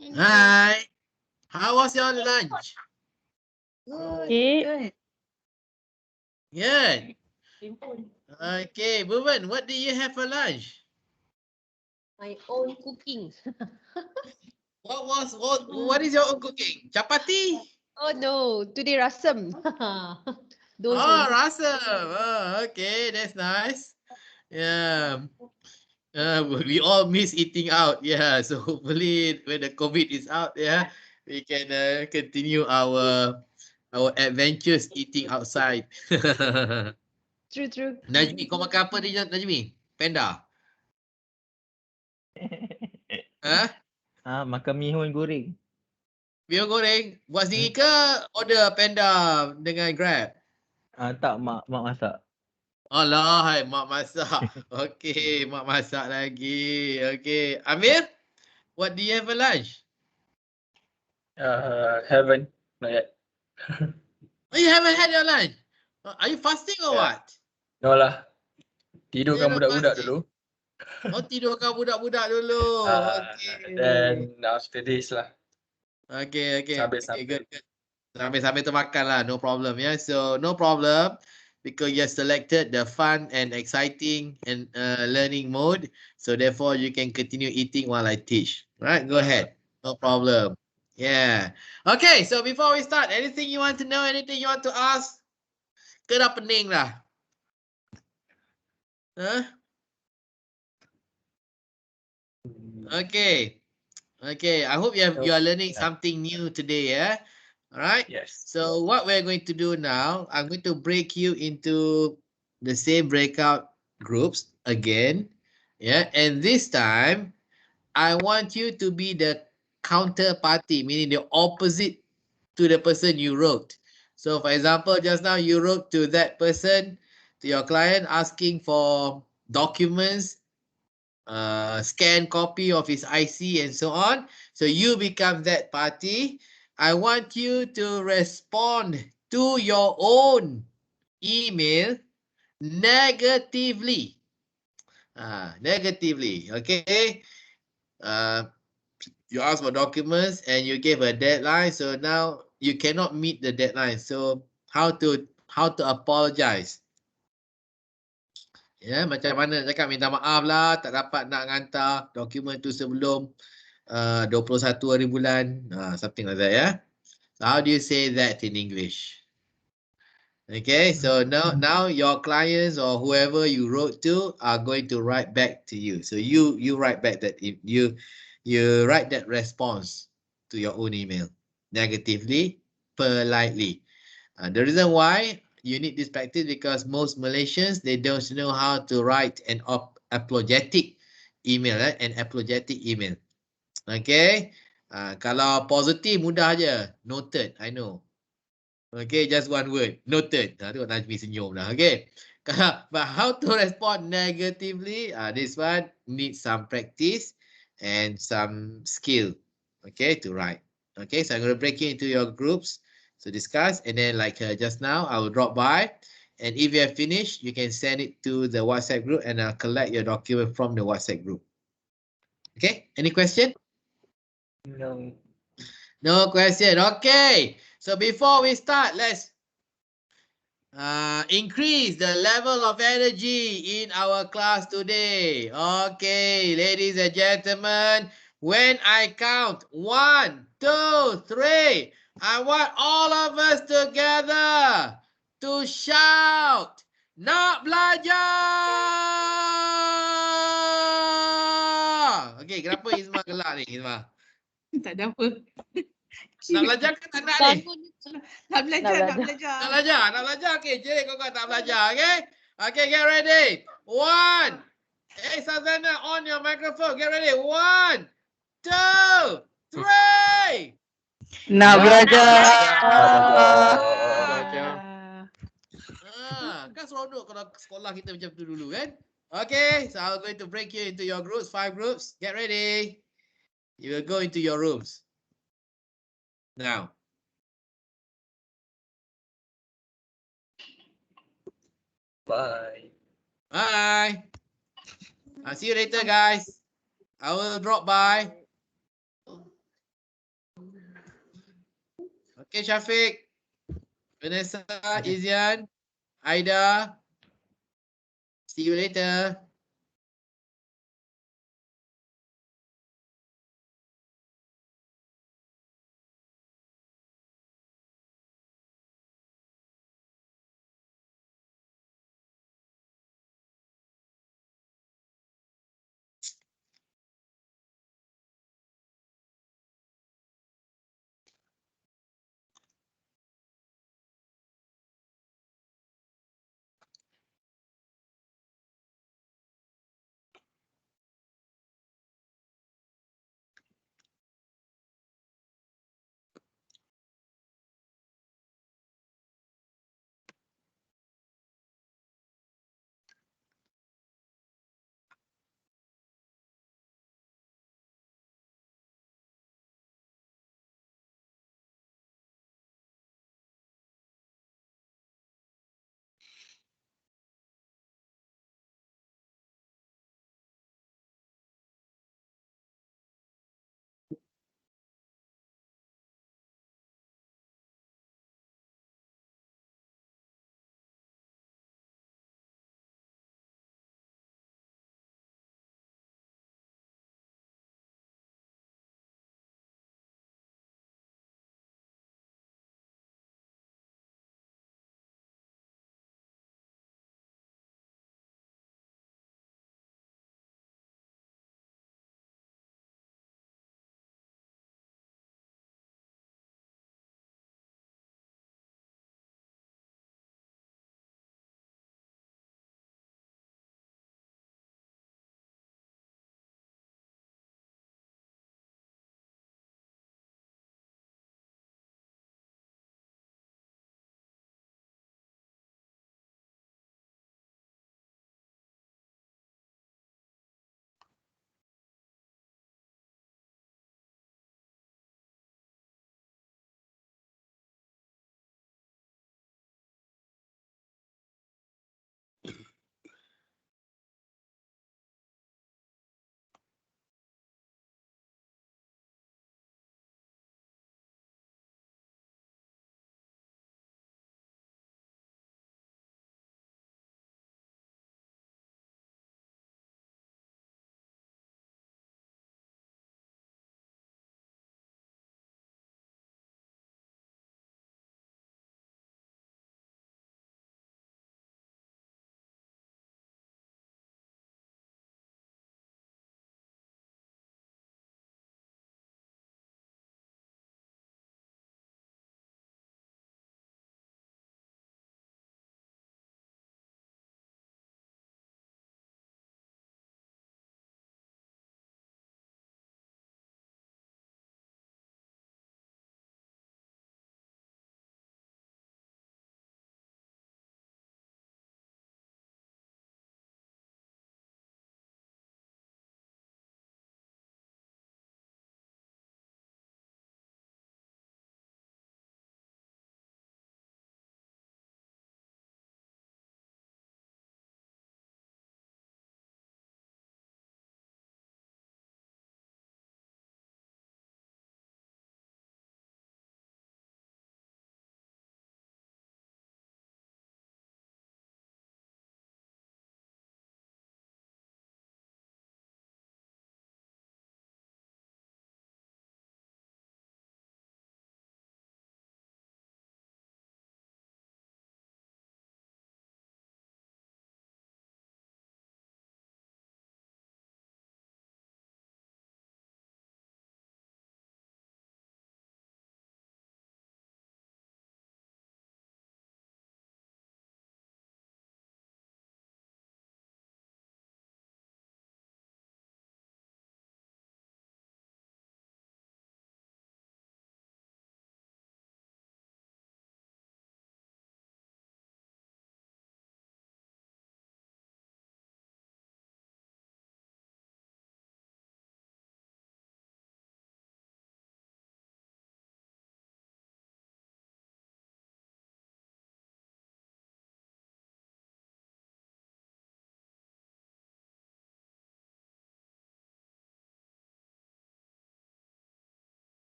Hi. How was your lunch? Good. Good. Okay, Bhuvan, what do you have for lunch? My own cooking. What is your own cooking? Chapati? Oh no, today rasam. Those Oh, ones. rasa. Oh, okay, that's nice. Yeah. We all miss eating out. Yeah. So hopefully when the COVID is out, yeah, we can continue our adventures eating outside. True. Najmi, kau makan apa ni Najmi? Panda? Huh? Makan mihun goreng. Bihun goreng? Buat sendiri ke order Panda dengan Grab? Tak, mak masak. Alah, hai, mak masak. Okey, mak masak lagi. Okey. Amir, what do you have for lunch? Haven't, not yet. Oh, you haven't had your lunch? Are you fasting or Yeah. what? No lah. Tidurkan You're not budak-budak fasting. dulu. Oh, tidurkan budak-budak dulu. Then Okey. after this lah. Okay, Sambil-sambil. good. Sambil-sambil tu makan lah, no problem. Yeah, so no problem because you have selected the fun and exciting and learning mode. So therefore, you can continue eating while I teach. Right, go ahead. No problem. Yeah. Okay, so before we start, anything you want to know, anything you want to ask? Ke dah pening dah? Huh? Okay. Okay, I hope you are learning something new today, yeah? All right? Yes. So what we're going to do now, I'm going to break you into the same breakout groups again. Yeah, and this time I want you to be the counterparty, meaning the opposite to the person you wrote. So for example, just now you wrote to that person, to your client asking for documents, scan copy of his IC and so on. So you become that party. I want you to respond to your own email negatively. Negatively, okay? Uh, you ask for documents and you gave a deadline. So now you cannot meet the deadline. So how to apologize? Ya, macam mana nak cakap minta maaf lah, tak dapat nak hantar dokumen tu sebelum 21 hari bulan, something like that, yeah. So how do you say that in English? Okay, so now your clients or whoever you wrote to are going to write back to you. So you write back that you write that response to your own email negatively, politely. The reason why you need this practice because most Malaysians they don't know how to write an apologetic email, an apologetic email. Okay, kalau positif mudah je, noted. I know. Okay, just one word, noted. Tengok Najmi senyum dah. Okay, but how to respond negatively? This one needs some practice and some skill. Okay, to write. Okay, so I'm going to break you into your groups to discuss, and then like just now, I will drop by, and if you have finished, you can send it to the WhatsApp group, and I'll collect your document from the WhatsApp group. Okay, any question? No. No question. Okay, so before we start, let's increase the level of energy in our class today. Okay, ladies and gentlemen, when I count 1, 2, 3, I want all of us together to shout, "Nak belajar!" Okay, kenapa Izma gelak ni, Izma? Tak ada apa. Nak belajar ke tak nak ni? Nak belajar. Nak belajar. Okay, Jay, kau tak belajar, okay? Okay, get ready. 1. Hey, Sazana, on your microphone. Get ready. 1, 2, 3. Nak belajar. Kan seronok kalau sekolah kita macam tu dulu, kan? Okay, so I'm going to break you into your groups, 5 groups. Get ready. You will go into your rooms. Now. Bye. Bye. I'll see you later, guys. I will drop by. Okay, Syafiq. Vanessa, Izian, Aida. See you later.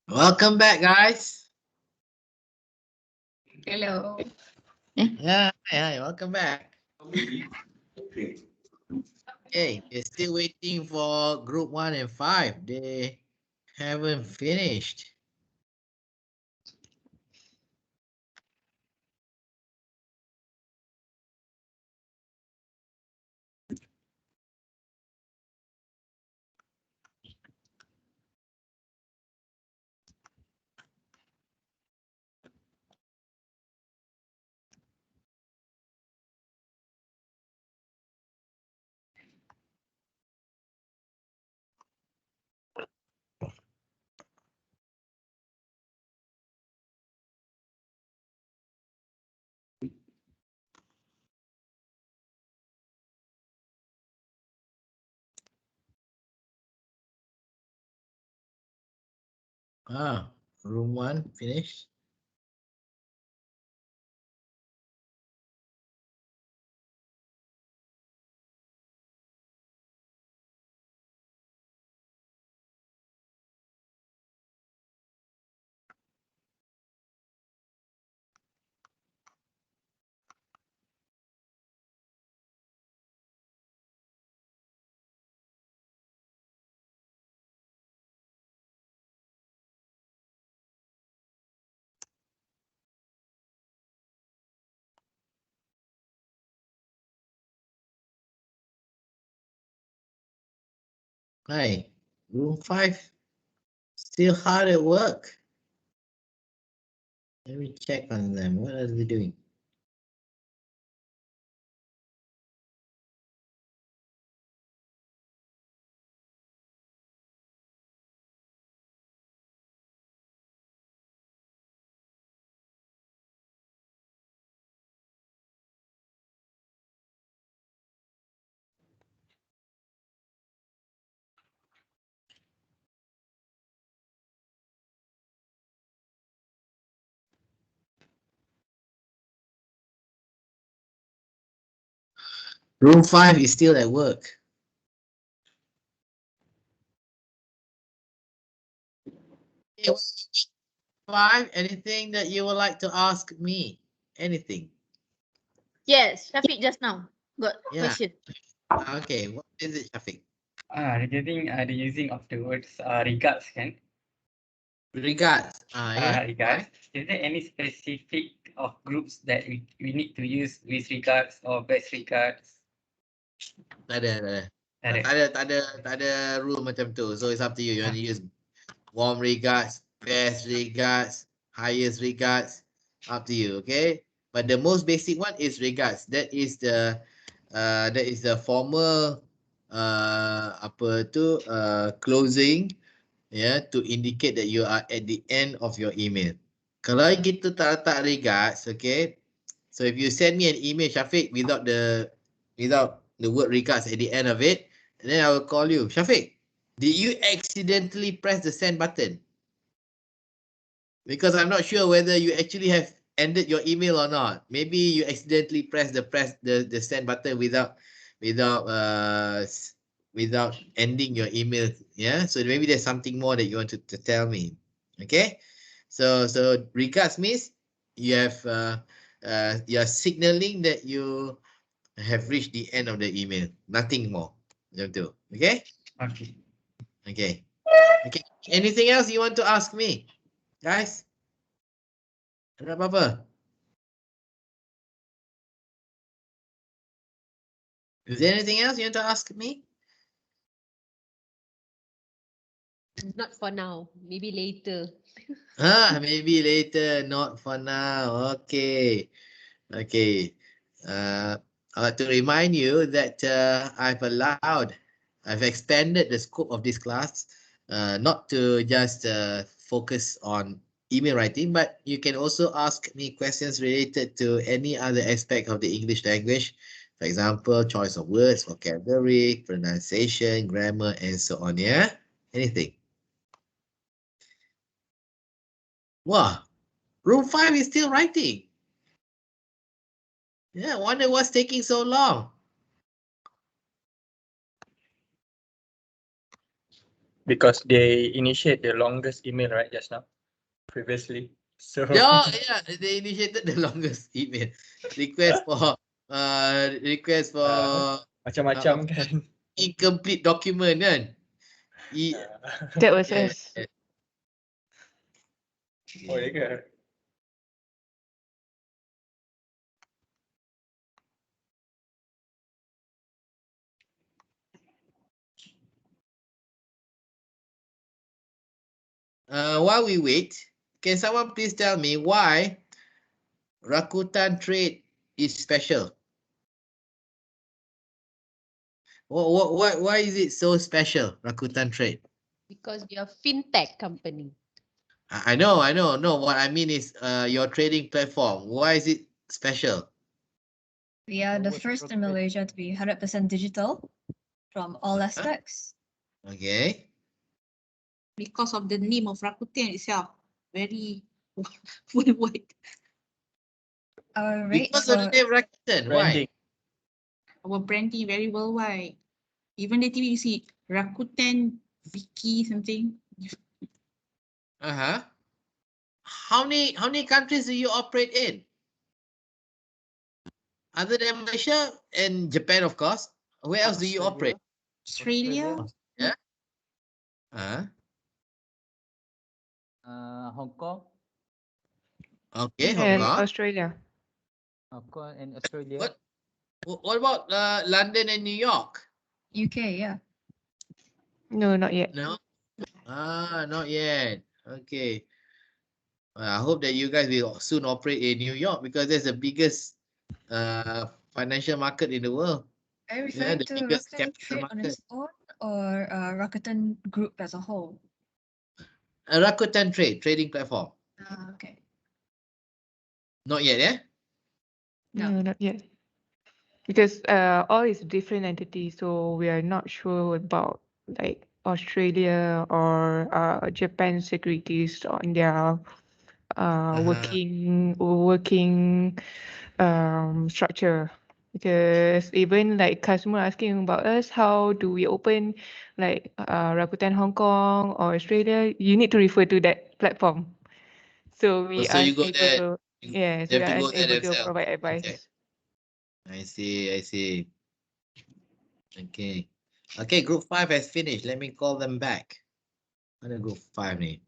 Welcome back, guys. Hello. Yeah, hi, welcome back. Okay, we're still waiting for group 1 and 5. They haven't finished. Room 1 finished. Hi, room 5 still hard at work. Let me check on them. What are they doing? Room 5 is still at work. Hey, 5, anything that you would like to ask me? Anything? Yes, Shafiq just now got Yeah. question. Okay, what is it, Shafiq? Regarding the using of the words regards, kan? Regards. Yeah. Regards. Is there any specific of groups that we need to use with regards or best regards? Tak ada. Tak ada rule macam tu. So it's up to you. You want to use warm regards, best regards, highest regards. Up to you, okay? But the most basic one is regards. That is the formal closing, to indicate that you are at the end of your email. Kalau kita tak letak regards, okay? So if you send me an email, Shafiq, without the word regards at the end of it, and then I will call you, Shafiq, did you accidentally press the send button? Because I'm not sure whether you actually have ended your email or not. Maybe you accidentally press the send button without ending your email. Yeah. So maybe there's something more that you want to tell me. Okay. So regards means you're signaling that you have reached the end of the email. Nothing more. Okay. Okay. Okay. Okay. Anything else you want to ask me, guys? Ada apa-apa? Is there anything else you want to ask me? Not for now. Maybe later. Maybe later, not for now. Okay. Okay. I'd like to remind you that I've expanded the scope of this class, not to just focus on email writing, but you can also ask me questions related to any other aspect of the English language. For example, choice of words, vocabulary, pronunciation, grammar, and so on. Yeah? Anything? Wow. Room 5 is still writing. Yeah, wonder what's taking so long. Because they initiate the longest email, right, just now, previously. So Yeah, they initiated the longest email. Request for macam-macam kan. incomplete document kan. That was Yeah, us. yeah. Oh, ya ke? While we wait, can someone please tell me why Rakuten Trade is special? Why is it so special, Rakuten Trade? Because we are fintech company. I know. No, what I mean is your trading platform. Why is it special? We are the What's first in brokerage? Malaysia to be 100% digital from all aspects. Okay. Because of the name of Rakuten itself, very worldwide. Our rates Because of the for name Rakuten. Why? Branding. Our branding very worldwide. Even the TV you see Rakuten, Vicky something. Uh-huh. How many countries do you operate in? Other than Malaysia and Japan, of course. Where else do you operate? Australia. Yeah. Hong Kong. Okay, Hong And Kong. Australia. Hong Kong and Australia. What about London and New York? UK, yeah. No, not yet. No. Not yet. Okay. I hope that you guys will soon operate in New York because that's the biggest financial market in the world. Are you Yeah, referring the to biggest Rakuten capital Trade on market. its own or Rakuten Group as a whole? A Rakuten Trade, trading platform. Okay. Not yet, yeah? No. No, not yet. Because all is different entities, so we are not sure about like Australia or Japan securities on their working structure. Because even like customer asking about us, how do we open like Rakuten Hong Kong or Australia? You need to refer to that platform. So we So are you go unable there. to, yes, They we have to are go there unable to themselves. provide advice. Okay. I see. Okay, group 5 has finished. Let me call them back. Mana group 5 ni?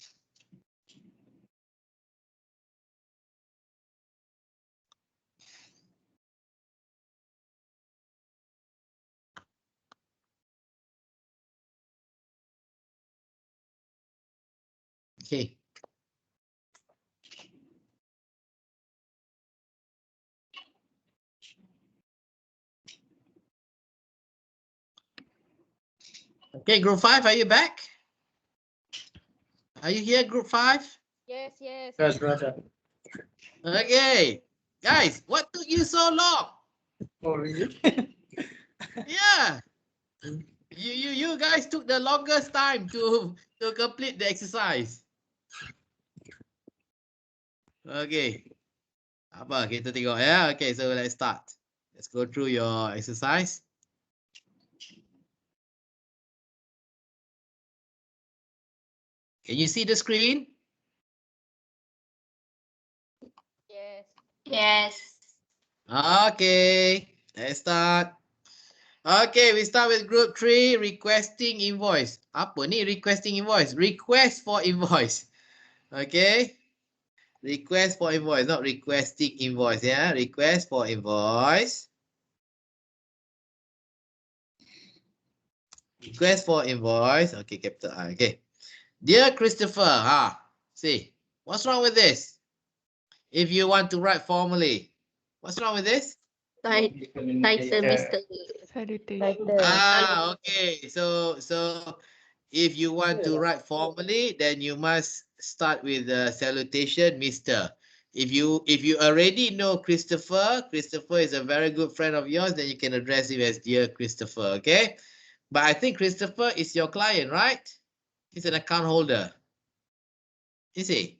Okay. Okay, group 5, are you back? Are you here, group 5? Yes, yes. Yes, brother. Okay. Guys, what took you so long? Oh, really? Yeah. You guys took the longest time to complete the exercise. Okay. Apa kita tengok ya? Okay, so let's start. Let's go through your exercise. Can you see the screen? Yes. Yes. Okay, let's start. Okay, we start with group 3, requesting invoice. Apa ni requesting invoice? Request for invoice. Okay. Request for invoice, not requesting invoice. Yeah, request for invoice. Request for invoice. Okay, capital I. Okay. Dear Christopher, see, what's wrong with this? If you want to write formally, what's wrong with this? Title, Mr. Salutation. Okay. So if you want to write formally, then you must start with the salutation, Mr. If you already know Christopher is a very good friend of yours, then you can address him as dear Christopher, okay? But I think Christopher is your client, right? He's an account holder. Is he?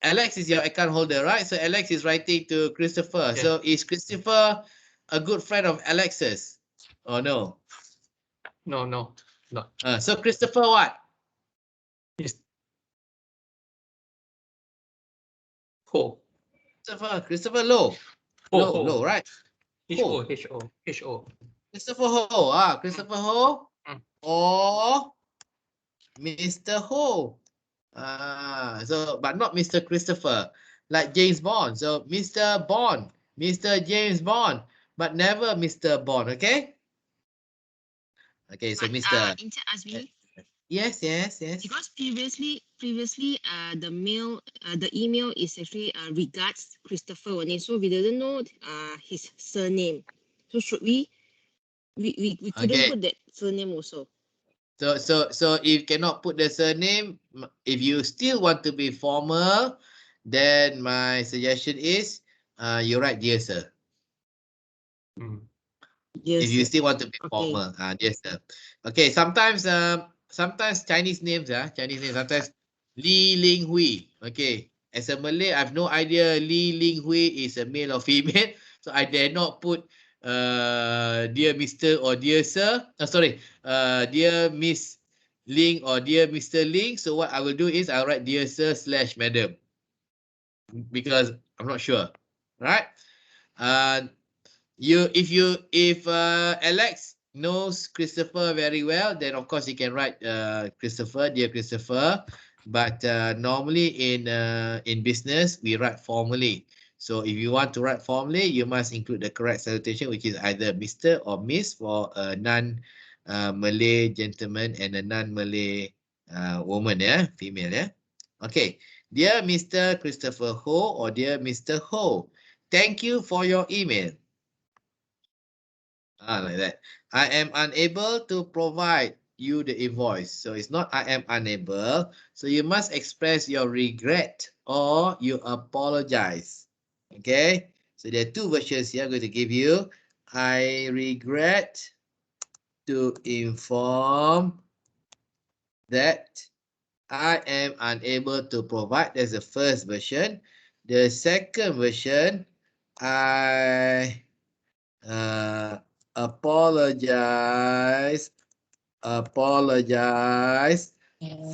Alex is your account holder, right? So Alex is writing to Christopher. Yeah. So is Christopher a good friend of Alex's? Or no? No, no, not. So Christopher what? It's Ho. Christopher Low. Ho, Low, Ho. Low, right? H-O, H-O, H-O. Christopher Ho. Christopher Ho. Mm. Or Mr. Ho. So but not Mr. Christopher, like James Bond. So Mr. Bond, Mr. James Bond, but never Mr. Bond. Okay. Okay. So Mr. Encik Azmi, Yes. because previously, the mail, the email is actually regards Christopher only, so we didn't know his surname. So should we couldn't Okay. put that surname also. So if cannot put the surname, if you still want to be formal, then my suggestion is you write dear sir. Yes, If you sir. still want to be Okay. formal, dear sir. Okay, sometimes Chinese names, sometimes Li Ling Hui. Okay, as a Malay, I have no idea Li Ling Hui is a male or female, so I dare not put dear Mr. or dear sir. Dear Miss Ling or dear Mr. Ling. So what I will do is I'll write dear sir / madam, because I'm not sure, right? If Alex knows Christopher very well, then of course he can write Christopher, dear Christopher. But normally in business we write formally. So if you want to write formally, you must include the correct salutation, which is either Mr. or Miss for a non-Malay gentleman and a non-Malay woman, female, Okay, dear Mr. Christopher Ho or dear Mr. Ho, thank you for your email. Like that. I am unable to provide you the invoice. So it's not I am unable. So you must express your regret or you apologize. Okay. So there are two versions here I'm going to give you. I regret to inform that I am unable to provide. That's the first version. The second version, I apologize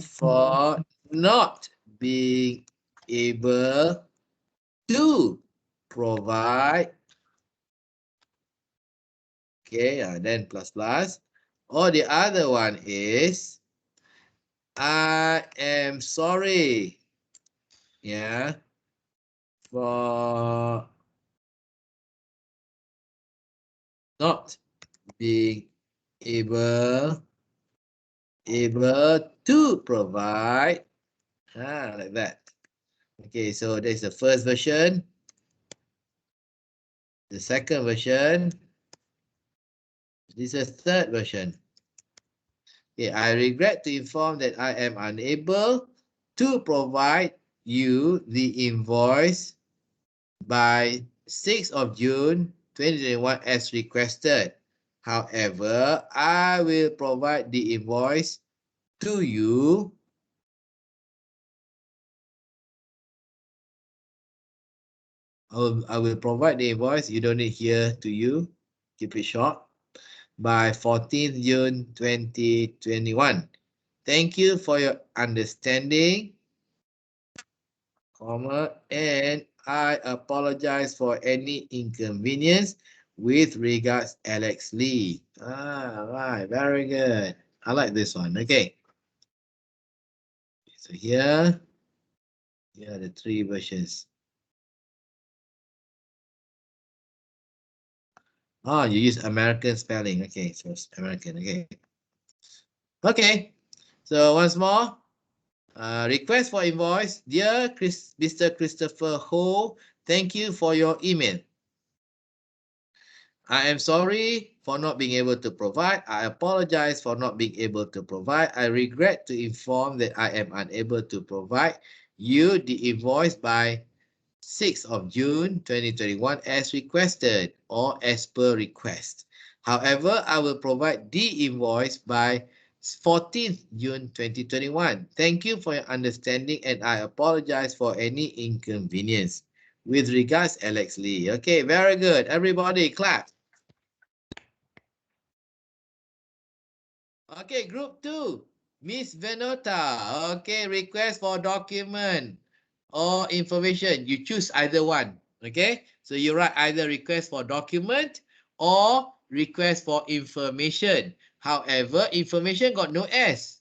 for not being able to provide. Okay, then plus. Or the other one is I am sorry, for not being able to provide, like that. Okay, so there's the first version, the second version, this is the third version. Okay, I regret to inform that I am unable to provide you the invoice by 6th of June 2021 as requested. However, I will provide the invoice to you I will provide the invoice. You don't need here to you. Keep it short. By 14th June 2021. Thank you for your understanding, and I apologize for any inconvenience. With regards, Alex Lee. Right, very good. I like this one. Okay. So here are the three versions. You use American spelling. Okay, so it's American. Okay. Okay. So once more. Request for invoice. Dear Mr. Christopher Ho, thank you for your email. I am sorry for not being able to provide. I apologize for not being able to provide. I regret to inform that I am unable to provide you the invoice by 6th of June 2021 as requested or as per request. However, I will provide the invoice by 14th June 2021. Thank you for your understanding and I apologize for any inconvenience. With regards, Alex Lee. Okay, very good. Everybody clap. Okay, group 2. Miss Venota. Okay, request for document or information. You choose either one. Okay, so you write either request for document or request for information. However, information got no S.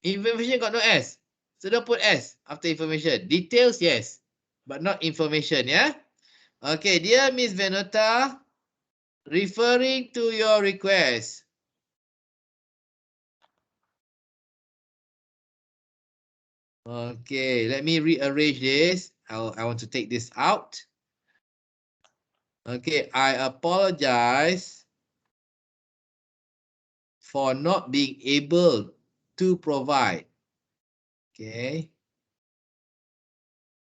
Information got no S. So don't put S after information. Details, yes, but not information, yeah? Okay, dear Miss Venota, referring to your request. Okay, let me rearrange this. I want to take this out. Okay, I apologize for not being able to provide. Okay.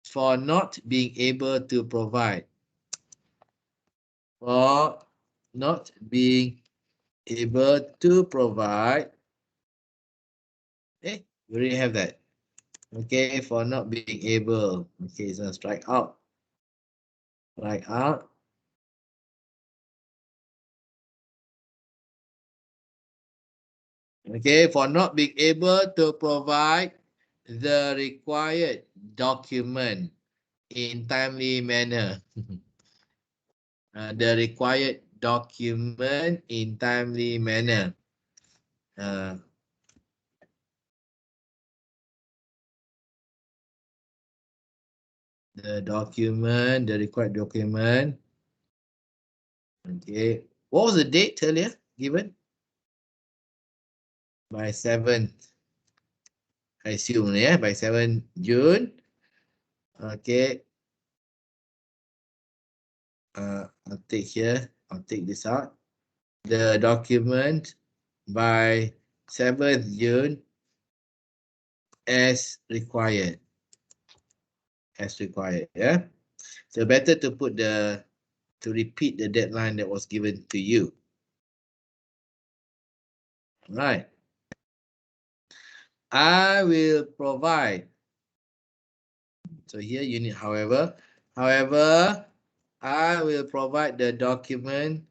For not being able to provide. For not being able to provide. We already have that. Okay, for not being able. Okay, so strike out. Strike out. Okay, for not being able to provide the required document in timely manner. The required document in timely manner. The required document. Okay. What was the date earlier given? By 7th. I assume, yeah, by 7th June. Okay. I'll take this out. The document by 7th June as required. As required, yeah. So better to put to repeat the deadline that was given to you. Right. I will provide. So here you need, however, I will provide the document.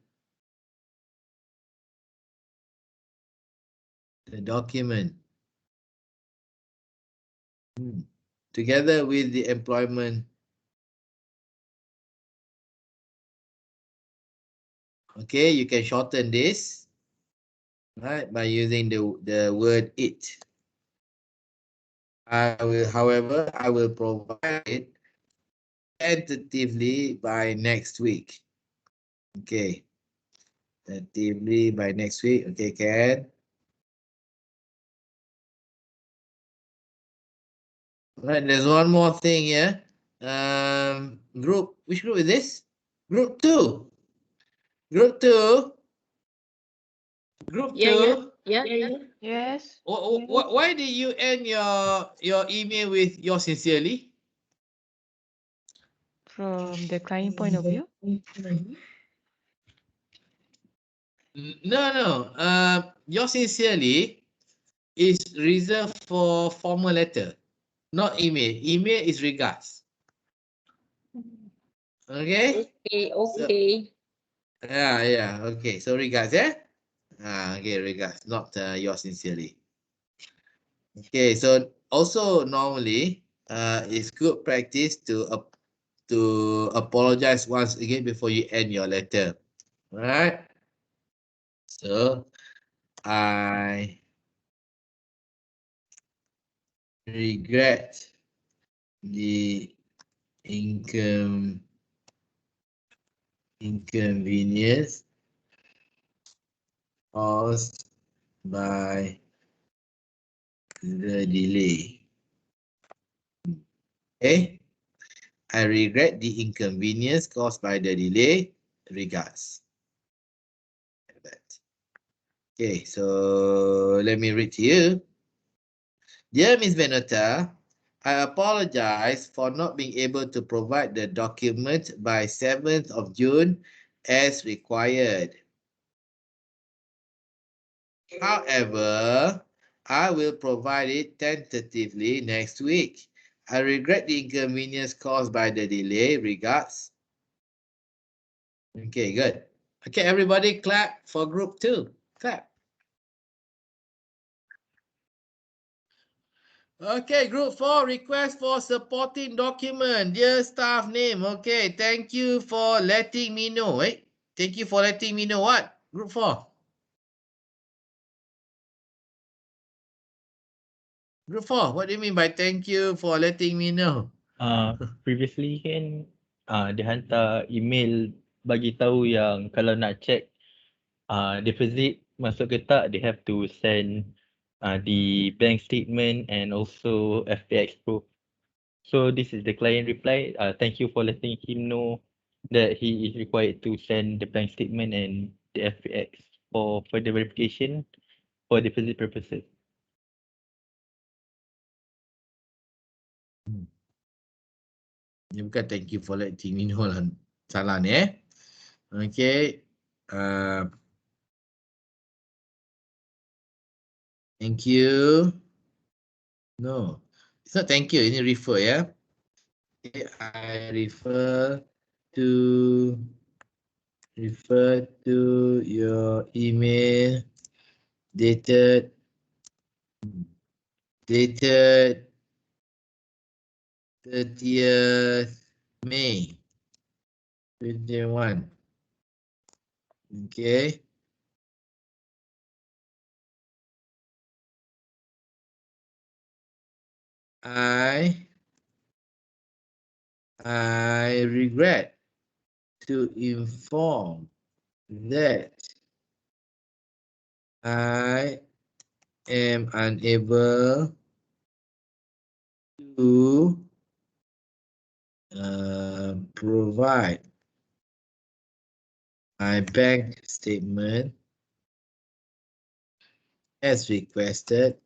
Together with the employment. Okay, you can shorten this, right, by using the word it. However, I will provide it tentatively by next week. Okay. Tentatively by next week. Okay, Ken. Right, there's one more thing here. Which group is this? Group 2. Group 2. Group 2. Yeah. Yes. Why did you end your email with yours sincerely? From the client point of view. No. Yours sincerely is reserved for formal letter, not email. Email is regards. Okay? Okay. Yeah. Okay. So regards, yeah? Okay, regards, not yours sincerely. Okay, so also normally it's good practice to apologize once again before you end your letter. All right? So I regret the inconvenience caused by the delay. Okay? I regret the inconvenience caused by the delay. Regards. Okay, so let me read to you. Dear Ms. Venota, I apologize for not being able to provide the document by 7th of June as required. However, I will provide it tentatively next week. I regret the inconvenience caused by the delay. Regards. Okay, good. Okay, everybody clap for group 2. Clap. Okay, group 4, request for supporting document. Dear staff name. Okay, thank you for letting me know. Thank you for letting me know what? Group 4. Group 4, what do you mean by thank you for letting me know? Previously kan dia hantar email bagi tahu yang kalau nak check deposit masuk ke tak, they have to send the bank statement and also FPX proof. So this is the client reply. Thank you for letting him know that he is required to send the bank statement and the FPX for further verification for deposit purposes. Ni bukan thank you for letting me know lah. Salah ni Okay. Thank you. No. It's not thank you. Ini refer ya. Okay, I refer to your email dated 30th May 2021. Okay. I regret to inform that I am unable to provide my bank statement as requested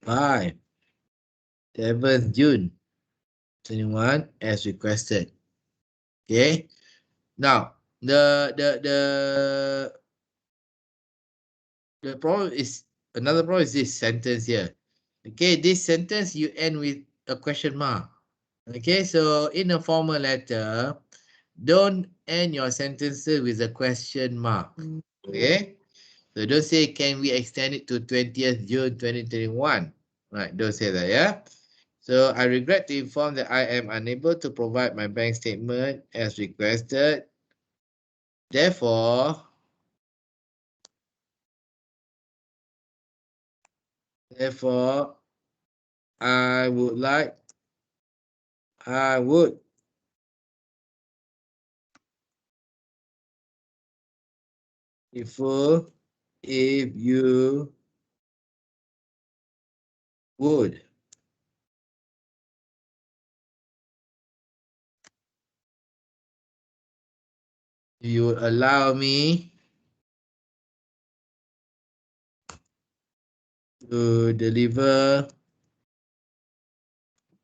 by 7th June 21 as requested. Okay. Now the problem is another problem is this sentence here. Okay, this sentence you end with a question mark. Okay, so in a formal letter, don't end your sentences with a question mark. Okay, so don't say can we extend it to 20th June 2021. Right, don't say that, yeah. So I regret to inform that I am unable to provide my bank statement as requested. Therefore, I would prefer if you would allow me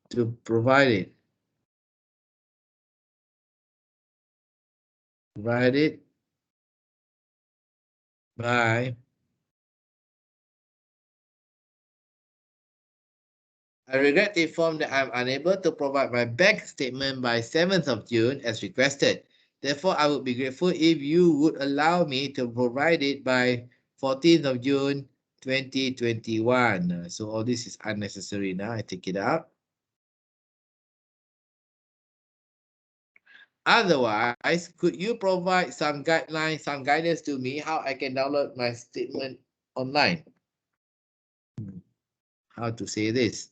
to provide it by I regret to inform that I'm unable to provide my bank statement by 7th of June as requested. Therefore, I would be grateful if you would allow me to provide it by 14th of June 2021. So all this is unnecessary now. I take it out. Otherwise, could you provide some guidelines, some guidance to me how I can download my statement online? How to say this?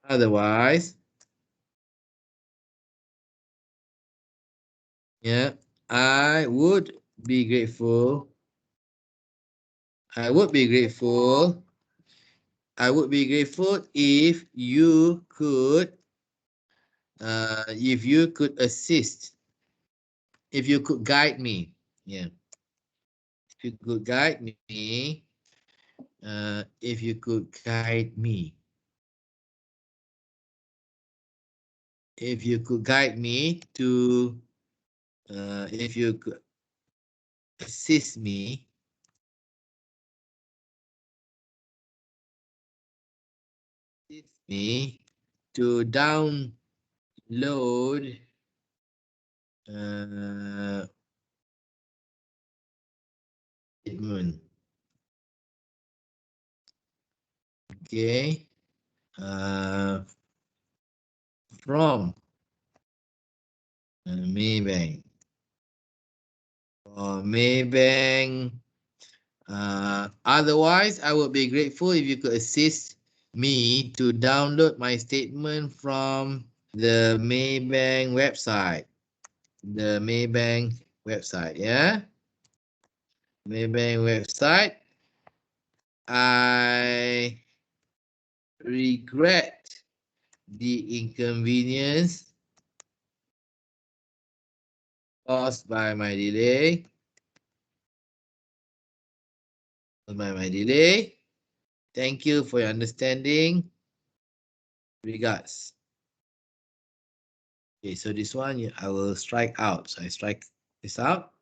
Otherwise, yeah, I would be grateful. I would be grateful if you could assist, if you could guide me. Yeah. If you could guide me, if you could guide me. If you could guide me to if you could assist me me to download statement. Okay. From Maybank. For Maybank. Otherwise, I would be grateful if you could assist me to download my statement from the Maybank website. The Maybank website, yeah? Maybank website. I regret the inconvenience caused by my delay. Thank you for your understanding. Regards. Okay, so this one I will strike out. So I strike this out.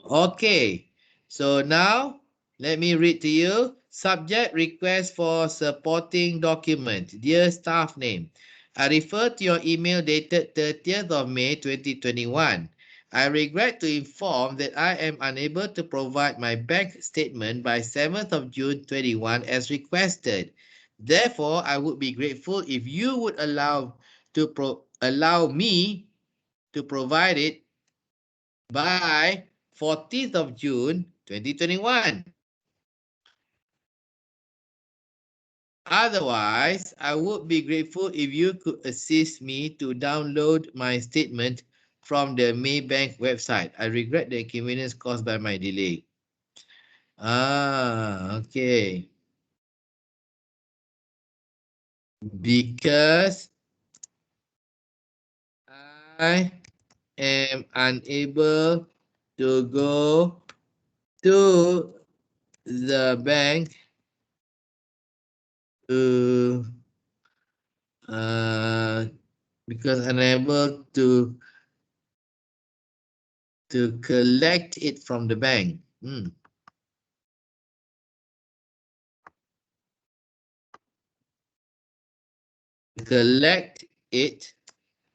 Okay, so now let me read to you. Subject request for supporting document. Dear staff name, I refer to your email dated 30th of May 2021. I regret to inform that I am unable to provide my bank statement by 7th of June 21 as requested. Therefore, I would be grateful if you would allow me to provide it by 14th of June 2021. Otherwise, I would be grateful if you could assist me to download my statement from the Maybank website. I regret the inconvenience caused by my delay. Okay. Because I am unable to go to the bank to because unable to collect it from the bank. Collect it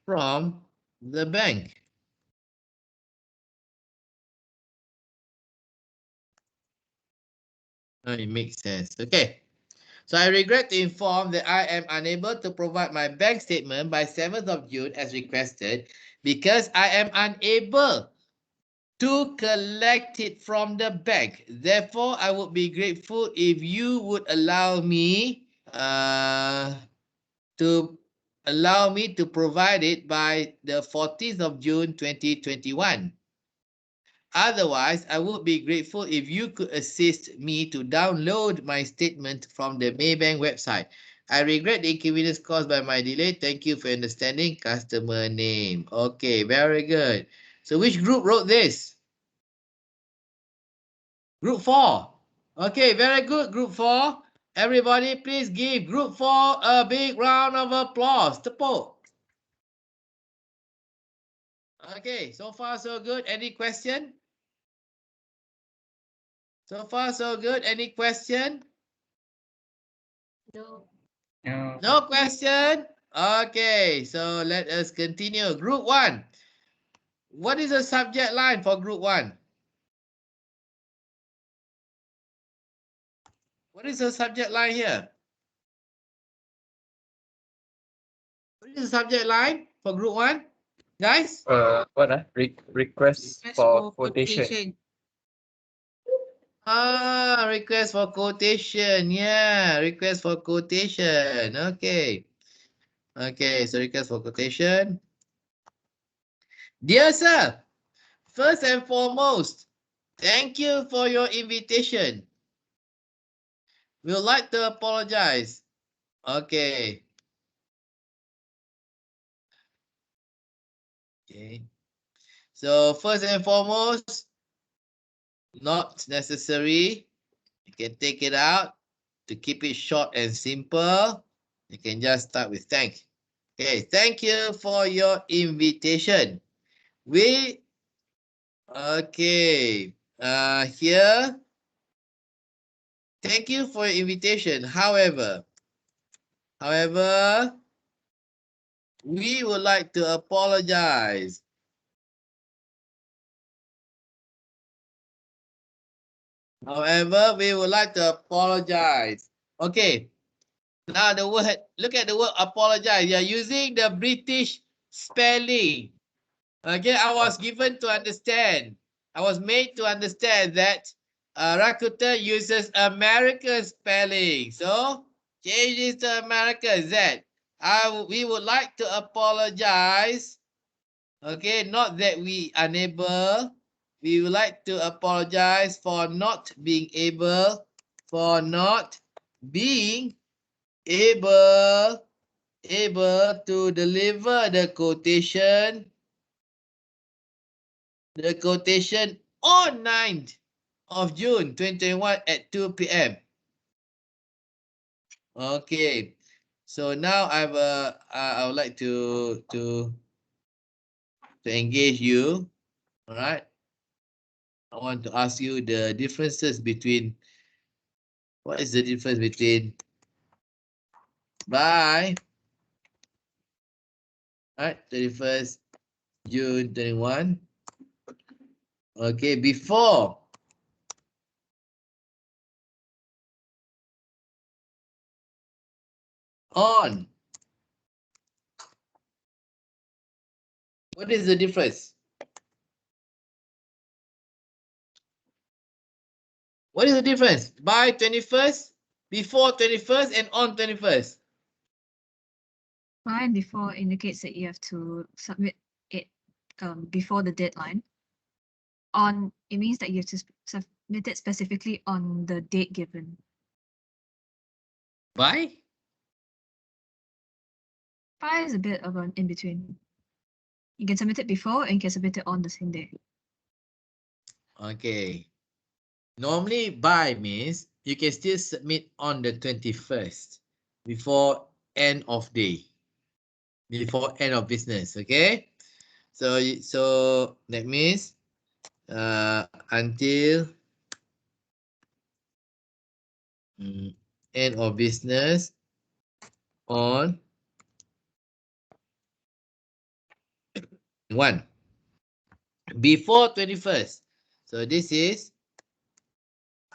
from the bank. It makes sense. Okay. So I regret to inform that I am unable to provide my bank statement by 7th of June as requested because I am unable to collect it from the bank. Therefore, I would be grateful if you would allow me to provide it by the 14th of June 2021. Otherwise, I would be grateful if you could assist me to download my statement from the Maybank website. I regret the inconvenience caused by my delay. Thank you for understanding. Customer name. Okay, very good. So which group wrote this? Group 4. Okay, very good, Group 4. Everybody, please give Group 4 a big round of applause. Tepuk. Okay, so far so good. Any question? So far so good. Any question? No. No. No question? Okay, so let us continue. Group 1. What is the subject line for Group 1? What is the subject line here? What is the subject line for Group 1? Guys? Request for quotation. Request for quotation. Yeah, request for quotation. Okay. Okay, so request for quotation. Dear sir, first and foremost, thank you for your invitation. We would like to apologize. Okay. Okay. So first and foremost, not necessary. You can take it out. To keep it short and simple, you can just start with thank. Okay, thank you for your invitation. Okay, here, thank you for your invitation. However, we would like to apologize. However, we would like to apologize. Okay. Now the word, look at the word apologize. You're using the British spelling. Okay, I was given to understand. I was made to understand that Rakuten uses American spelling. So change this to American. Z. We would like to apologize. Okay, not that we unable. We would like to apologize for not being able, able to deliver the quotation on 9th of June 2021 at 2 p.m. Okay, so now I would like to engage you. All right, I want to ask you the differences between. What is the difference between by? All right, 31st June 21. Okay, before. On. What is the difference? What is the difference? By 21st, before 21st, and on 21st? By and before indicates that you have to submit it before the deadline. On, it means that you have to submit it specifically on the date given. By? By is a bit of an in-between. You can submit it before and you can submit it on the same day. Okay. Normally, by means you can still submit on the 21st before end of day, before end of business. Okay. So that means until end of business on 1 before 21st. So this is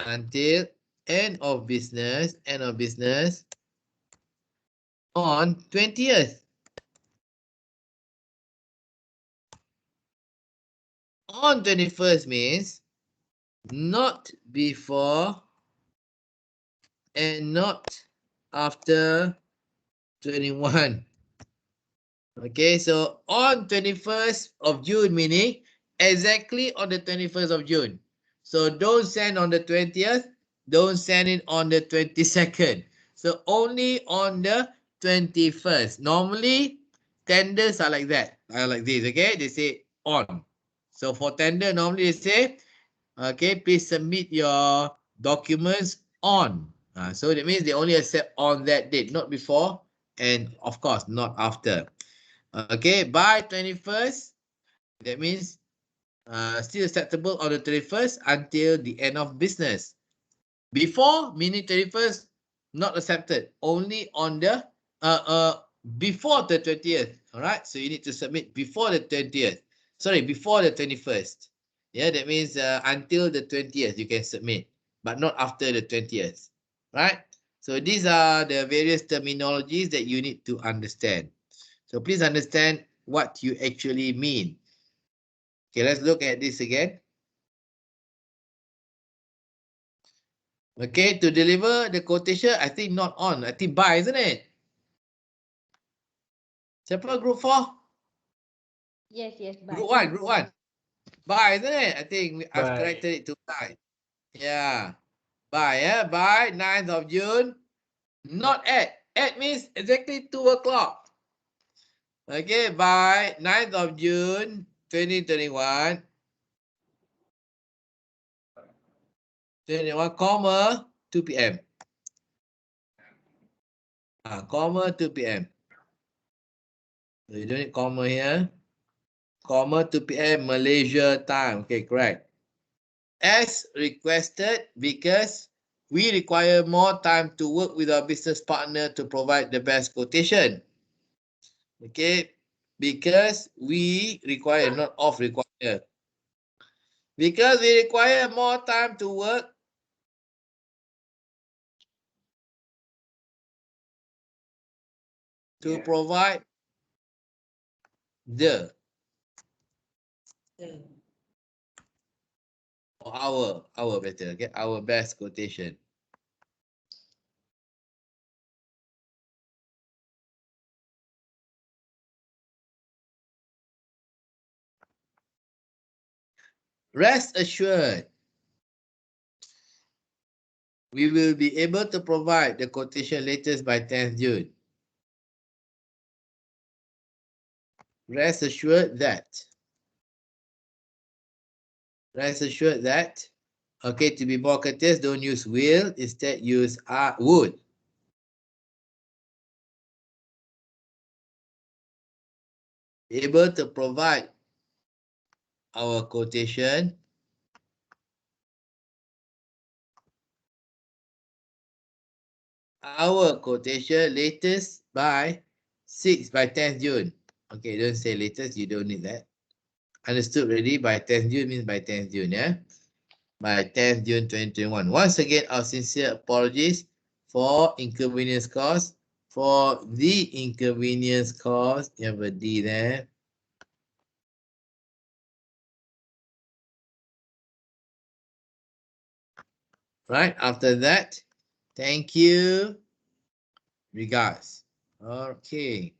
until end of business on 20th. On 21st means not before and not after 21. Okay, so on 21st of June meaning exactly on the 21st of June. So don't send on the 20th, don't send it on the 22nd. So only on the 21st. Normally tenders are like that, are like this, okay? They say on. So for tender, normally they say, okay, please submit your documents on. So that means they only accept on that date, not before, and of course, not after. Okay, by 21st, that means still acceptable on the 31st until the end of business. Before, meaning 31st, not accepted, only on the before the 20th. All right, so you need to submit before the 20th. Sorry, before the 21st. Yeah, that means until the 20th you can submit, but not after the 20th. Right? So these are the various terminologies that you need to understand. So please understand what you actually mean. Okay, let's look at this again. Okay, to deliver the quotation, I think not on, I think by, isn't it? Siapa group 4? Yes, bye. Group 1. By, isn't it? I think I've By. corrected it to by. Yeah. By, yeah. By 9th of June. Not at. At means exactly 2 o'clock. Okay, by 9th of June 2021. 2 p.m. Comma 2 p.m. So you don't need comma here. Comma 2 p.m. Malaysia time. Okay, correct. As requested because we require more time to work with our business partner to provide the best quotation. Okay, because we require, not of require. Because we require more time to work to provide the our better, okay, our best quotation. Rest assured, we will be able to provide the quotation latest by 10th June. Rest assured that. Rest assured that. Okay, to be more courteous, don't use will, instead use would. Able to provide our quotation latest by 10th June. Okay, don't say latest, you don't need that. Understood already? By 10th June means by 10th June, yeah? By 10th June 2021. Once again, our sincere apologies for inconvenience caused. For the inconvenience caused, you have a D there. Right, after that, thank you, regards. Okay,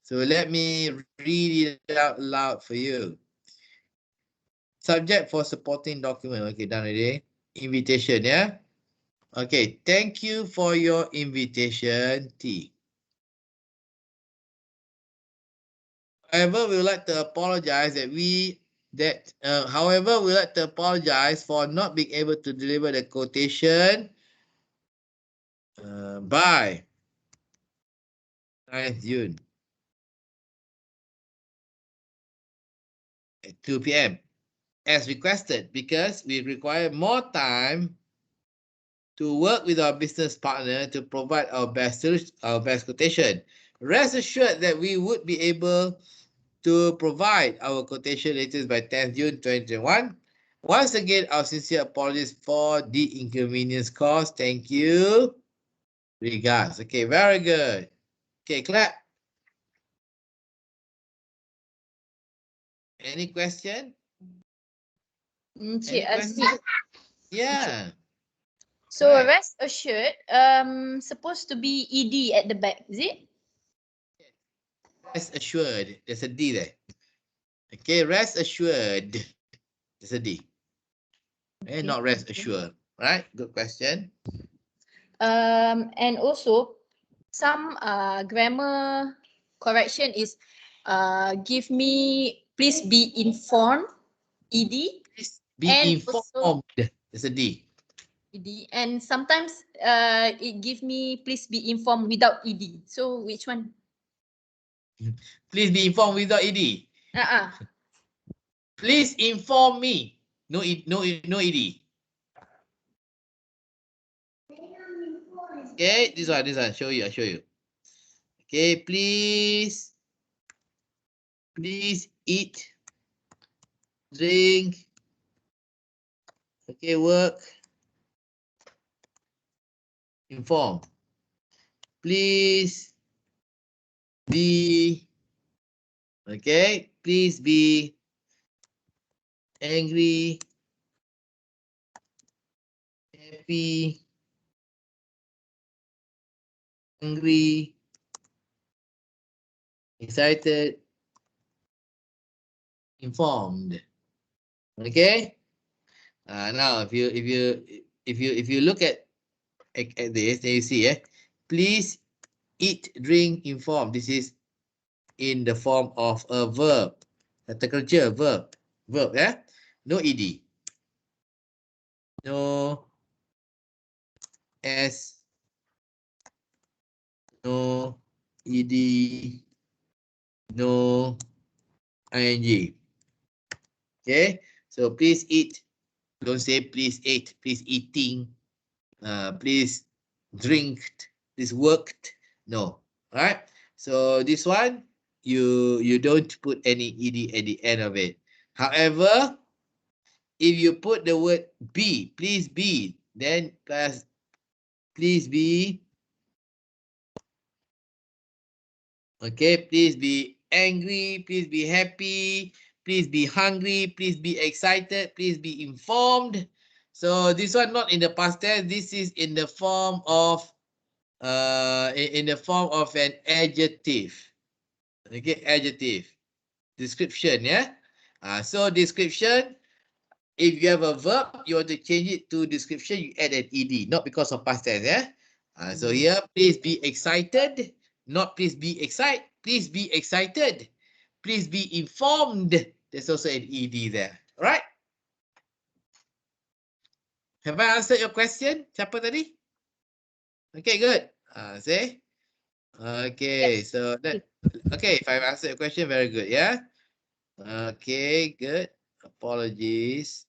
so let me read it out loud for you. Subject for supporting document. Okay, done already. Invitation, yeah? Okay, thank you for your invitation, T. However, we would like to apologize however, we would like to apologize for not being able to deliver the quotation by 9th June at 2 p.m. as requested, because we require more time to work with our business partner to provide our best quotation. Rest assured that we would be able to provide our quotation latest by 10th June 2021. Once again, our sincere apologies for the inconvenience caused. Thank you. Regards. Okay, very good. Okay, clap. Any question? Encik Any question? Azmi. Yeah. So Right. rest assured, supposed to be ED at the back, is it? Rest assured. There's a D there. Okay, rest assured. There's a D. Okay, not rest assured. Right? Good question. And also some grammar correction is give me, please be informed, ED. Please be And informed. also There's a D. ED. And sometimes it give me, please be informed without ED. So which one? Please be informed without ED. Please inform me. No ED. Okay, this one. I'll show you. Okay, please eat, drink, okay, work, inform. Please be, okay, please be angry, happy, hungry, excited, informed. Okay. Now, if you look at this, then you see, please eat, drink, inform. This is in the form of a verb, a kerja verb, yeah. No ed, no s, no ed, no ing. Okay, so please eat. Don't say please eat. Please eating. please drink, please worked. No. All right. So this one, you don't put any ed at the end of it. However, if you put the word be, please be, then plus please be, okay, please be angry, please be happy, please be hungry, please be excited, please be informed. So this one not in the past tense, this is in the form of in the form of an adjective. Okay, adjective. Description, yeah. So description, if you have a verb, you want to change it to description, you add an ed, not because of past tense, yeah. So here, please be excited, not please be excited, please be excited, please be informed. There's also an ed there, all right? Have I answered your question? Siapa tadi? Okay, good. Say. Okay, Yes. so that, okay, if I've answered your question, very good, yeah? Okay, good. Apologies.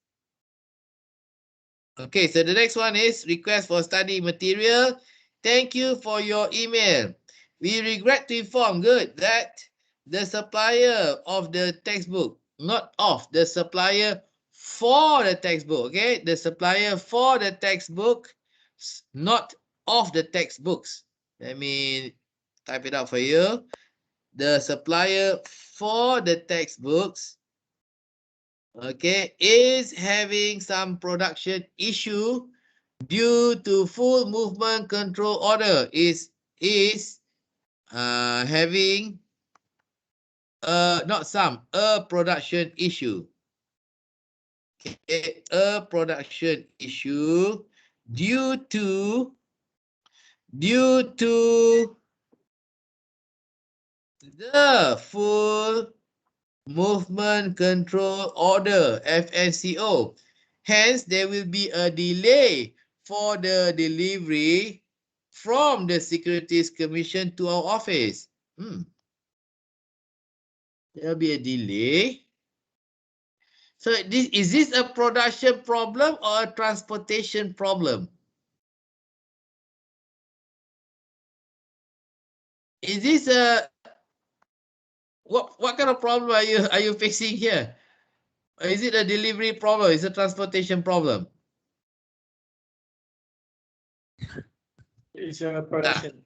Okay, so the next one is request for study material. Thank you for your email. We regret to inform, good, that the supplier of the textbook, not of, the supplier for the textbook, okay? The supplier for the textbook, not of the textbooks. Let me type it out for you. The supplier for the textbooks, okay, is having some production issue due to full movement control order, is having a production issue. Okay, a production issue due to the full movement control order, FNCO. Hence, there will be a delay for the delivery from the Securities Commission to our office. There will be a delay. So is this a production problem or a transportation problem? Is this a what kind of problem are you facing here? Is it a delivery problem? Is it a transportation problem? It's a production.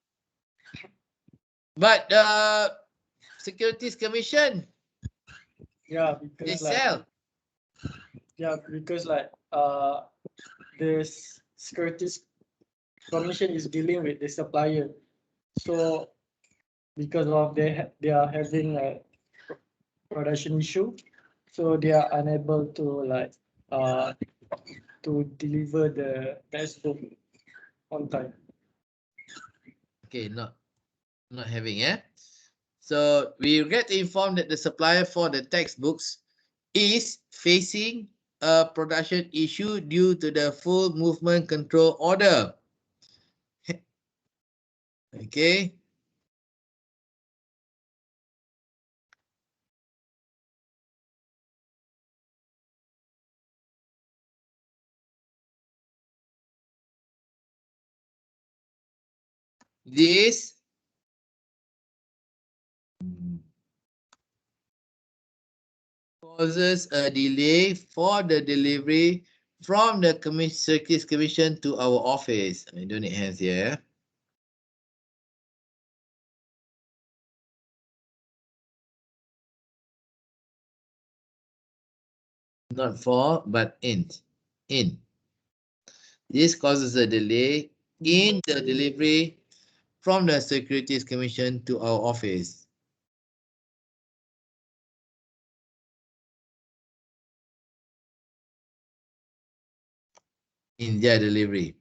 But Securities Commission, Yeah, they because like sell. yeah, because like the Securities Commission is dealing with the supplier. So because of they are having a production issue, so they are unable to like to deliver the textbook on time. Okay, not having, yeah. So we get informed that the supplier for the textbooks is facing a production issue due to the full movement control order. Okay. This causes a delay for the delivery from the Securities Commission to our office. I don't need hands here. Not for, but in. This causes a delay in the delivery from the Securities Commission to our office. In their delivery.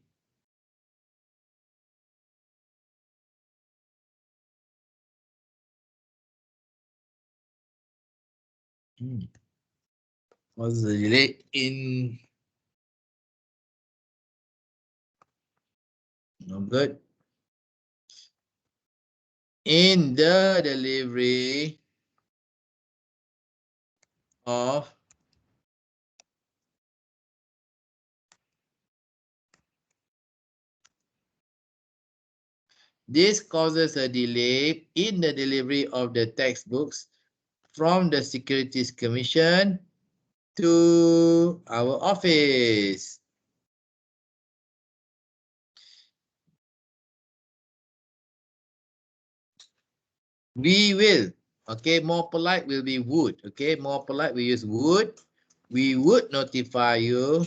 Causes a delay in. No good. In the delivery of This causes a delay in the delivery of the textbooks from the Securities Commission to our office. We will. Okay, more polite will be would. Okay, more polite we use would. We would notify you.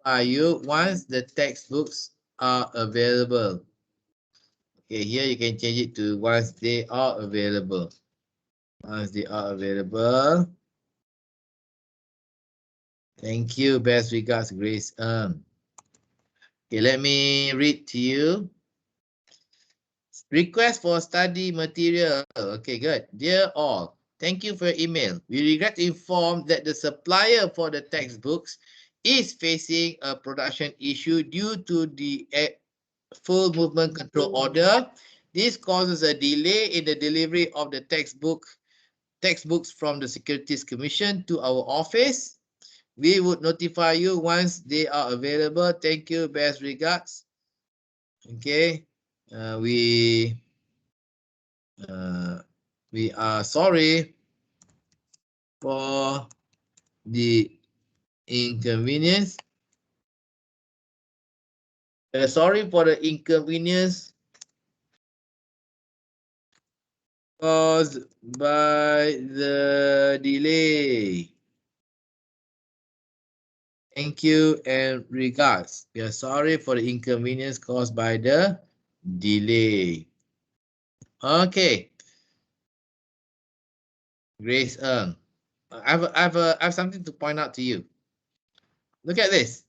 Once the textbooks are available. Okay, here you can change it to once they are available. Once they are available. Thank you. Best regards, Grace. Okay, let me read to you. Request for study material. Okay, good. Dear all, thank you for your email. We regret to inform that the supplier for the textbooks is facing a production issue due to the full movement control order. This causes a delay in the delivery of the textbooks from the Securities Commission to our office. We would notify you once they are available. Thank you. Best regards. Okay. We are sorry for the inconvenience. Sorry for the inconvenience caused by the delay. Thank you and regards. We are sorry for the inconvenience caused by the delay. Okay. Grace Ng. I have something to point out to you. Look at this.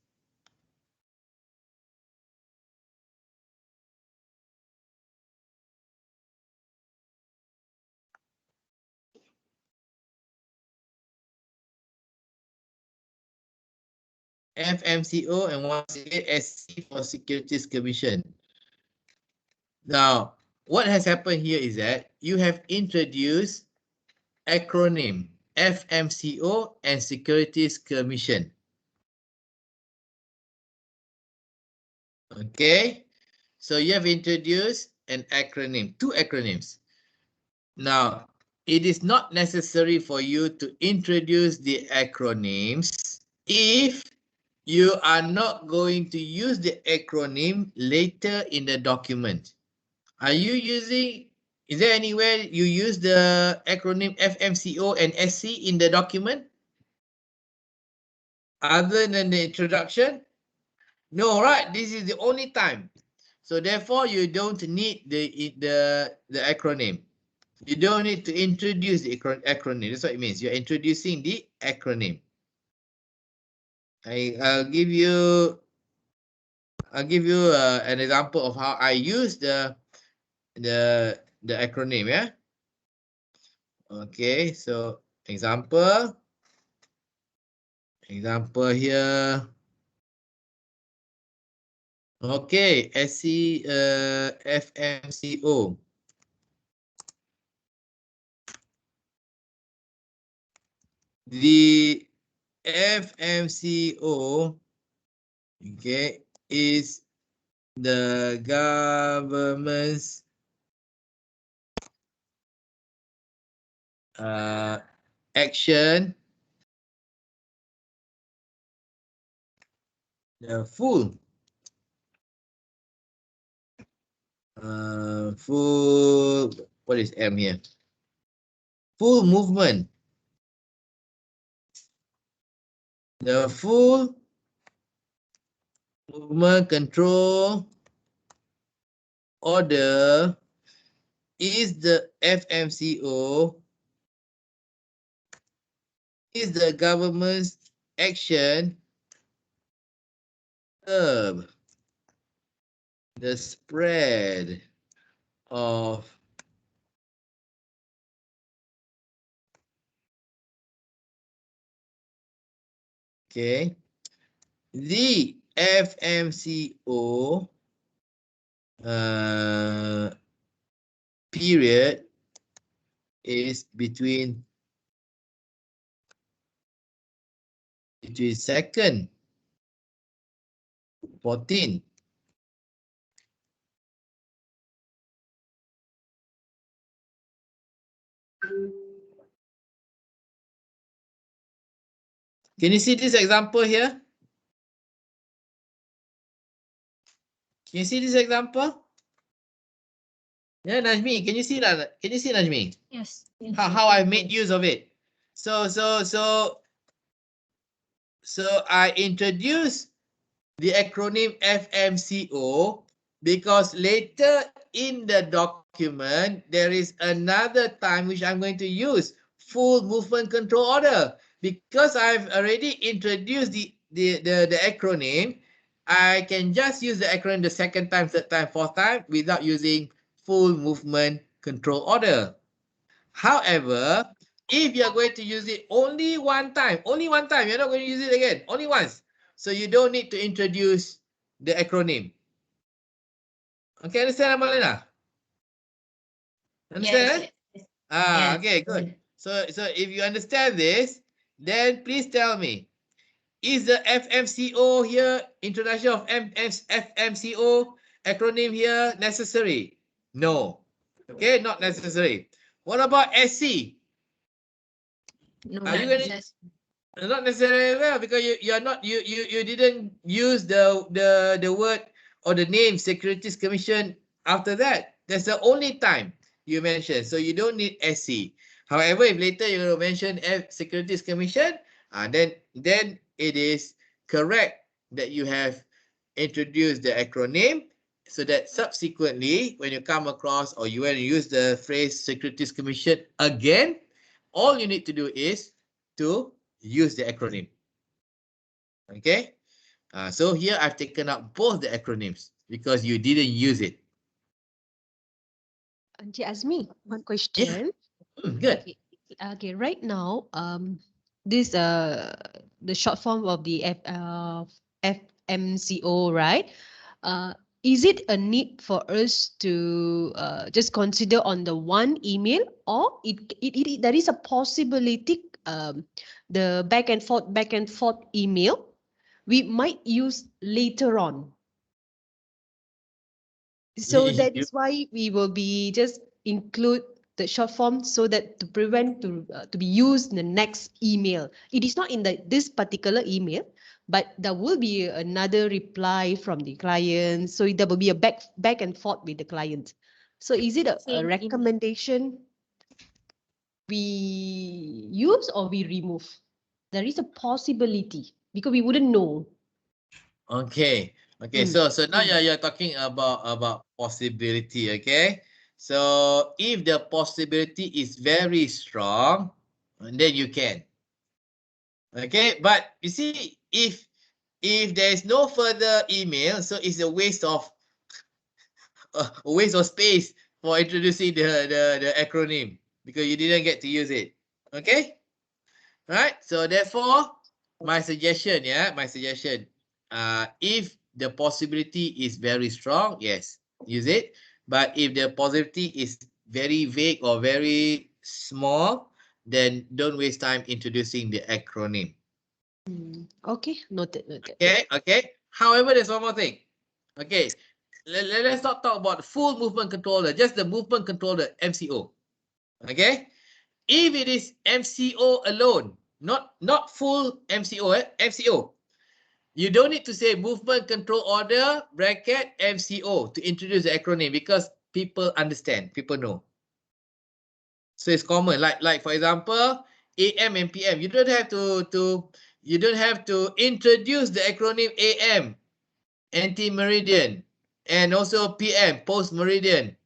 FMCO and once again SC for Securities Commission. Now, what has happened here is that you have introduced acronym FMCO and Securities Commission. Okay, so you have introduced an acronym, two acronyms. Now, it is not necessary for you to introduce the acronyms if you are not going to use the acronym later in the document. Are you using, is there anywhere you use the acronym FMCO and SC in the document? Other than the introduction? No, right? This is the only time. So therefore, you don't need the acronym. You don't need to introduce the acronym. That's what it means. You're introducing the acronym. I'll give you an example of how I use the acronym. Yeah. Okay. So example here. Okay, SC FMCO. The FMCO, okay, is the government's action, the full what is M here? Full movement. The full movement control order is the FMCO, is the government's action curb the spread of the FMCO period is between second 14 Can you see this example here? Can you see this example? Yeah, Najmi, can you see that? Can you see, Najmi? Yes. How I made use of it? So I introduced the acronym FMCO because later in the document there is another time which I'm going to use full movement control order. Because I've already introduced the acronym, I can just use the acronym the second time, third time, fourth time without using full movement control order. However, if you're going to use it only one time, you're not going to use it again, only once. So you don't need to introduce the acronym. Okay, understand, Amalina? Understand? Yes. Okay, good. So if you understand this, then please tell me, is the FMCO here, introduction of FMCO acronym here necessary? No. Okay, not necessary. What about SC? No. Are you going to? Not necessarily well, because you didn't use the word or the name Securities Commission after that. That's the only time you mentioned. So you don't need SC. However, if later you're going to mention Securities Commission, then it is correct that you have introduced the acronym, so that subsequently when you come across or you want to use the phrase Securities Commission again, all you need to do is to use the acronym. Okay, so here I've taken out both the acronyms because you didn't use it. Auntie Azmi, one question. Good. Okay, right now, this the short form of the FMCO, right? Is it a need for us to just consider on the one email, or there is a possibility the back and forth email we might use later on? So that is why we will be just include the short form so that to prevent to be used in the next email. It is not in this particular email, but there will be another reply from the client. So there will be a back and forth with the client. So is it a recommendation we use or we remove? There is a possibility because we wouldn't know. Okay. So now you're talking about possibility. Okay. So if the possibility is very strong, then you can. Okay, but you see, if there is no further email, so it's a waste of space for introducing the acronym because you didn't get to use it. Okay, right? So therefore, my suggestion, if the possibility is very strong, yes, use it. But if the possibility is very vague or very small, then don't waste time introducing the acronym. Okay, noted. Okay. However, there's one more thing. Okay, let's not talk about the full movement controller, just the movement controller, MCO. Okay, if it is MCO alone, not full MCO, MCO, you don't need to say movement control order bracket MCO to introduce the acronym because people understand, people know. So it's common. Like for example, AM and PM. You don't have to introduce the acronym AM, anti-meridian, and also PM, post-meridian,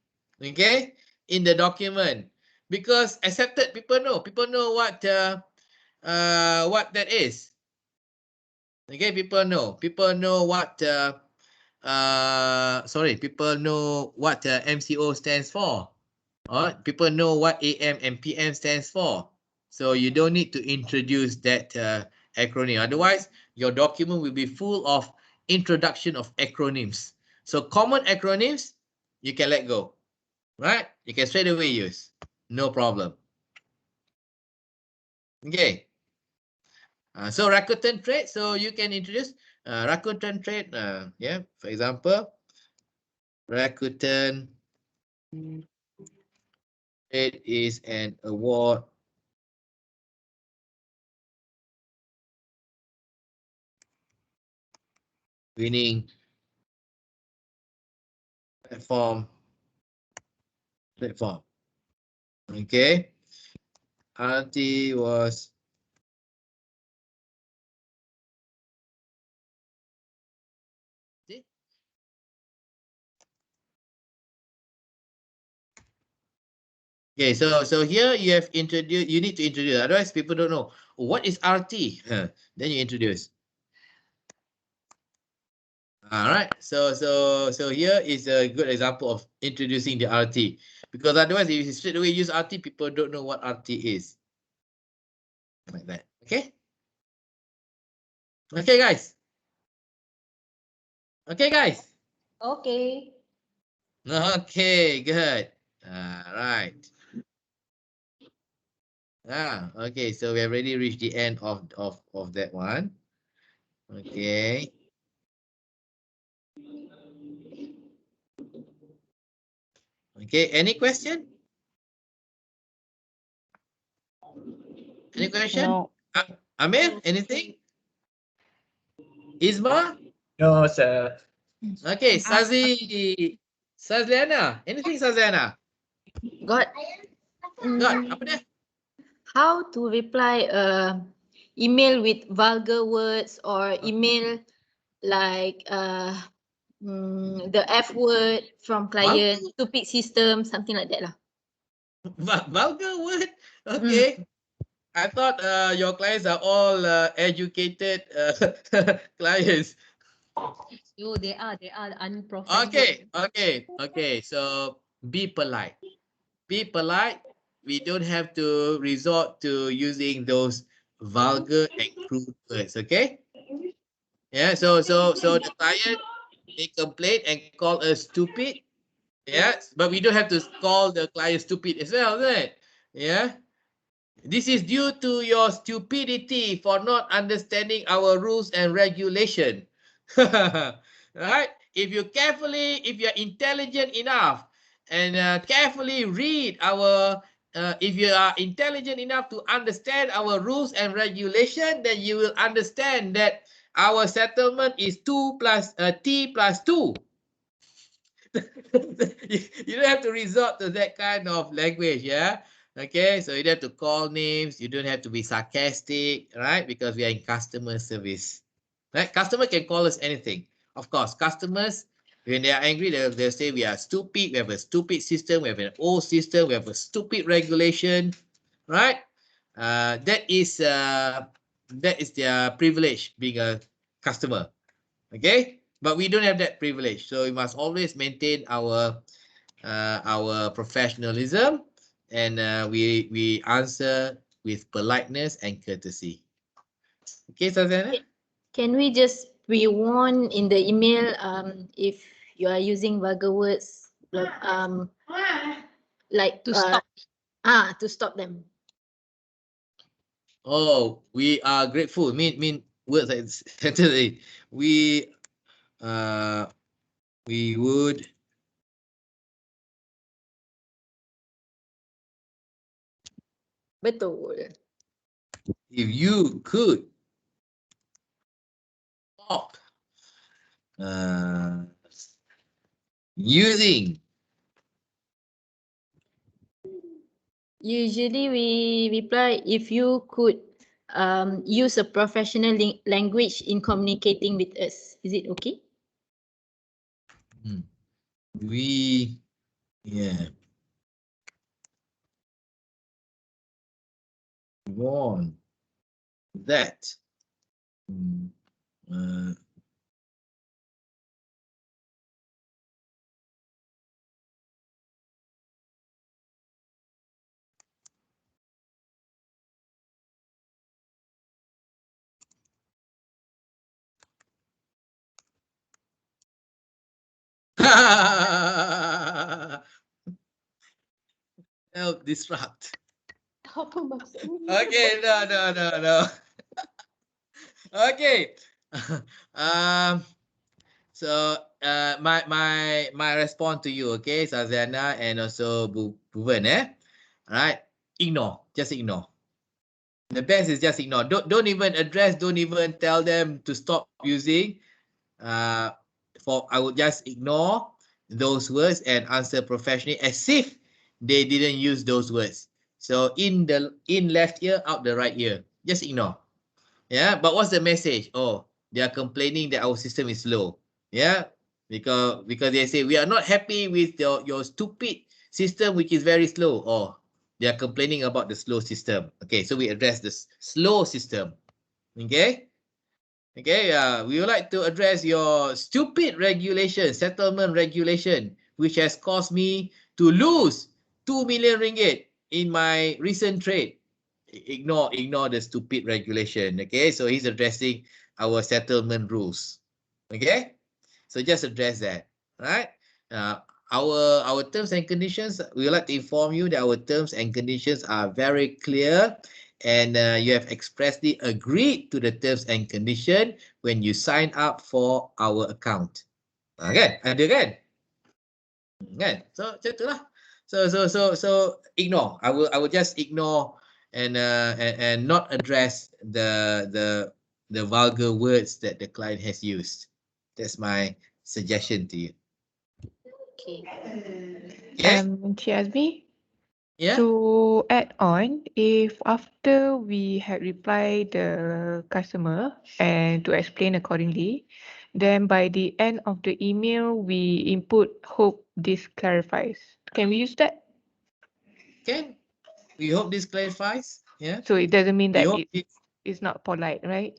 okay, in the document, because accepted, people know what that is. Okay, people know what people know what MCO stands for. All right, people know what AM and PM stands for. So you don't need to introduce that acronym. Otherwise, your document will be full of introduction of acronyms. So common acronyms, you can let go, right? You can straight away use, no problem. Okay. So Rakuten trade, so you can introduce Rakuten trade. Yeah, for example, Rakuten It is an award winning platform. Okay. RT was okay, so here you have introduced, you need to introduce, otherwise people don't know what is RT. Then you introduce. All right, so here is a good example of introducing the RT, because otherwise if you straight away use RT, people don't know what RT is. Like that. Okay. Okay, guys. Okay, guys. Okay. Okay, good. All right. Okay, so we have already reached the end of that one. Okay. Okay, any question? Any question? No. Amir, anything? Isma? No, sir. Okay, Sazliana. Anything, Sazliana? Got. Got, apa dia? How to reply email with vulgar words or email like the F word from client, stupid system, something like that lah. Vulgar word? Okay. I thought your clients are all educated clients. No, they are unprofessional. Okay. So be polite. Be polite. We don't have to resort to using those vulgar and crude words. Okay. Yeah. So the client, they complain and call us stupid. Yes, but we don't have to call the client stupid as well, isn't it? Yeah. This is due to your stupidity for not understanding our rules and regulation. Right? If you're intelligent enough and carefully read if you are intelligent enough to understand our rules and regulation, then you will understand that our settlement is 2 plus T plus 2. You don't have to resort to that kind of language, yeah? Okay, so you don't have to call names, you don't have to be sarcastic, right? Because we are in customer service. Right? Customer can call us anything. Of course, customers, when they are angry, they'll say we are stupid, we have a stupid system, we have an old system, we have a stupid regulation, right? That is their privilege being a customer. Okay, but we don't have that privilege, so we must always maintain our professionalism, and we answer with politeness and courtesy. Okay, Sazana? Can we just pre-warn in the email if you are using vulgar words like To stop. To stop them. Oh, we are grateful. Mean words like actually we would Betul. if you could stop using. Usually we reply if you could use a professional language in communicating with us. Is it okay? Yeah. Warn that help disrupt. Apa maksudnya? Okay, no. Okay. So my response to you, okay, Sazana and also Bhuvan, Alright, ignore, just ignore. The best is just ignore. Don't even address, don't even tell them to stop using. I would just ignore those words and answer professionally as if they didn't use those words. So in left ear, out the right ear. Just ignore. Yeah, but what's the message? Oh, they are complaining that our system is slow. Yeah, because they say we are not happy with your stupid system which is very slow. Oh, they are complaining about the slow system. Okay, so we address the slow system. Okay. Okay, we would like to address your stupid regulation, settlement regulation, which has caused me to lose 2 million ringgit in my recent trade. Ignore the stupid regulation. Okay, so he's addressing our settlement rules. Okay, so just address that. Right? Our terms and conditions, we would like to inform you that our terms and conditions are very clear. And you have expressly agreed to the terms and condition when you sign up for our account. Kan? Ada kan? Kan? So macam itulah. So ignore. I will just ignore and not address the vulgar words that the client has used. That's my suggestion to you. Okay. Okay? Chiazmi, Yeah. to add on, if after we had replied the customer and to explain accordingly, then by the end of the email, we input hope this clarifies. Can we use that? Can. We hope this clarifies. Yeah. So it doesn't mean We that hope it's not polite, right?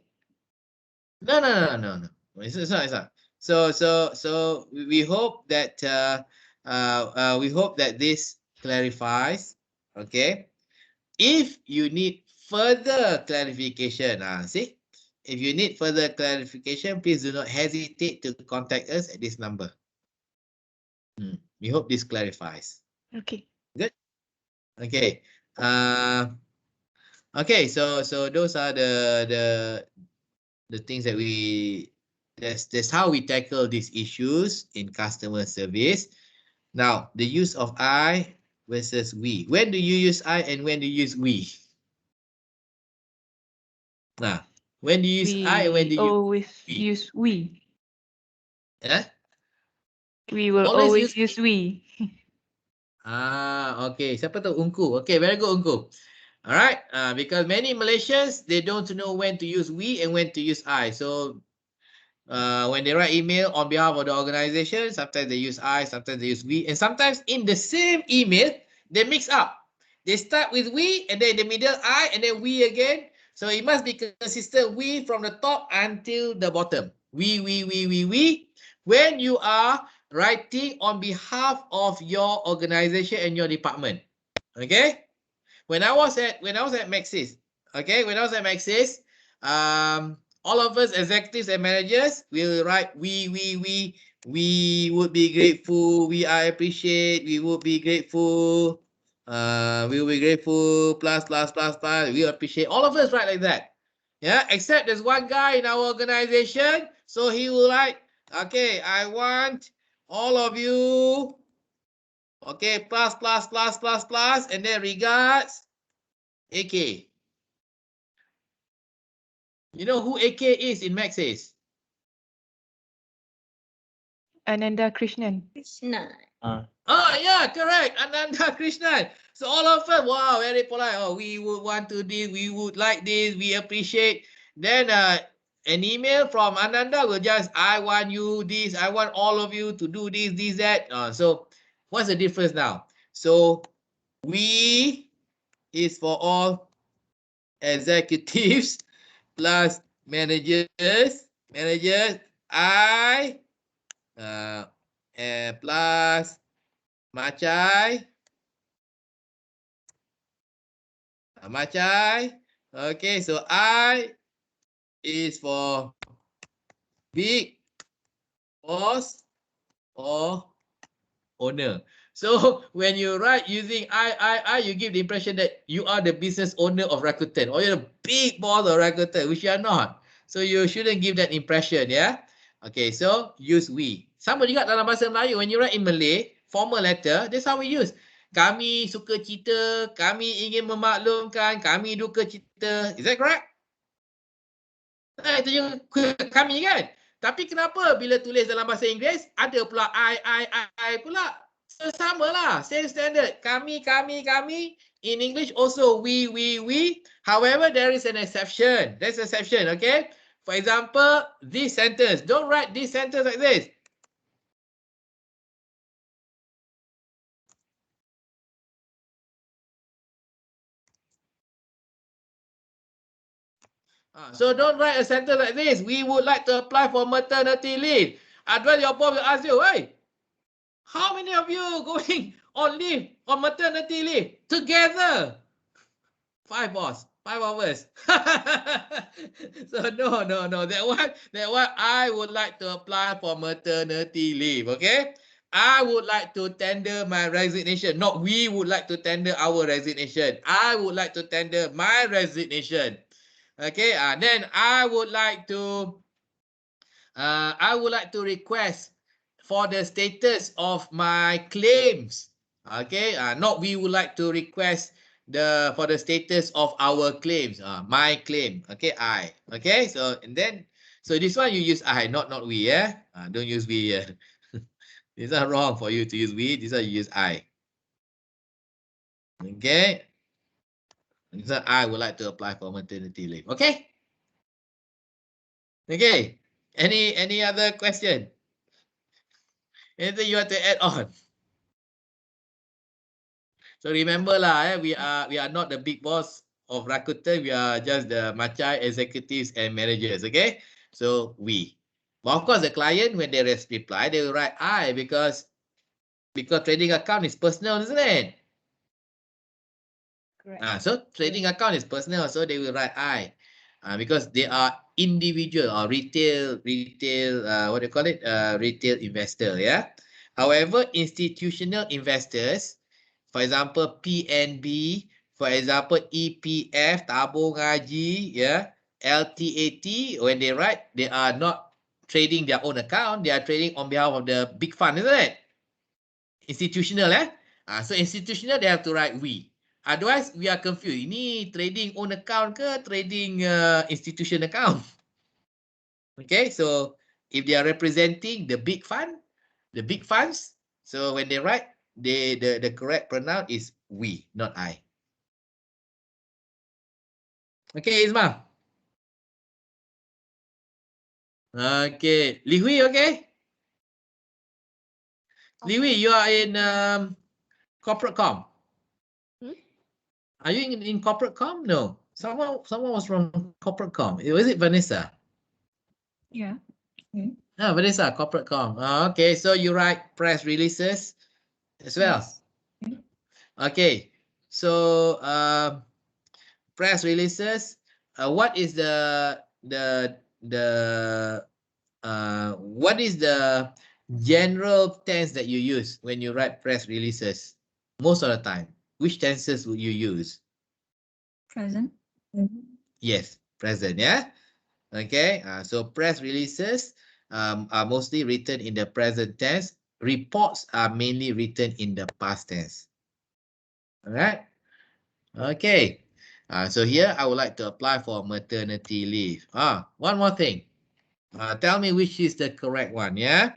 No. It's not. So we hope that this clarifies. Okay. If you need further clarification, see, if you need further clarification, please do not hesitate to contact us at this number. We hope this clarifies. Okay. Good. Okay. Okay. So those are the things that that's how we tackle these issues in customer service. Now, the use of I versus we. When do you use I and when do you use we? Nah, when do you use I and when do you always use we. Eh? We will always use we. Okay. Siapa tu? Ungku. Okay, very good, Ungku. Alright, because many Malaysians, they don't know when to use we and when to use I. So when they write email on behalf of the organization, sometimes they use I, sometimes they use we, and sometimes in the same email, they mix up. They start with we, and then in the middle I, and then we again. So it must be consistent, we from the top until the bottom. We. When you are writing on behalf of your organization and your department. Okay? When I was at Maxis, okay, all of us executives and managers will write we would be grateful, we are appreciate, we would be grateful, we will be grateful, plus, we appreciate. All of us write like that. Yeah, except there's one guy in our organization, so he will write, okay, I want all of you, okay, plus, and then regards, AK. You know who AK is in Maxis? Ananda Krishnan. Krishna. Oh, yeah, correct. Ananda Krishnan. So all of them, wow, very polite. Oh, we would want to this, we would like this, we appreciate. Then an email from Ananda will just, I want you this, I want all of you to do this, that. So what's the difference now? So we is for all executives plus managers, I plus Machai. Okay, so I is for big boss or owner. So when you write using I, you give the impression that you are the business owner of Rakuten or you're the big boss of Rakuten, which you are not. So you shouldn't give that impression, yeah? Okay, so use we. Sama juga dalam bahasa Melayu, when you write in Malay, formal letter, that's how we use. Kami suka cita, kami ingin memaklumkan, kami duka cita. Is that correct? Itu je kami kan? Tapi kenapa bila tulis dalam bahasa Inggeris, ada pula I pula. Sama lah, same standard. Kami. In English also we. However, there is an exception. There's an exception, okay? For example, this sentence. Don't write this sentence like this. So don't write a sentence like this. We would like to apply for maternity leave. Otherwise, your boss will ask you, hey, how many of you going on leave, on maternity leave? Together. 5 boss. 5 of us. So no. That one I would like to apply for maternity leave. Okay. I would like to tender my resignation. Not we would like to tender our resignation. I would like to tender my resignation. Okay, then I would like to request for the status of my claims. Okay, not we would like to request for the status of our claims. My claim. Okay, I. Okay, so this one you use I, not we. Yeah, don't use we. This is wrong for you to use we. This one you use I. Okay. So I would like to apply for maternity leave. Okay. Okay. Any other question? Anything you want to add on? So remember lah, we are not the big boss of Rakuten. We are just the Macai executives and managers. Okay. So we. But of course, the client when they reply, they will write I because trading account is personal, isn't it? Correct. So trading account is personal, so they will write I. Because they are individual or retail, what do you call it? Retail investor, yeah. However, institutional investors, for example, PNB, for example, EPF, Tabung Haji, yeah, LTAT, when they write, they are not trading their own account, they are trading on behalf of the big fund, isn't it? Institutional, so institutional, they have to write we. Otherwise, we are confused. Ini trading own account ke trading institution account? Okay, so if they are representing the big funds, so when they write, the correct pronoun is we, not I. Okay, Isma. Okay, Li Hui, okay? Li Hui, you are in corporate com. Are you in corporate com? No. Someone was from corporate com. Was it Vanessa? Yeah. No, Vanessa, corporate com. Okay, so you write press releases as well. Yes. Okay, so press releases. What is the general tense that you use when you write press releases? Most of the time, which tenses would you use? Present. Yes, present, yeah? Okay, so press releases are mostly written in the present tense. Reports are mainly written in the past tense. All right? Okay, so here I would like to apply for maternity leave. One more thing. Tell me which is the correct one, yeah?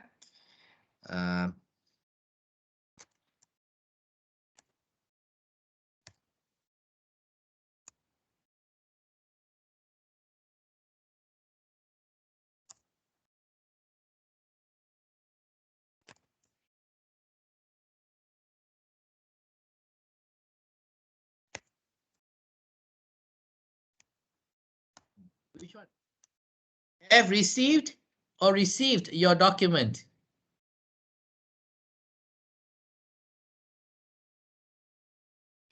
Which one? Have received or received your document?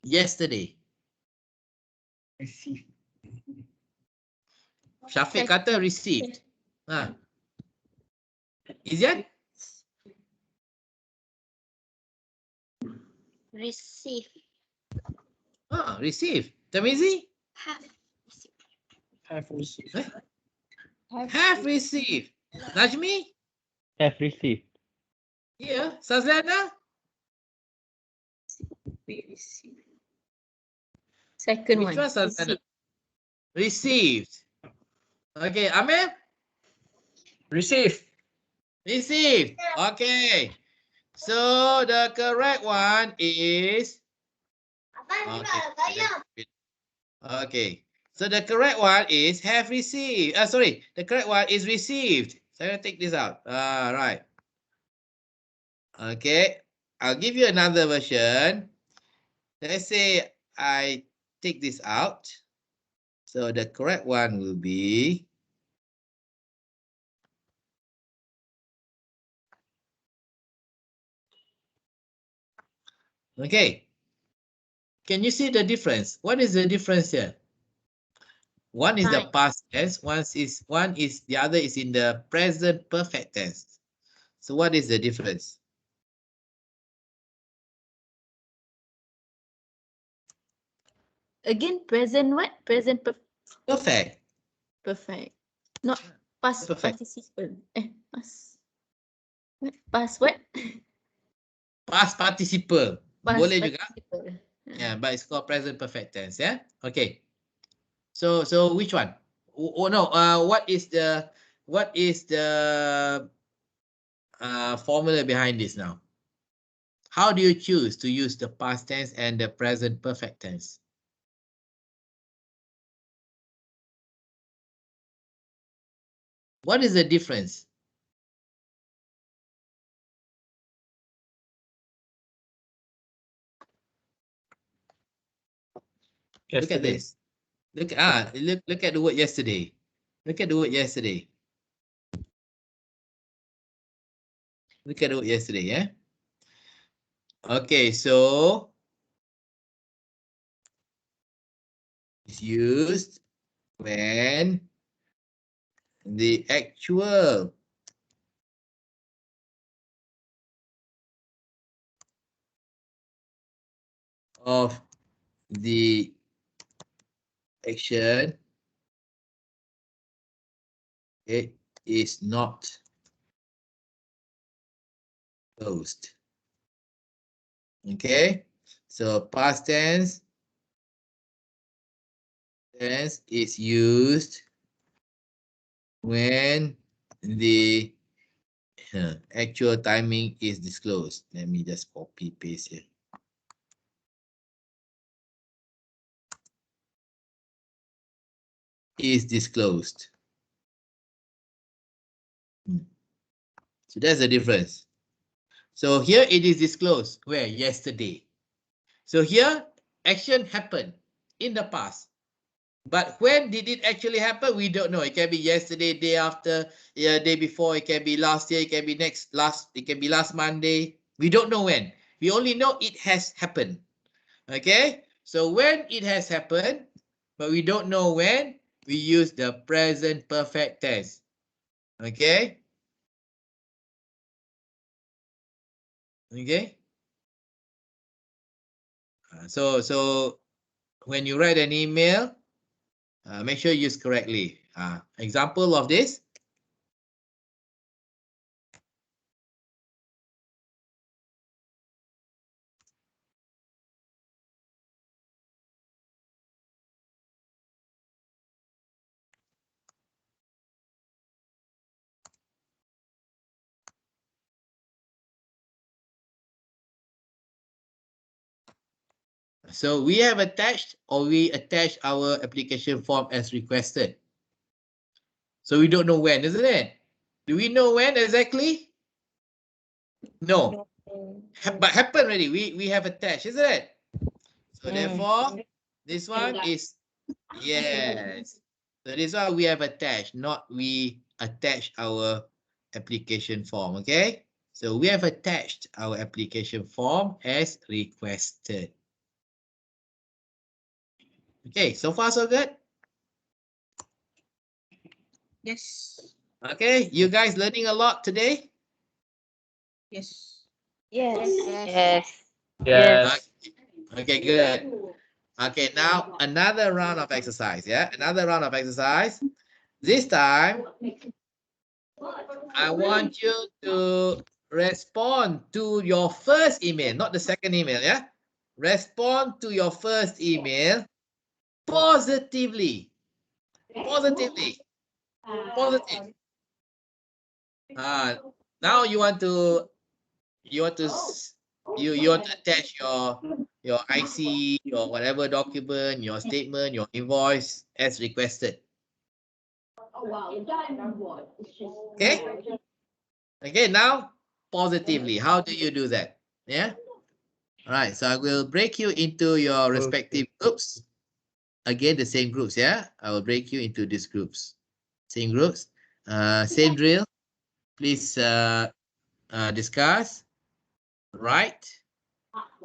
Yesterday. Receive. Syafiq kata received. Izian? Receive. Receive. Tamizi? Have received. Have received. Have received. Najmi? Have received. Yeah. Sazana? we received. Second Which one. one, Sultana? Received. Okay, Amir? Receive. Received. Okay. So the correct one is okay. So the correct one is have received. Sorry, the correct one is received. So I'm gonna take this out. Right. Okay. I'll give you another version. Let's say I take this out. So the correct one will be okay. Can you see the difference? What is the difference here? One is the past tense, the other is in the present perfect tense. So what is the difference? Again, present what? Present Perfect. Perfect. Not past Perfect. participle. Past. What? Past what? Past participle. Past Boleh juga. participle. Yeah, but it's called present perfect tense. Yeah. Okay. So which one? Oh no. What is the formula behind this now? How do you choose to use the past tense and the present perfect tense? What is the difference? Look at this. Look at the word yesterday. Look at the word yesterday. Look at the word yesterday, yeah? Okay, so it's used when the actual of the action it is not closed. Okay, so past tense is used when the actual timing is disclosed. Let me just copy paste here. Is disclosed. So that's the difference. So here it is disclosed. Where? Yesterday. So here action happened in the past. But when did it actually happen? We don't know. It can be yesterday, day after, day before. It can be last year. It can be it can be last Monday. We don't know when. We only know it has happened. Okay. So when it has happened, but we don't know when, we use the present perfect tense. Okay. Okay. So when you write an email, make sure you use correctly. Example of this. So we have attached we attach our application form as requested. So we don't know when, isn't it? Do we know when exactly? No. But happened already. We have attached, isn't it? So therefore, this one is yes. So this one we have attached, not we attach our application form. Okay. So we have attached our application form as requested. Okay, so far so good? Yes. Okay, you guys learning a lot today? Yes. Yes. Yes. Yes. Okay, good. Okay, now another round of exercise, yeah? Another round of exercise. This time, I want you to respond to your first email, not the second email, yeah? respond to your first email positively. Positively. Positive. Now you want to you want to attach your IC, your whatever document, your statement, your invoice as requested. Okay. Okay. Now positively, how do you do that? Yeah. All right. So I will break you into your respective groups. Again, the same groups. Yeah. I will break you into these groups. Same groups. Same drill. Please discuss, write,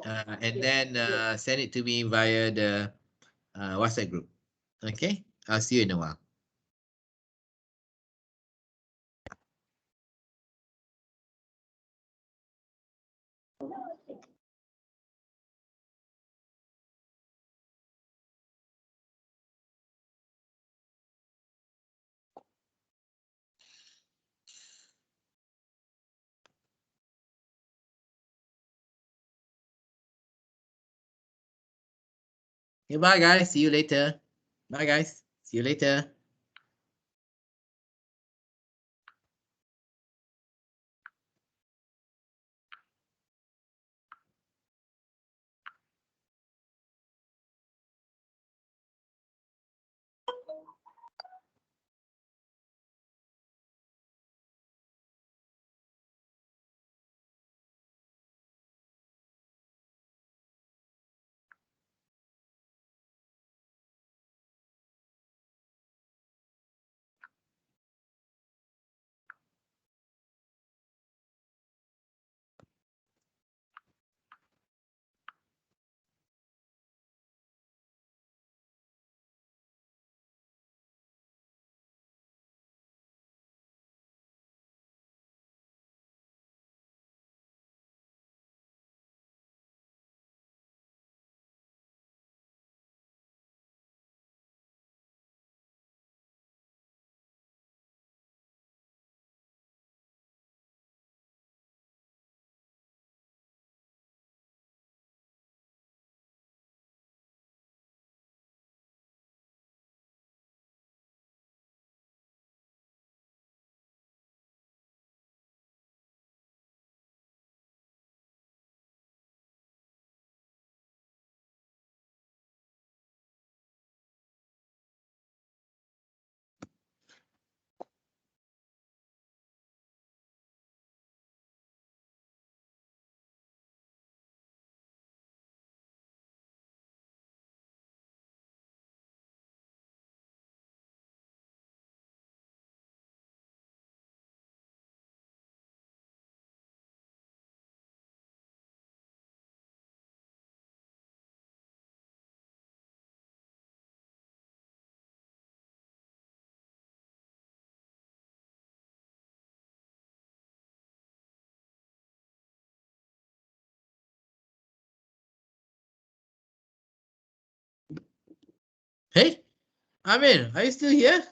and then send it to me via the WhatsApp group. Okay, I'll see you in a while. Okay, bye guys. See you later. Bye guys. See you later. Hey, Amir, are you still here?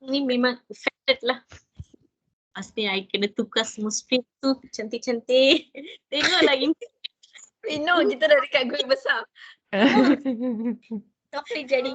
Ni memang affected lah. Pasti I kena tukar semua stream tu cantik-cantik. Tengoklah ini. Kita dah dekat group besar. Topik jadi.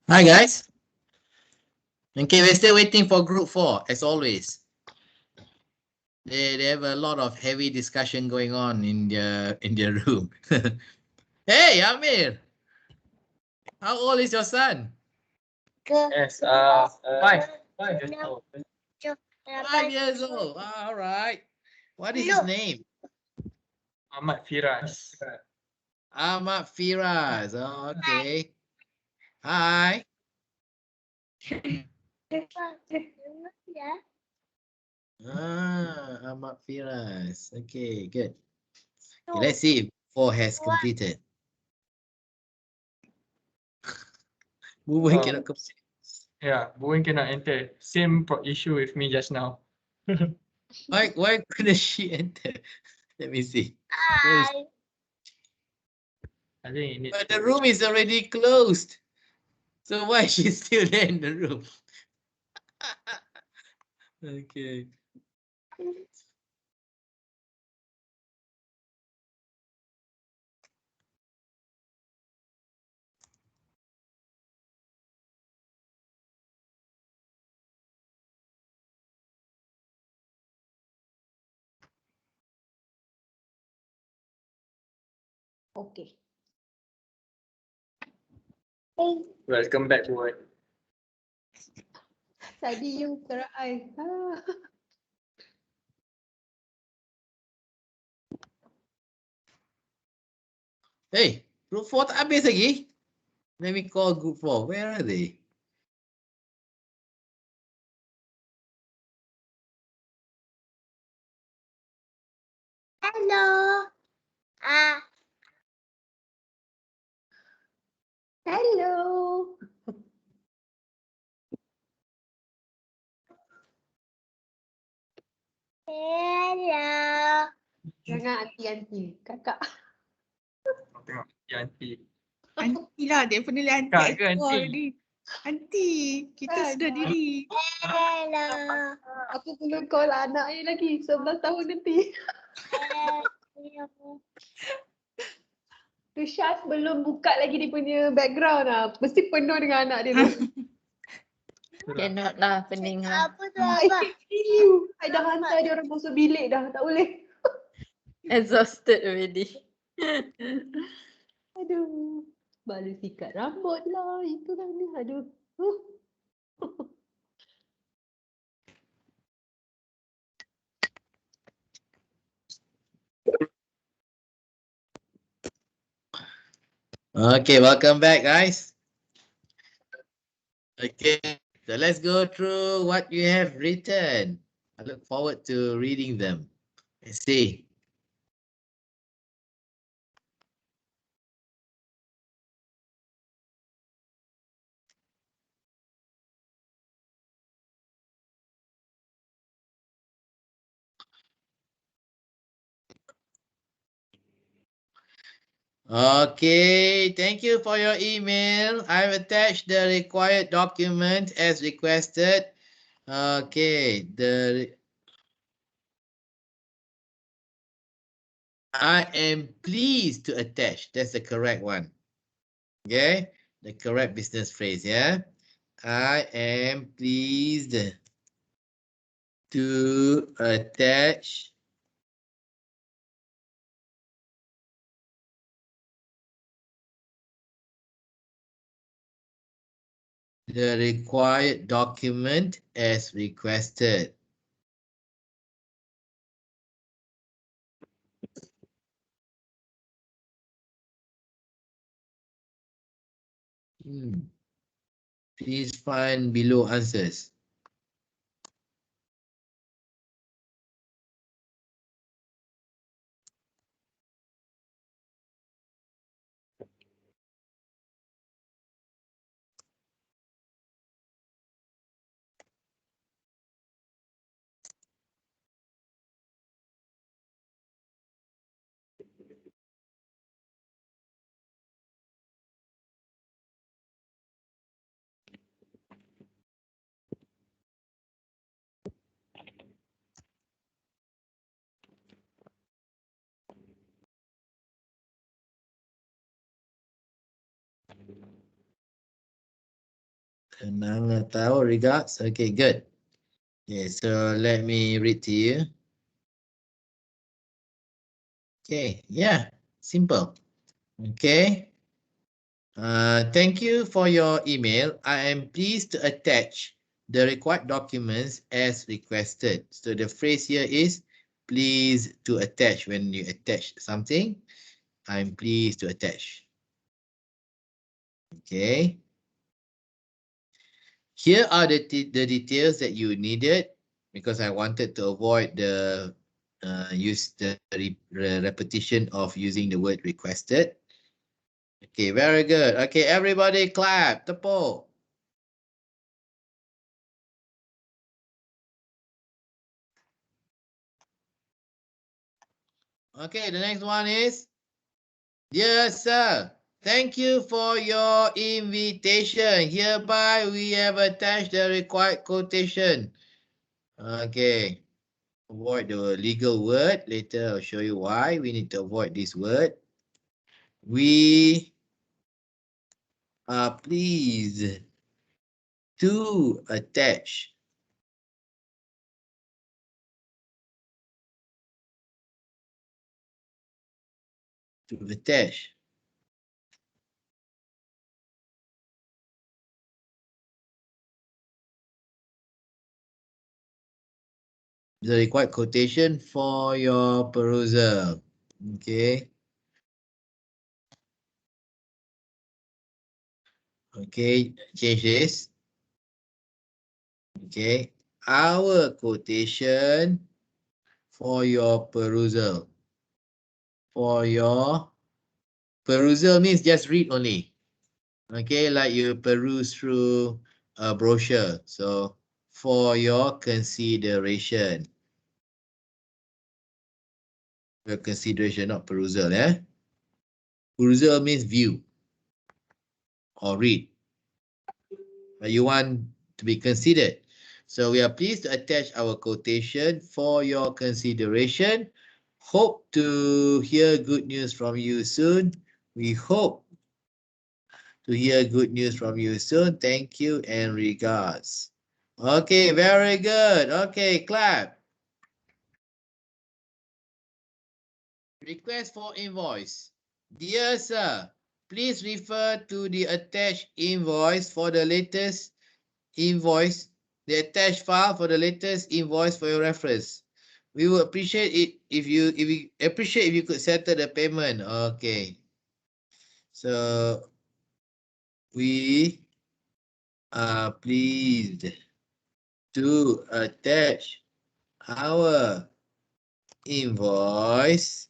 Hi guys. Okay, we're still waiting for group 4 as always. They have a lot of heavy discussion going on in their room. Hey Amir, how old is your son? Yes, 5 years old. 5 years old. All right. What is his name? Ahmad Firas. Ahmad Firas. Okay. Hi. Ahmad Firas. Okay, good. Okay, let's see if 4 has completed. Buwen cannot complete. Yeah, Buwen cannot enter. Same issue with me just now. Why couldn't she enter? Let me see. I think it needs But the room is already closed. So why is she still there in the room? Okay. Okay. Welcome back, Buwen. Tadi you try. Hey, group 4 tak habis lagi? Let me call group 4. Where are they? Hello. Hello. Hello. Jangan anti-anti. Kakak. Tengok, ya aunty. Aunty lah, definitely aunty. Kak ke aunty? Already. Aunty, kita sudah diri. Hello. Aku belum call anaknya lagi. 11 tahun nanti. Tu Syaz belum buka lagi dia punya background lah. Mesti penuh dengan anak dia tu. Cannot lah, pening lah. Apa tu apa? I dah hantar dia orang masuk bilik dah. Tak boleh. Exhausted already. Aduh. Baru sikat rambut lah. Itu lah ni. Aduh. Okay, welcome back, guys. Okay, so let's go through what you have written. I look forward to reading them. Let's see. Okay, thank you for your email. I've attached the required document as requested. Okay, I am pleased to attach. That's the correct one. Okay, the correct business phrase, yeah? I am pleased to attach the required document as requested. Please find below answers. Kenanga tahu, regards. Okay, good. Okay, so let me read to you. Okay, yeah, simple. Okay. Thank you for your email. I am pleased to attach the required documents as requested. So the phrase here is please to attach. When you attach something, I'm pleased to attach. Okay. Here are the details that you needed because I wanted to avoid the repetition of using the word requested. Okay, very good. Okay, everybody clap. Tepuk. Okay, the next one is, dear sir, thank you for your invitation. Hereby, we have attached the required quotation. Okay, avoid the legal word. Later, I'll show you why we need to avoid this word. We are pleased to attach the required quotation for your perusal. Okay. Okay, change this. Okay, our quotation for your perusal. For your perusal means just read only. Okay, like you peruse through a brochure. So for your consideration. Your consideration, not perusal, eh? Perusal means view or read. But you want to be considered. So we are pleased to attach our quotation for your consideration. Hope to hear good news from you soon. We hope to hear good news from you soon. Thank you and regards. Okay, very good. Okay, clap. Request for invoice. Dear sir, please refer to the attached invoice for the latest invoice, the attached file for the latest invoice for your reference. We would appreciate it if you could settle the payment. Okay. So we are pleased to attach our invoice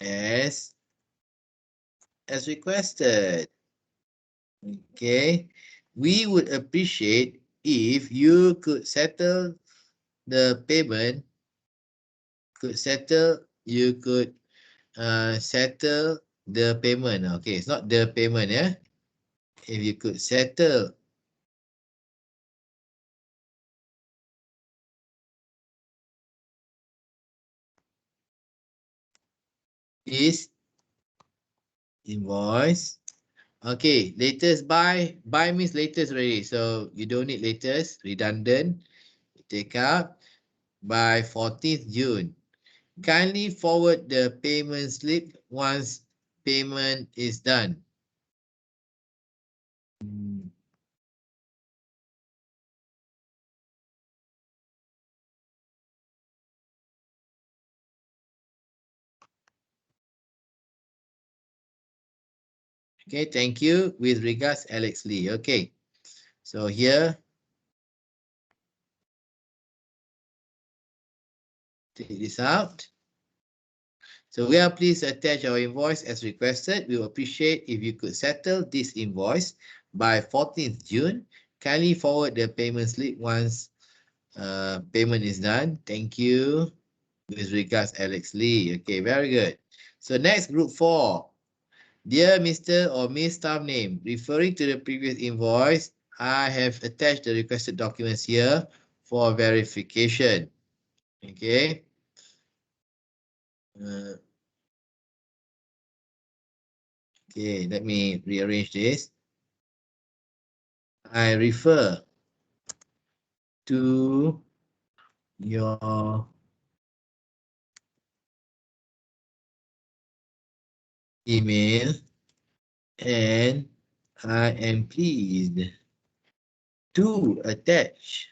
as requested. Okay. We would appreciate if you could settle the payment. Settle the payment. Okay, it's not the payment, yeah. If you could settle this invoice. Okay, latest buy means latest already. So you don't need latest, redundant. Take out by 14th June. Kindly forward the payment slip once payment is done. Okay, thank you. With regards, Alex Lee. Okay, so here, take this out. So we are pleased to attach our invoice as requested. We will appreciate if you could settle this invoice by 14th June. Kindly forward the payment slip once payment is done. Thank you. With regards, Alex Lee. Okay, very good. So next, group 4. Dear Mr. or Miss staff name, referring to the previous invoice, I have attached the requested documents here for verification. Okay. Okay, let me rearrange this. I refer to your email and I am pleased to attach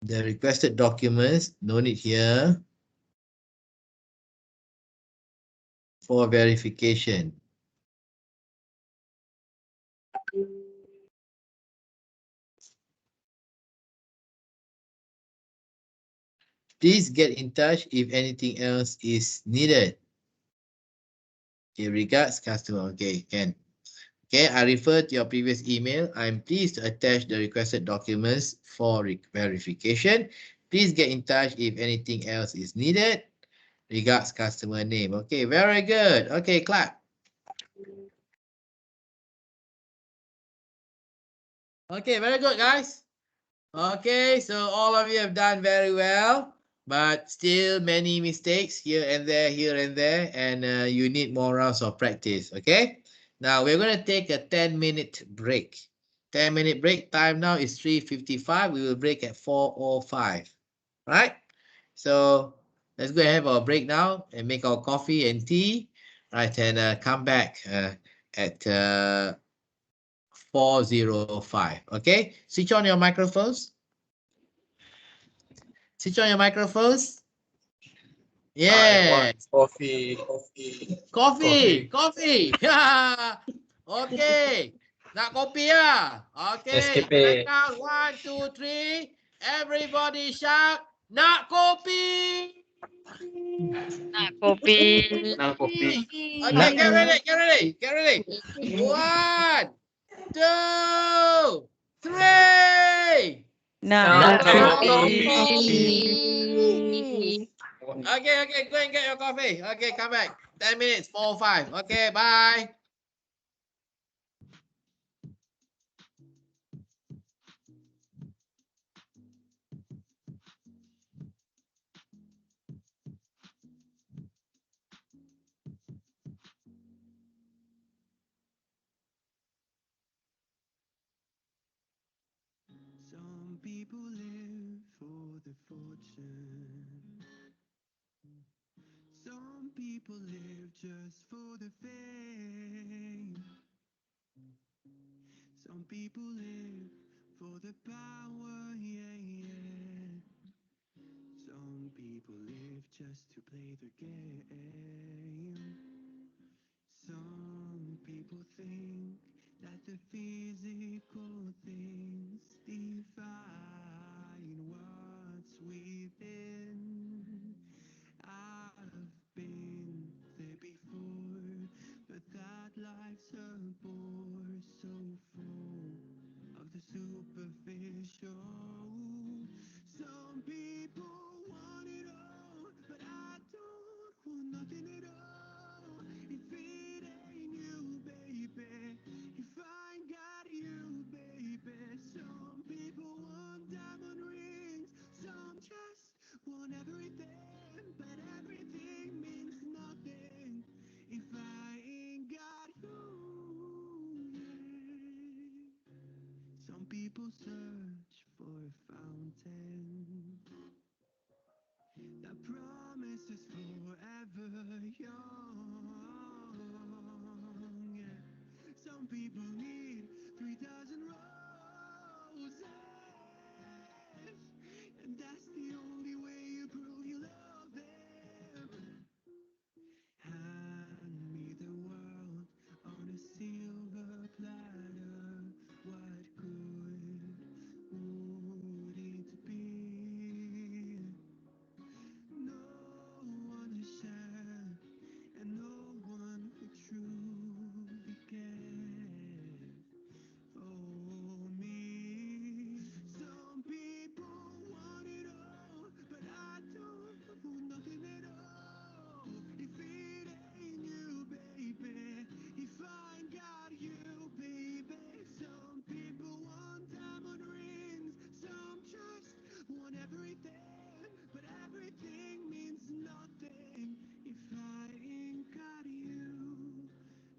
the requested documents, no need here, for verification. Please get in touch if anything else is needed. Okay, regards, customer. Okay, can. Okay, I refer to your previous email. I'm pleased to attach the requested documents for verification. Please get in touch if anything else is needed. Regards, customer name. Okay, very good. Okay, clap. Okay, very good, guys. Okay, so all of you have done very well, but still many mistakes here and there, and you need more rounds of practice, okay? Now, we're going to take a 10-minute break. 10-minute break. Time now is 3:55. We will break at 4:05, right? So, let's go and have our break now and make our coffee and tea, right? And come back at 4:05, okay? Switch on your microphones. Switch on your microphones. Yeah. Coffee. Yeah. Okay. Nak kopi ya? Okay. Nescafe. Count 1, 2, 3. Everybody shout, nak kopi. Nak kopi. Okay, get ready. 1, 2, 3. Nak kopi. Okay, go and get your coffee. Okay, come back. 10 minutes, 4:05. Okay, bye. people live for the fortune. Some people live just for the fame. Some people live for the power, yeah, yeah. Some people live just to play the game. Some people think that the physical things define what's within. I've been there before, but that life's a bore so full of the superficial. Some people want it all, but I don't want nothing at all. If it ain't you, baby, if I ain't got you, baby. Some people want diamond rings, some just want everything, but everything means nothing if I ain't got you, yeah. Some people search for a fountain that promises forever young, yeah. Some people need 3,000 roses, and that's the only way you prove you love them. Hand me the world on a silver platter. What good would it be? No one to share, and no one who truly cares for me. Some people want it all, but I don't want nothing at all. If it ain't you, baby, if I ain't got you, baby. Some people want diamond rings, some just want everything, but everything means nothing if I ain't got you.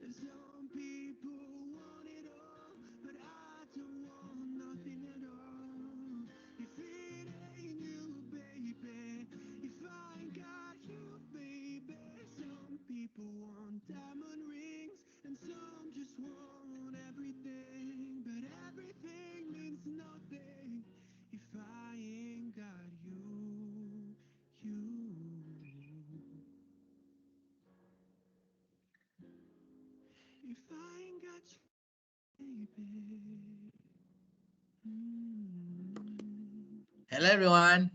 And some people want it all, but I don't want nothing at all. If it ain't you, baby, if I ain't got you, baby. Some people want diamond rings, and some just want everything, but everything means nothing if I ain't got you, you. If I ain't got you, baby. Hello, everyone.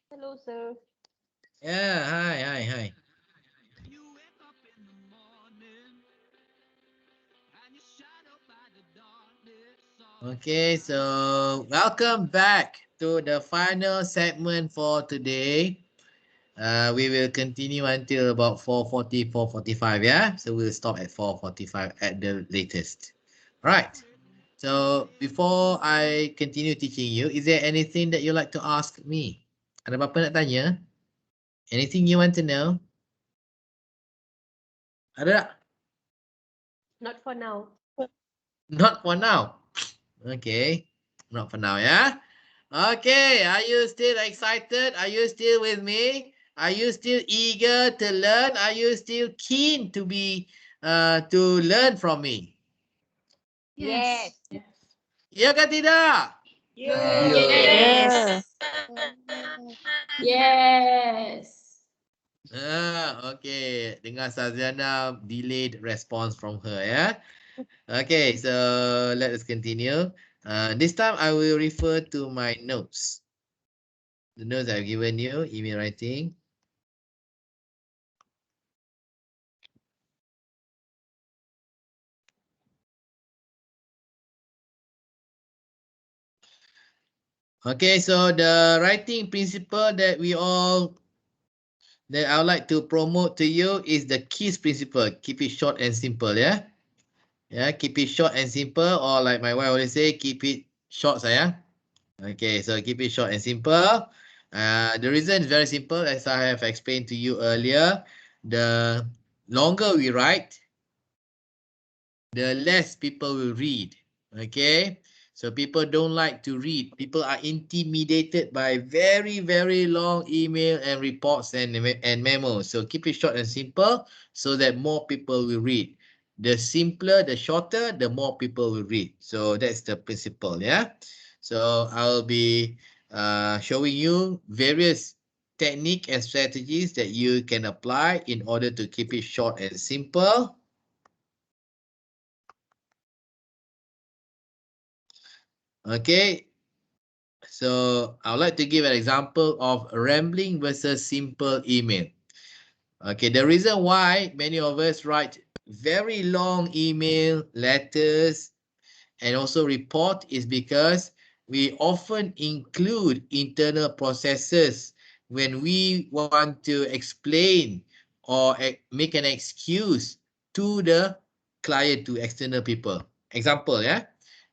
Hello, sir. Yeah, hi. Okay, so welcome back to the final segment for today. We will continue until about 4:40, 4:45, yeah? So we'll stop at 4:45 at the latest. Right. So before I continue teaching you, is there anything that you like to ask me? Ada apa-apa nak tanya? Anything you want to know? Ada tak? Not for now. Not for now. Okay. Not for now, yeah? Okay. Are you still excited? Are you still with me? Are you still eager to learn? Are you still keen to learn from me? Yes. Ya ke tidak? Yes. Yes. Okay. Dengar Saziana delayed response from her, yeah? Okay, so let us continue. This time I will refer to my notes. The notes I've given you, email writing. Okay, so the writing principle that I would like to promote to you is the KISS principle. Keep it short and simple, yeah? Yeah, keep it short and simple, or like my wife always say, keep it short, saya. Okay, so keep it short and simple. The reason is very simple, as I have explained to you earlier. The longer we write, the less people will read. Okay, so people don't like to read. People are intimidated by very, very long email and reports and memos. So keep it short and simple so that more people will read. The simpler, the shorter, the more people will read. So that's the principle, yeah. So I'll be showing you various technique and strategies that you can apply in order to keep it short and simple. Okay, so I would like to give an example of rambling versus simple email. Okay, the reason why many of us write very long email, letters, and also report is because we often include internal processes when we want to explain or make an excuse to the client, to external people. Example, yeah.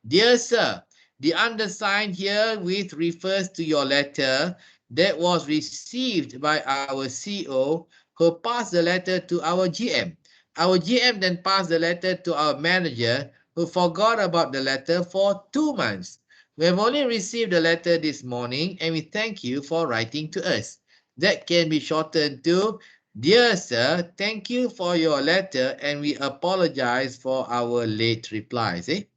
Dear sir, the undersigned herewith refers to your letter that was received by our CO, who passed the letter to our GM. Our GM then passed the letter to our manager, who forgot about the letter for 2 months. We have only received the letter this morning and we thank you for writing to us. That can be shortened to, Dear sir, thank you for your letter and we apologize for our late reply. See?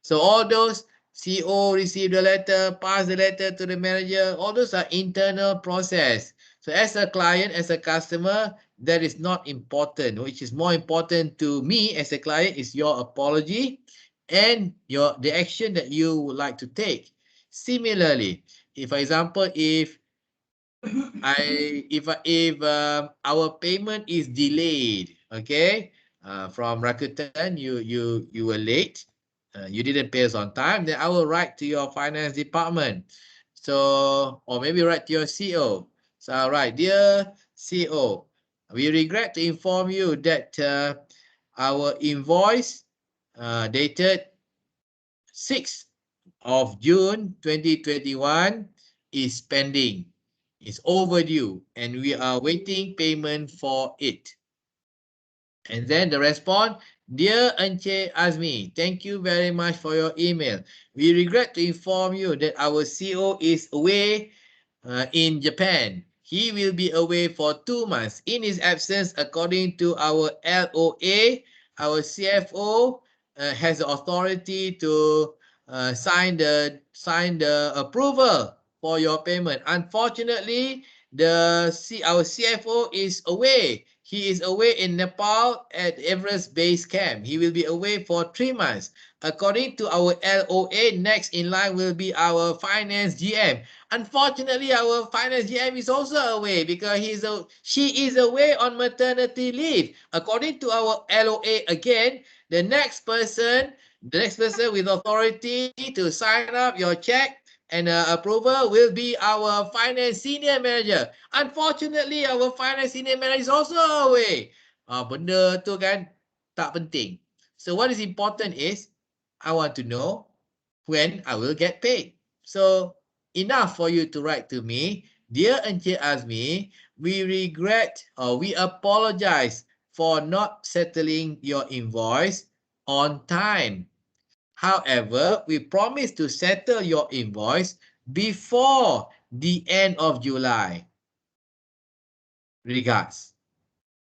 So all those CO received the letter, pass the letter to the manager, all those are internal process. So as a client, as a customer, that is not important. Which is more important to me as a client is your apology and the action that you would like to take. Similarly, if for example, if our payment is delayed, okay, from Rakuten, you were late, you didn't pay us on time, then I will write to your finance department. So, or maybe write to your CO. So I'll write, Dear CO, we regret to inform you that our invoice dated 6th of June 2021 is pending. It's overdue and we are waiting payment for it. And then the response, Dear Encik Azmi, thank you very much for your email. We regret to inform you that our CO is away in Japan. He will be away for 2 months. In his absence, according to our LOA, our CFO has the authority to sign the approval for your payment. Unfortunately, our CFO is away. He is away in Nepal at Everest Base Camp. He will be away for 3 months. According to our LOA, next in line will be our finance GM. Unfortunately, our finance GM is also away because she is away on maternity leave. According to our LOA again, the next person with authority to sign up your check and approval will be our finance senior manager. Unfortunately, our finance senior manager is also away. Benda tu kan tak penting. So what is important is I want to know when I will get paid. So enough for you to write to me, Dear Encik Azmi, we regret or we apologize for not settling your invoice on time. However, we promise to settle your invoice before the end of July. Regards.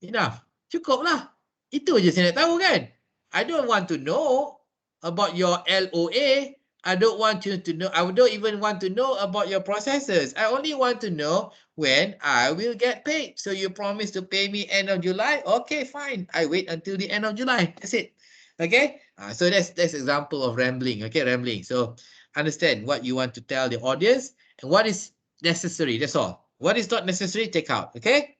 Enough. Cukuplah. Itu je saya nak tahu kan. I don't want to know about your LOA. I don't want you to know. I don't even want to know about your processes. I only want to know when I will get paid. So you promise to pay me end of July? Okay, fine. I wait until the end of July. That's it. Okay. So that's example of rambling. Okay, rambling. So understand what you want to tell the audience and what is necessary. That's all. What is not necessary, take out. Okay.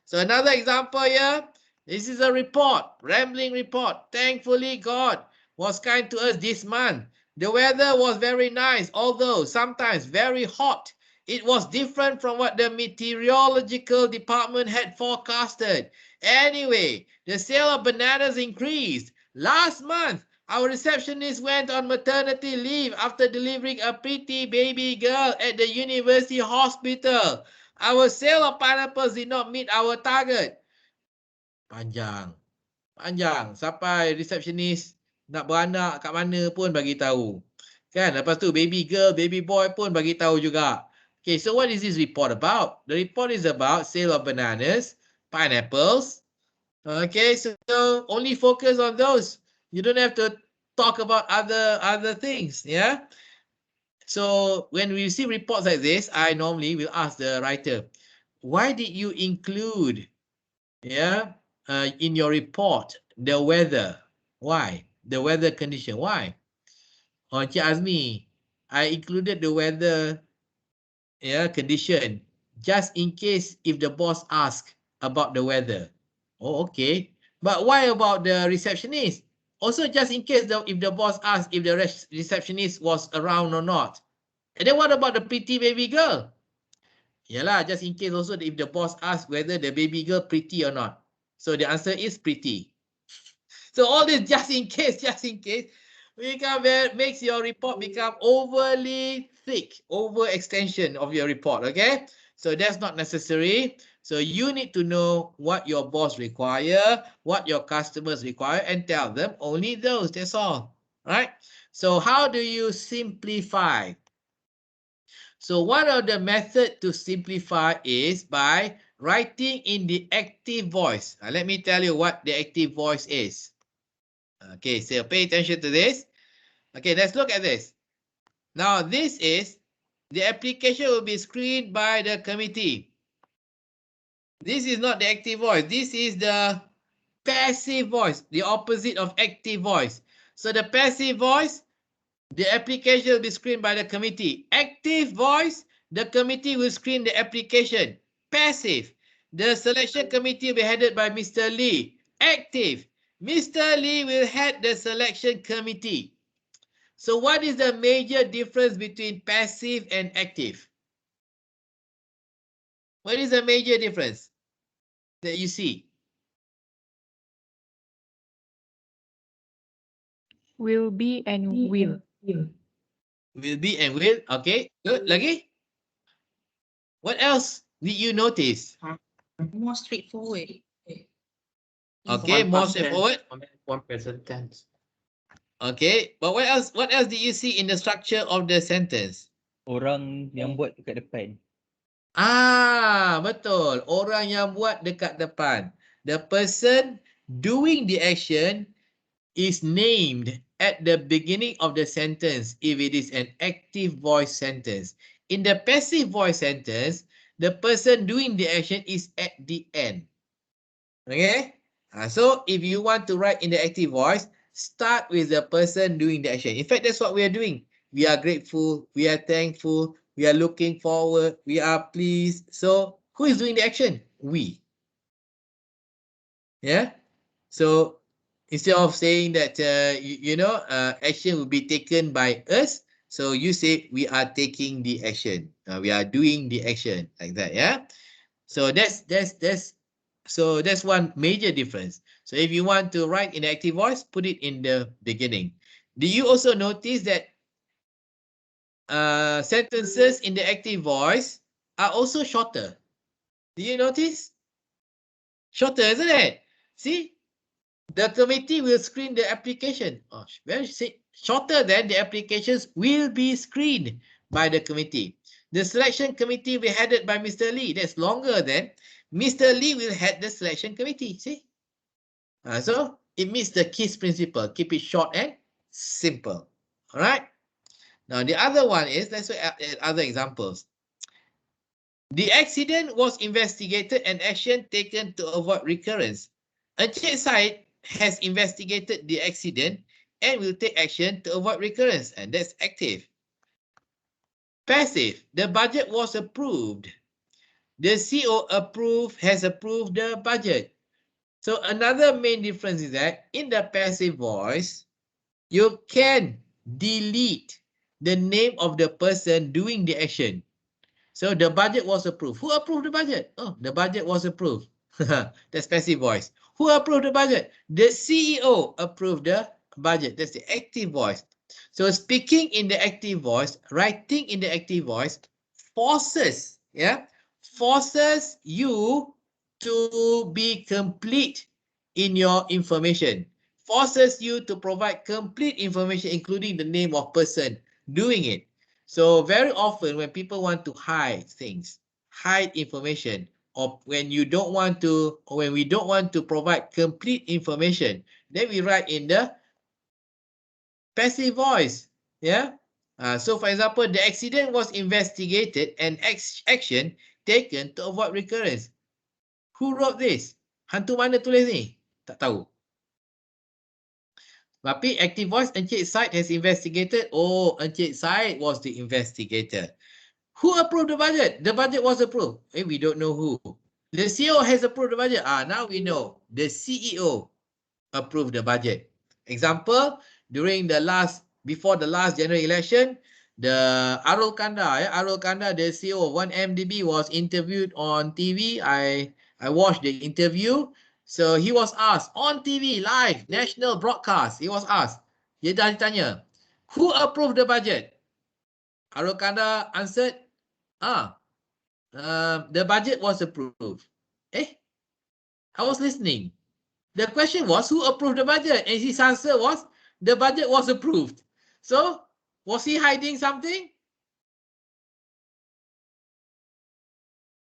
So another example here. This is a report, rambling report. Thankfully, God was kind to us this month. The weather was very nice, although sometimes very hot. It was different from what the meteorological department had forecasted. Anyway, the sale of bananas increased. Last month, our receptionist went on maternity leave after delivering a pretty baby girl at the university hospital. Our sale of pineapples did not meet our target. Panjang. Panjang. Sampai receptionist nak beranak kat mana pun bagi tahu. Kan? Lepas tu baby girl, baby boy pun bagi tahu juga. Okay, so what is this report about? The report is about sale of bananas, pineapples. Okay, so only focus on those. You don't have to talk about other things, yeah? So when we receive reports like this, I normally will ask the writer, why did you include, yeah, in your report the weather? Why? The weather condition. Why? Or she asked me, I included the weather, yeah, condition just in case if the boss asks about the weather. Oh, okay. But why about the receptionist? Also, just in case if the boss asks if the receptionist was around or not. And then what about the pretty baby girl? Yalah, just in case also if the boss asks whether the baby girl pretty or not. So the answer is pretty. So all this just in case, makes your report become overly thick, overextension of your report, okay? So that's not necessary. So you need to know what your boss require, what your customers require, and tell them only those, that's all, right? So how do you simplify? So one of the method to simplify is by writing in the active voice. Let me tell you what the active voice is. Okay, so pay attention to this. Okay, let's look at this. Now, this is the application will be screened by the committee. This is not the active voice. This is the passive voice, the opposite of active voice. So the passive voice, the application will be screened by the committee. Active voice, the committee will screen the application. Passive, the selection committee will be headed by Mr. Lee. Active, Mr. Lee will head the selection committee. So what is the major difference between passive and active? What is the major difference that you see? Will be and will. Will be and will. Okay, good. Lagi? What else did you notice? More straightforward. Okay, more straightforward. One present tense. Okay, but what else? What else did you see in the structure of the sentence? Orang yang buat dekat depan. Betul. Orang yang buat dekat depan. The person doing the action is named at the beginning of the sentence if it is an active voice sentence. In the passive voice sentence, the person doing the action is at the end. Okay? So if you want to write in the active voice, start with the person doing the action. In fact, that's what we are doing. We are grateful, we are thankful, we are looking forward, we are pleased. So who is doing the action? We. Yeah? So instead of saying that, action will be taken by us, so you say we are taking the action. We are doing the action like that, yeah? So that's one major difference. So if you want to write in active voice, put it in the beginning. Do you also notice that sentences in the active voice are also shorter? Do you notice? Shorter, isn't it? See? The committee will screen the application. Shorter than the applications will be screened by the committee. The selection committee will be headed by Mr. Lee. That's longer than Mr. Lee will head the selection committee. See? So it meets the KISS principle. Keep it short and simple. All right. Now the other one is, let's look at other examples. The accident was investigated and action taken to avoid recurrence. Encik Syed has investigated the accident and will take action to avoid recurrence, and that's active. Passive, the budget was approved. The CEO has approved the budget. So another main difference is that in the passive voice, you can delete the name of the person doing the action. So the budget was approved. Who approved the budget? Oh, the budget was approved. That's passive voice. Who approved the budget? The CEO approved the budget. That's the active voice. So speaking in the active voice, writing in the active voice forces you to be complete in your information. Forces you to provide complete information, including the name of person doing it. So very often when people want to hide things, hide information, or when you don't want to, or when we don't want to provide complete information, then we write in the passive voice. Yeah. So for example, the accident was investigated and action taken to avoid recurrence. Who wrote this? Hantu mana tulis ni? Tak tahu. Tapi active voice, Encik Syed has investigated. Oh, Encik Syed was the investigator. Who approved the budget? The budget was approved. We don't know who. The CEO has approved the budget. Now we know. The CEO approved the budget. Example, before the last general election, the Arul Kanda, Arul Kanda, the CEO of 1MDB was interviewed on TV. I watched the interview. So he was asked on TV, live, national broadcast. He was asked. Dia dah ditanya, who approved the budget? Arul Kanda answered, the budget was approved. I was listening. The question was, who approved the budget? And his answer was, the budget was approved. So, was he hiding something?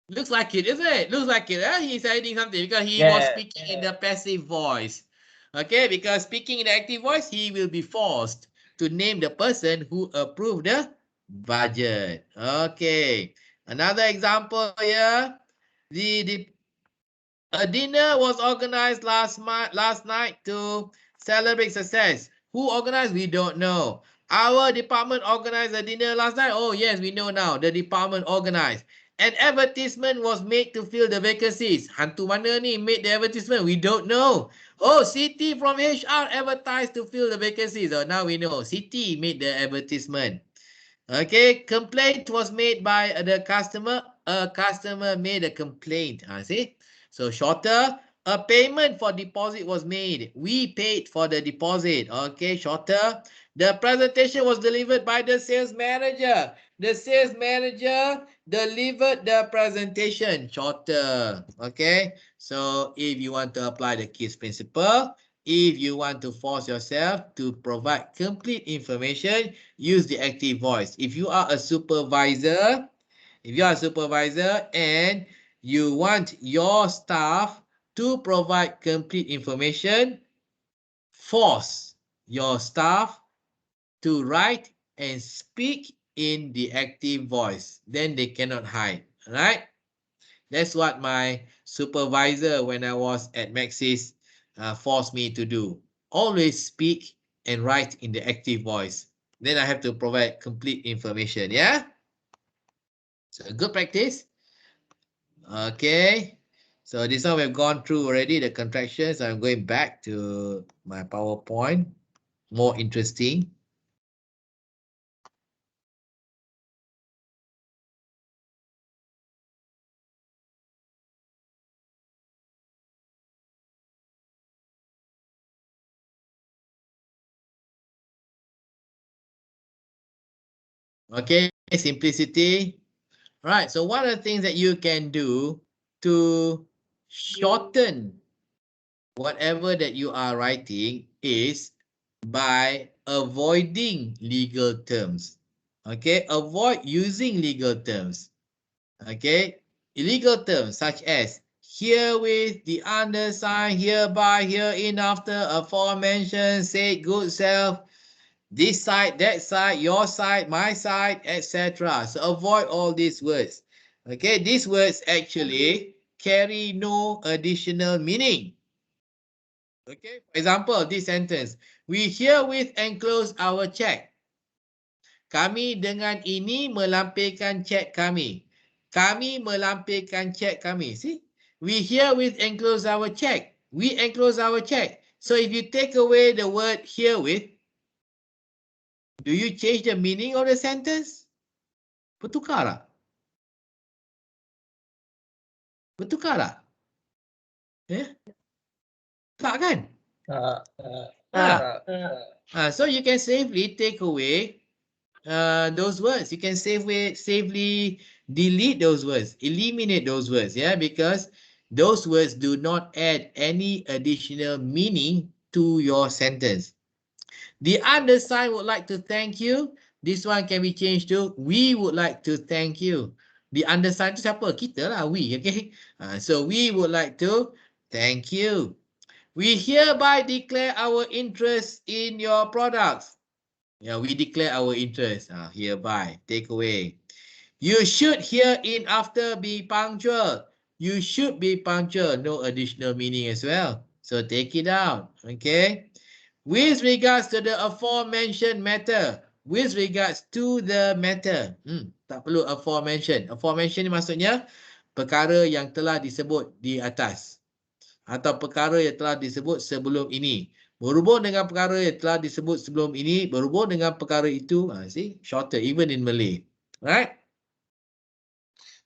Looks like it, isn't it? Looks like it. He's hiding something because he was speaking in the passive voice. Okay, because speaking in the active voice, he will be forced to name the person who approved the budget. Okay, another example here. A dinner was organized last night to celebrate success. Who organized? We don't know. Our department organized a dinner last night. Oh, yes, we know now. The department organized. An advertisement was made to fill the vacancies. Hantu mana ni made the advertisement? We don't know. Oh, Siti from HR advertised to fill the vacancies. Oh, now we know. Siti made the advertisement. Okay, complaint was made by the customer. A customer made a complaint. See? So shorter, a payment for deposit was made. We paid for the deposit. Okay, shorter. The presentation was delivered by the sales manager. The sales manager delivered the presentation. Shorter. Okay, so if you want to apply the KISS principle, if you want to force yourself to provide complete information, use the active voice. If you are a supervisor, and you want your staff to provide complete information, force your staff to write and speak in the active voice. Then they cannot hide, right? That's what my supervisor when I was at Maxis forced me to do. Always speak and write in the active voice. Then I have to provide complete information, yeah? So good practice. Okay, so this one we've gone through already, the contractions. I'm going back to my PowerPoint. More interesting. Okay, simplicity. Right, so one of the things that you can do to shorten whatever that you are writing is by avoiding legal terms. Okay, avoid using legal terms. Okay, illegal terms such as herewith, the undersigned, hereby, herein, after, aforementioned, said, good self, this side, that side, your side, my side, etc. So avoid all these words. Okay, these words actually carry no additional meaning. Okay, for example, this sentence, we herewith enclose our check. Kami dengan ini melampirkan cek kami. Kami melampirkan cek kami. See, we herewith enclose our check. We enclose our check. So if you take away the word herewith, do you change the meaning of the sentence? Bertukar tak? Bertukar tak? Tak kan? So you can safely take away those words. You can safely delete those words, eliminate those words, yeah, because Those words do not add any additional meaning to your sentence. The undersigned would like to thank you. This one can be changed to we would like to thank you. The undersigned tu siapa? Kita lah, we, okay? So we would like to thank you. We hereby declare our interest in your products. Yeah, we declare our interest. Hereby, take away. You should herein after be punctual. You should be punctual. No additional meaning as well. So take it out. Okay. With regards to the aforementioned matter. With regards to the matter. Tak perlu aforementioned. Aforementioned ni maksudnya perkara yang telah disebut di atas. Atau perkara yang telah disebut sebelum ini. Berhubung dengan perkara yang telah disebut sebelum ini. Berhubung dengan perkara itu. See? Shorter even in Malay. Right?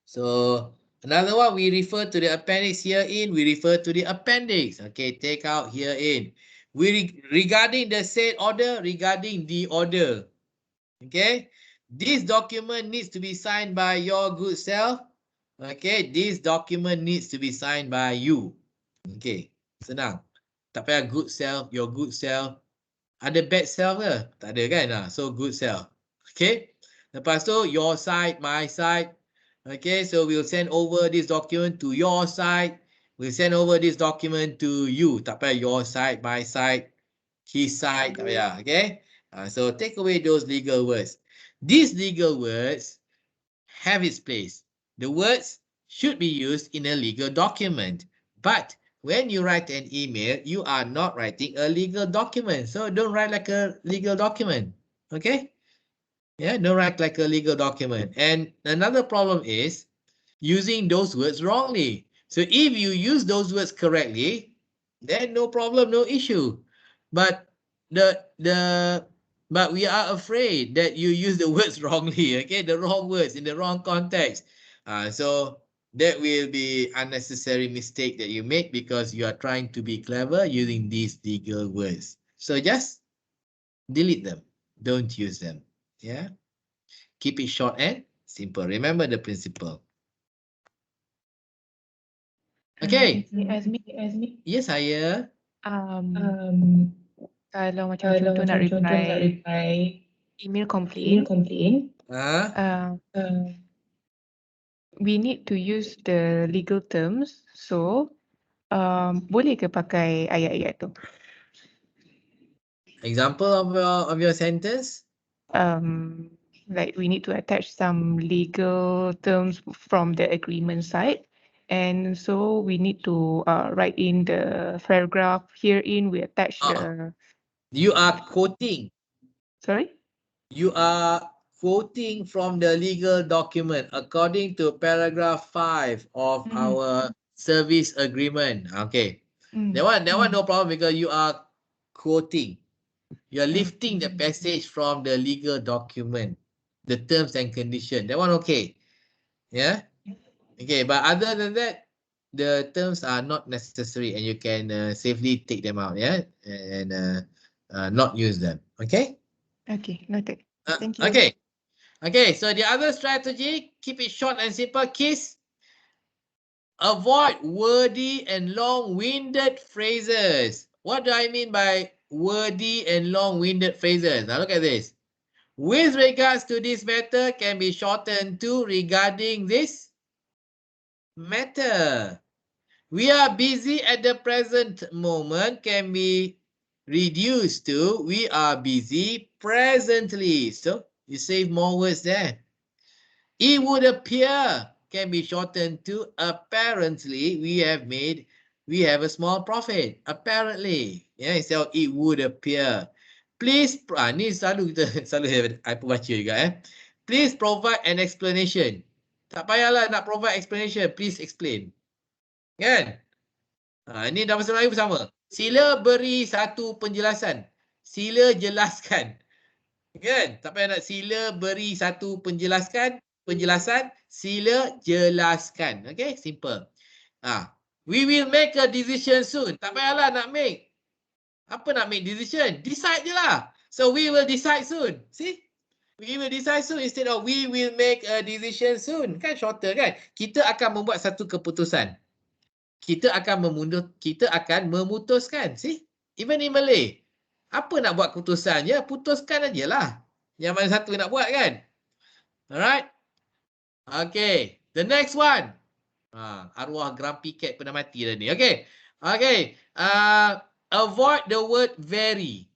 So another one, we refer to the appendix herein. We refer to the appendix. Okay, take out herein. Regarding the said order, regarding the order. Okay, this document needs to be signed by your good self. Okay, this document needs to be signed by you. Okay, senang. Tak payah good self, your good self. Ada bad self ke? Tak ada kan? So good self. Okay, lepas tu your side, my side. Okay, so we'll send over this document to your side. We'll send over this document to you. Tak payah your side, my side, his side. Tak payah, okay? So take away those legal words. These legal words have its place. The words should be used in a legal document. But when you write an email, you are not writing a legal document. So don't write like a legal document. Okay? Yeah, don't write like a legal document. And another problem is using those words wrongly. So if you use those words correctly, then no problem, no issue. But but we are afraid that you use the words wrongly, okay? The wrong words in the wrong context. So that will be unnecessary mistake that you make because you are trying to be clever using these legal words. So just delete them. Don't use them. Yeah. Keep it short and simple. Remember the principle. Okay. Azmi. Yes, saya. Kalau macam contoh nak reply email complaint, we need to use the legal terms. So, boleh ke pakai ayat-ayat tu? Example of your sentence? Like we need to attach some legal terms from the agreement side. And so we need to write in the paragraph herein, we attach the... You are quoting. Sorry? You are quoting from the legal document according to paragraph 5 of our service agreement. Okay. That one no problem because you are quoting. You are lifting the passage from the legal document, the terms and conditions. That one okay. Yeah. Okay, but other than that, the terms are not necessary and you can safely take them out, yeah, and not use them. Okay. Okay, noted. Thank you. Okay. Okay, so the other strategy, keep it short and simple. Kiss. Avoid wordy and long-winded phrases. What do I mean by wordy and long-winded phrases? Now look at this. With regards to this matter can be shortened to regarding this matter. We are busy at the present moment can be reduced to we are busy presently. So you save more words there. It would appear can be shortened to apparently we have a small profit. Apparently. Yeah, instead of it would appear. Please, ni selalu I baca juga Please provide an explanation. Tak payahlah nak provide explanation. Please explain. Kan? Ini dalam bahasa Melayu sama. Sila beri satu penjelasan. Sila jelaskan. Kan? Tak payah nak sila beri satu penjelasan. Sila jelaskan. Okay? Simple. We will make a decision soon. Tak payahlah nak make. Apa nak make decision? Decide je lah. So we will decide soon. See? We will decide soon instead of we will make a decision soon. Kan shorter kan? Kita akan membuat satu keputusan. kita akan memutuskan. See? Even in Malay. Apa nak buat keputusan? Ya, putuskan aja lah. Yang mana satu nak buat kan? Alright. Okay. The next one. Arwah grumpy cat pernah mati dah ni. Okay. Okay. Avoid the word very.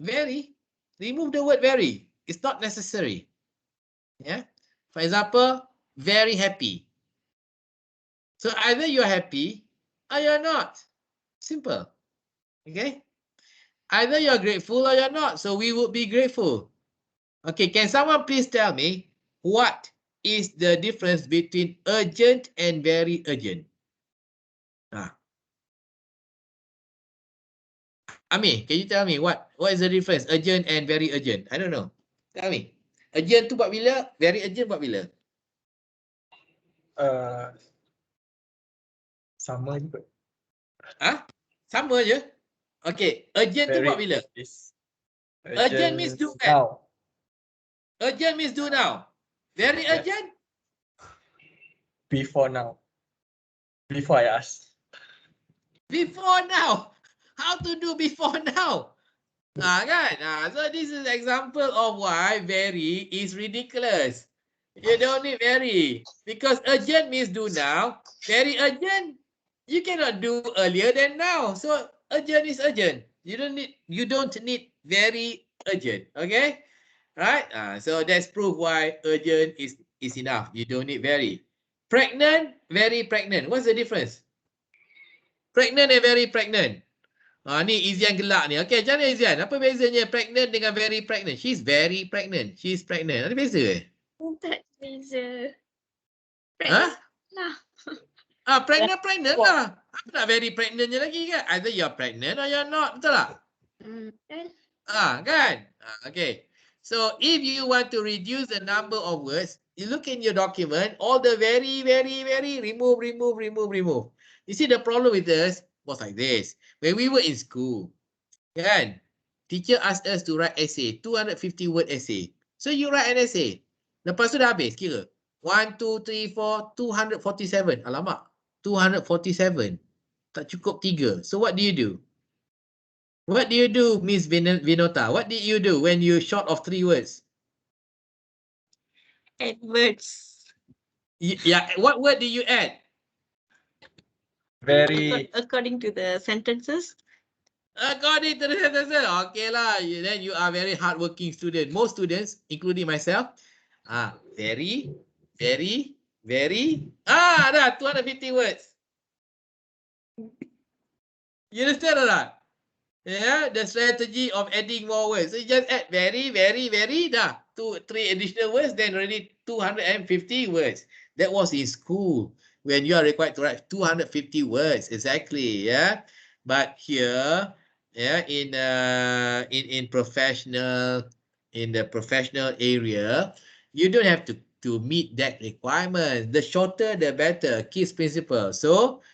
Very. Remove the word very. It's not necessary. Yeah. For example, very happy. So either you're happy or you're not. Simple. Okay. Either you're grateful or you're not. So we would be grateful. Okay. Can someone please tell me what is the difference between urgent and very urgent? Amir, can you tell me what is the difference urgent and very urgent? I don't know. Tell me. Urgent tu buat bila? Very urgent buat bila? Sama juga. Sama je? Okay. Urgent tu buat bila? Urgent means do when? Now. Urgent means do now. Very urgent? Before now. Before I ask. Before now. How to do before now? Kan? So this is an example of why very is ridiculous. You don't need very. Because urgent means do now. Very urgent, you cannot do earlier than now. So urgent is urgent. You don't need very urgent. Okay? Right? So that's proof why urgent is enough. You don't need very. Pregnant, very pregnant. What's the difference? Pregnant and very pregnant. Ni Izian gelak ni. Okay, macam mana Izian? Apa bezanya pregnant dengan very pregnant? She's very pregnant. She's pregnant. Ada beza ke? Tak beza. Lah. Pregnant lah. Apa nak very pregnantnya lagi kan? Either you're pregnant or you're not. Betul tak? Kan? Okay. So, if you want to reduce the number of words, you look in your document, all the very, remove. You see, the problem with us was like this. When we were in school, kan? Teacher asked us to write essay, 250 word essay. So, you write an essay. Lepas tu dah habis, kira. 1, 2, 3, 4, 247. Alamak, 247. Tak cukup 3. So, what do you do? What do you do, Miss Vinota? What did you do when you're short of 3 words? Add words. Yeah, what word do you add? Very. According to the sentences. According to the sentences. Okay lah. Then you are very hardworking student. Most students, including myself, very. Dah 250 words. You understand or not? Yeah, the strategy of adding more words. So you just add very, dah. 2, 3 additional words, then already 250 words. That was in school when you are required to write 250 words exactly. Yeah, but here, yeah, in the professional area, you don't have to meet that requirement. The shorter, the better. KISS principle. So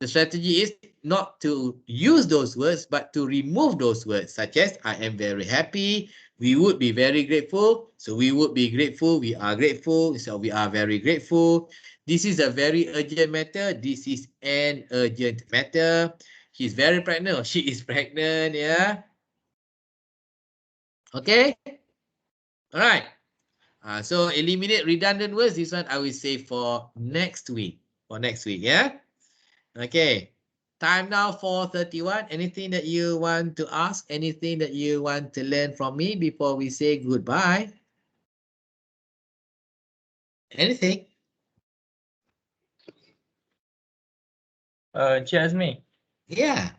the strategy is not to use those words, but to remove those words, such as I am very happy, we would be very grateful, so we would be grateful, we are grateful, so we are very grateful. This is a very urgent matter, this is an urgent matter. She's very pregnant, she is pregnant, yeah. Okay? All right. So eliminate redundant words, this one I will say for next week. Yeah? Okay. Time now 4:31. Anything that you want to ask? Anything that you want to learn from me before we say goodbye? Anything? Encik Azmi. Yeah.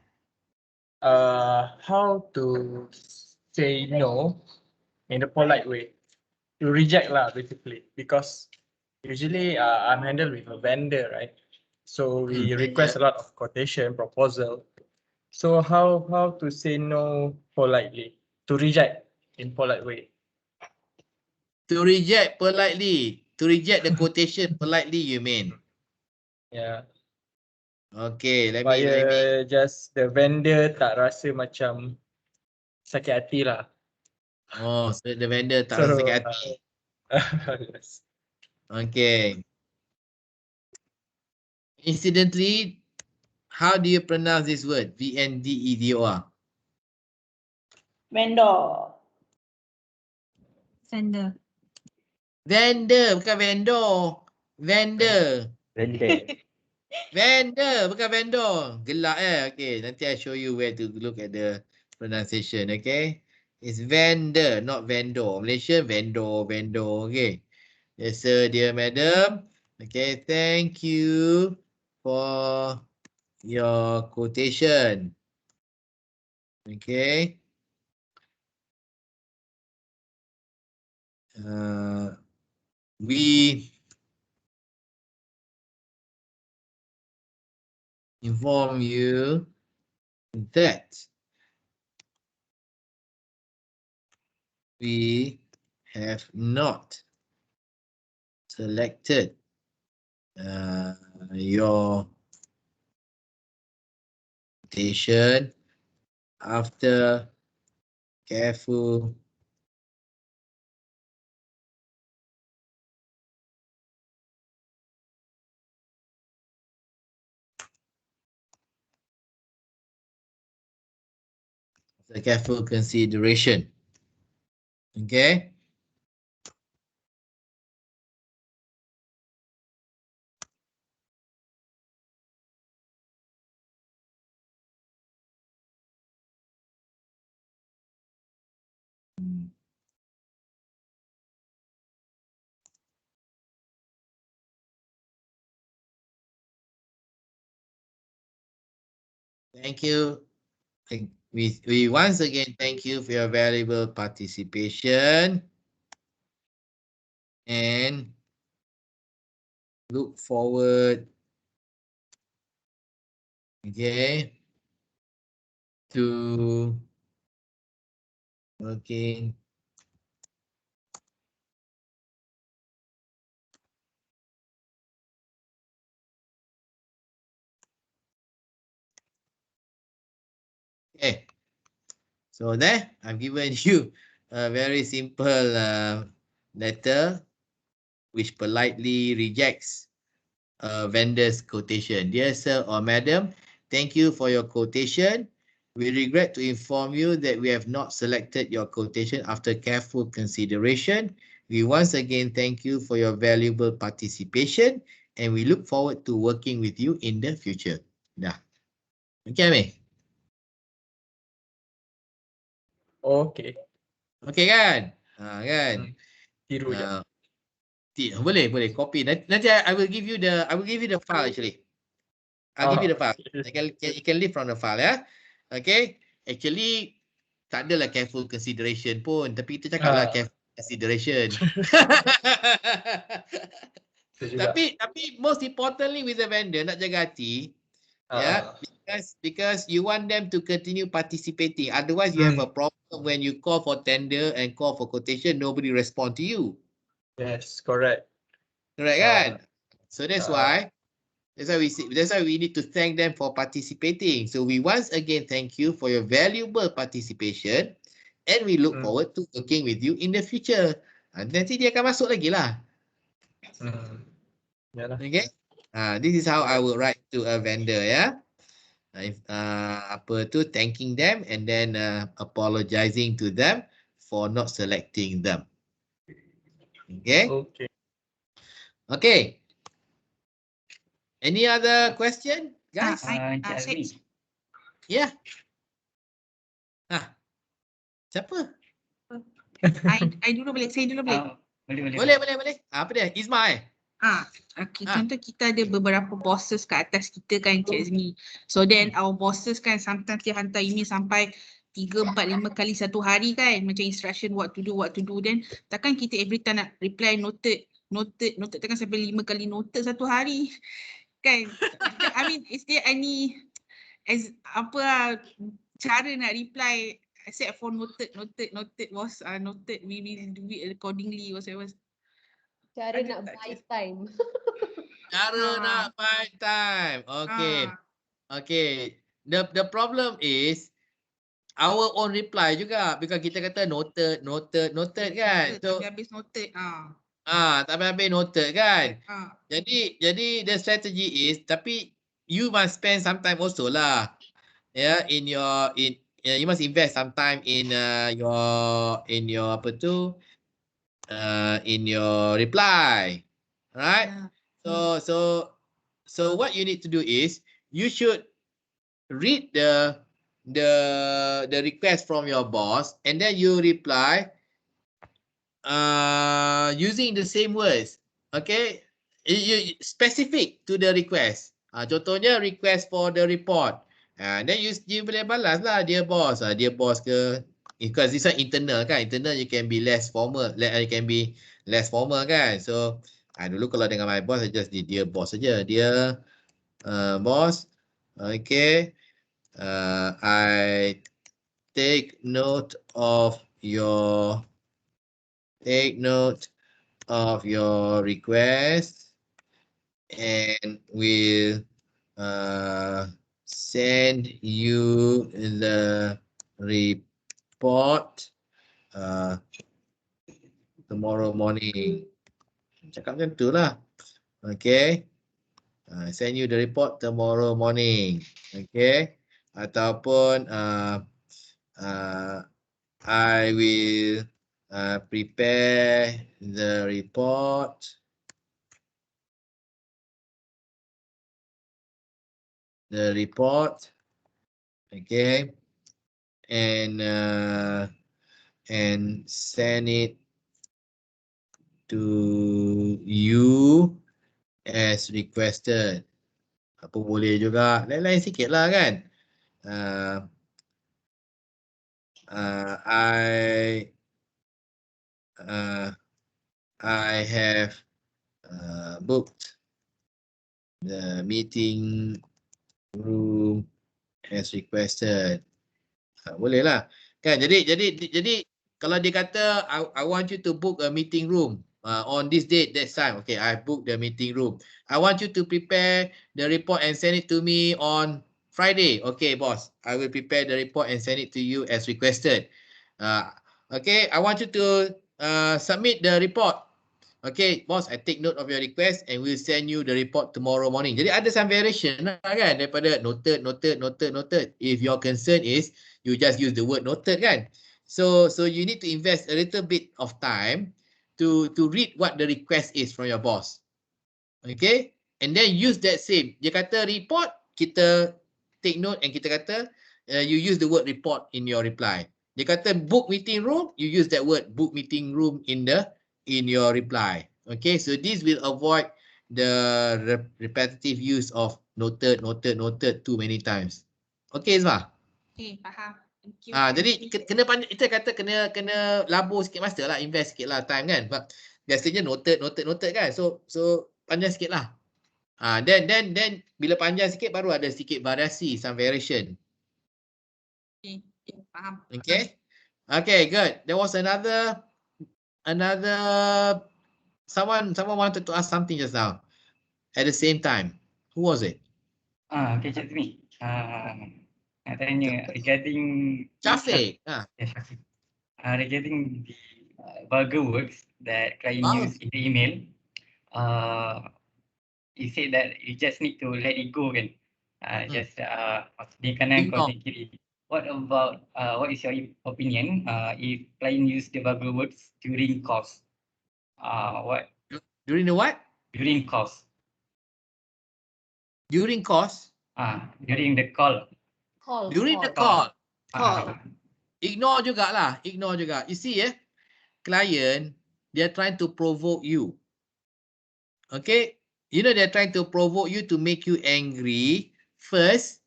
How to say no in a polite way? To reject lah, basically, because usually I'm handled with a vendor, right? So we request a lot of quotation, proposal. So how to say no politely? To reject in polite way. To reject politely. To reject the quotation politely, you mean? Yeah. Okay, let me. Just the vendor tak rasa macam sakit hati lah. Oh, so the vendor tak rasa sakit hati. Yes. Okay. Incidentally, How do you pronounce this word? VNDEDOR. Vendor. Sender. Vendor, bukan vendor. Vendor. Vendor. Vendor, bukan vendor. Gelak Okay, nanti I show you where to look at the pronunciation, okay? It's vendor, not vendor. Malaysia, vendor, vendor, okay? Yes, sir, dear madam. Okay, thank you for your quotation. Okay. We inform you that we have not selected your quotation after careful consideration. Okay. Thank you. We once again thank you for your valuable participation and look forward, okay, to working okay. So there, I've given you a very simple letter which politely rejects a vendor's quotation. Dear sir or madam, thank you for your quotation. We regret to inform you that we have not selected your quotation after careful consideration. We once again thank you for your valuable participation and we look forward to working with you in the future. Dah. Okay, Amir? Okay. Okay kan? Kan? Tiru je. Boleh copy. Nanti I will give you the file actually. I'll give you the file. You can leave from the file ya. Okay. Actually tak adalah careful consideration pun, tapi kita cakap lah careful consideration. tapi most importantly with the vendor nak jaga hati ya, because you want them to continue participating. Otherwise you have a problem when you call for tender and call for quotation, nobody respond to you. Yes, correct. Correct kan? So that's why we need to thank them for participating. So we once again thank you for your valuable participation and we look forward to working with you in the future. Nanti dia akan masuk lagi lah. Okay. This is how I will write to a vendor ya. Thanking them and then apologizing to them for not selecting them. Okay. Okay. Any other question, guys? Yeah. Siapa? I dulu boleh, saya dulu boleh. Boleh. Apa dia? Isma Okay, contoh kita ada beberapa bosses kat atas kita kan, Cik Azmi. So then our bosses kan sometimes dia hantar email sampai 3, 4, 5 kali satu hari kan, macam instruction what to do. Then takkan kita every time nak reply noted takkan sampai 5 kali noted satu hari kan. I mean, is there any cara nak reply except for noted was noted, we will do it accordingly whatever. Cara nak buy time. Cara nak buy time. Okay. Okay. The problem is our own reply juga because kita kata noted kan. So habis noted. tak habis noted kan. Jadi the strategy is, tapi you must spend some time also lah. Yeah, you must invest some time in your apa tu in your reply, right? So what you need to do is you should read the request from your boss and then you reply using the same words. Okay, you specific to the request. Contohnya request for the report. Then you boleh balas lah dear boss. Dear boss ke, because this one internal kan. Internal you can be less formal. You can be less formal kan. So dulu kalau dengan my boss I just dear boss saja. Dear boss. Okay. I take note of your request and will send you the report tomorrow morning. Cakap macam tu lah. Okay. Send you the report tomorrow morning. Okay. Ataupun I will prepare the report okay, and send it to you as requested. Apa boleh juga, lain-lain sikit lah kan. I have booked the meeting room as requested. Boleh lah. Kan jadi kalau dia kata I want you to book a meeting room on this date, that time. Okay, I booked the meeting room. I want you to prepare the report and send it to me on Friday. Okay, boss. I will prepare the report and send it to you as requested. Okay, I want you to submit the report. Okay, boss, I take note of your request and we'll send you the report tomorrow morning. Jadi ada some variation lah kan daripada noted. If your concern is you just use the word noted kan. So you need to invest a little bit of time to read what the request is from your boss. Okay, and then use that same. Dia kata report, kita take note and kita kata you use the word report in your reply. Dia kata book meeting room, you use that word book meeting room in your reply. Okay, so this will avoid the repetitive use of noted too many times. Okay, Isma? Okay, faham. Thank you. Jadi kena kita kata kena labur sikit masa lah, invest sikit lah time kan. Sebab biasanya noted kan. So panjang sikit lah. Then bila panjang sikit baru ada sikit variasi, some variation. Okay, faham. Okay. Okay, good. There was another someone wanted to ask something just now at the same time. Who was it? Okay, Cik Zmi. Nak tanya regarding Syafiq. Yes, Syafiq. Regarding the vulgar words that client use in the email, you said that you just need to let it go kan. Just di kanan kau di kiri. What about what is your opinion if client use the vulgar words during calls? What? During the what? During calls. During calls? During the call. During the call. Ignore juga. You see client, they're trying to provoke you. Okay? You know they're trying to provoke you to make you angry. First,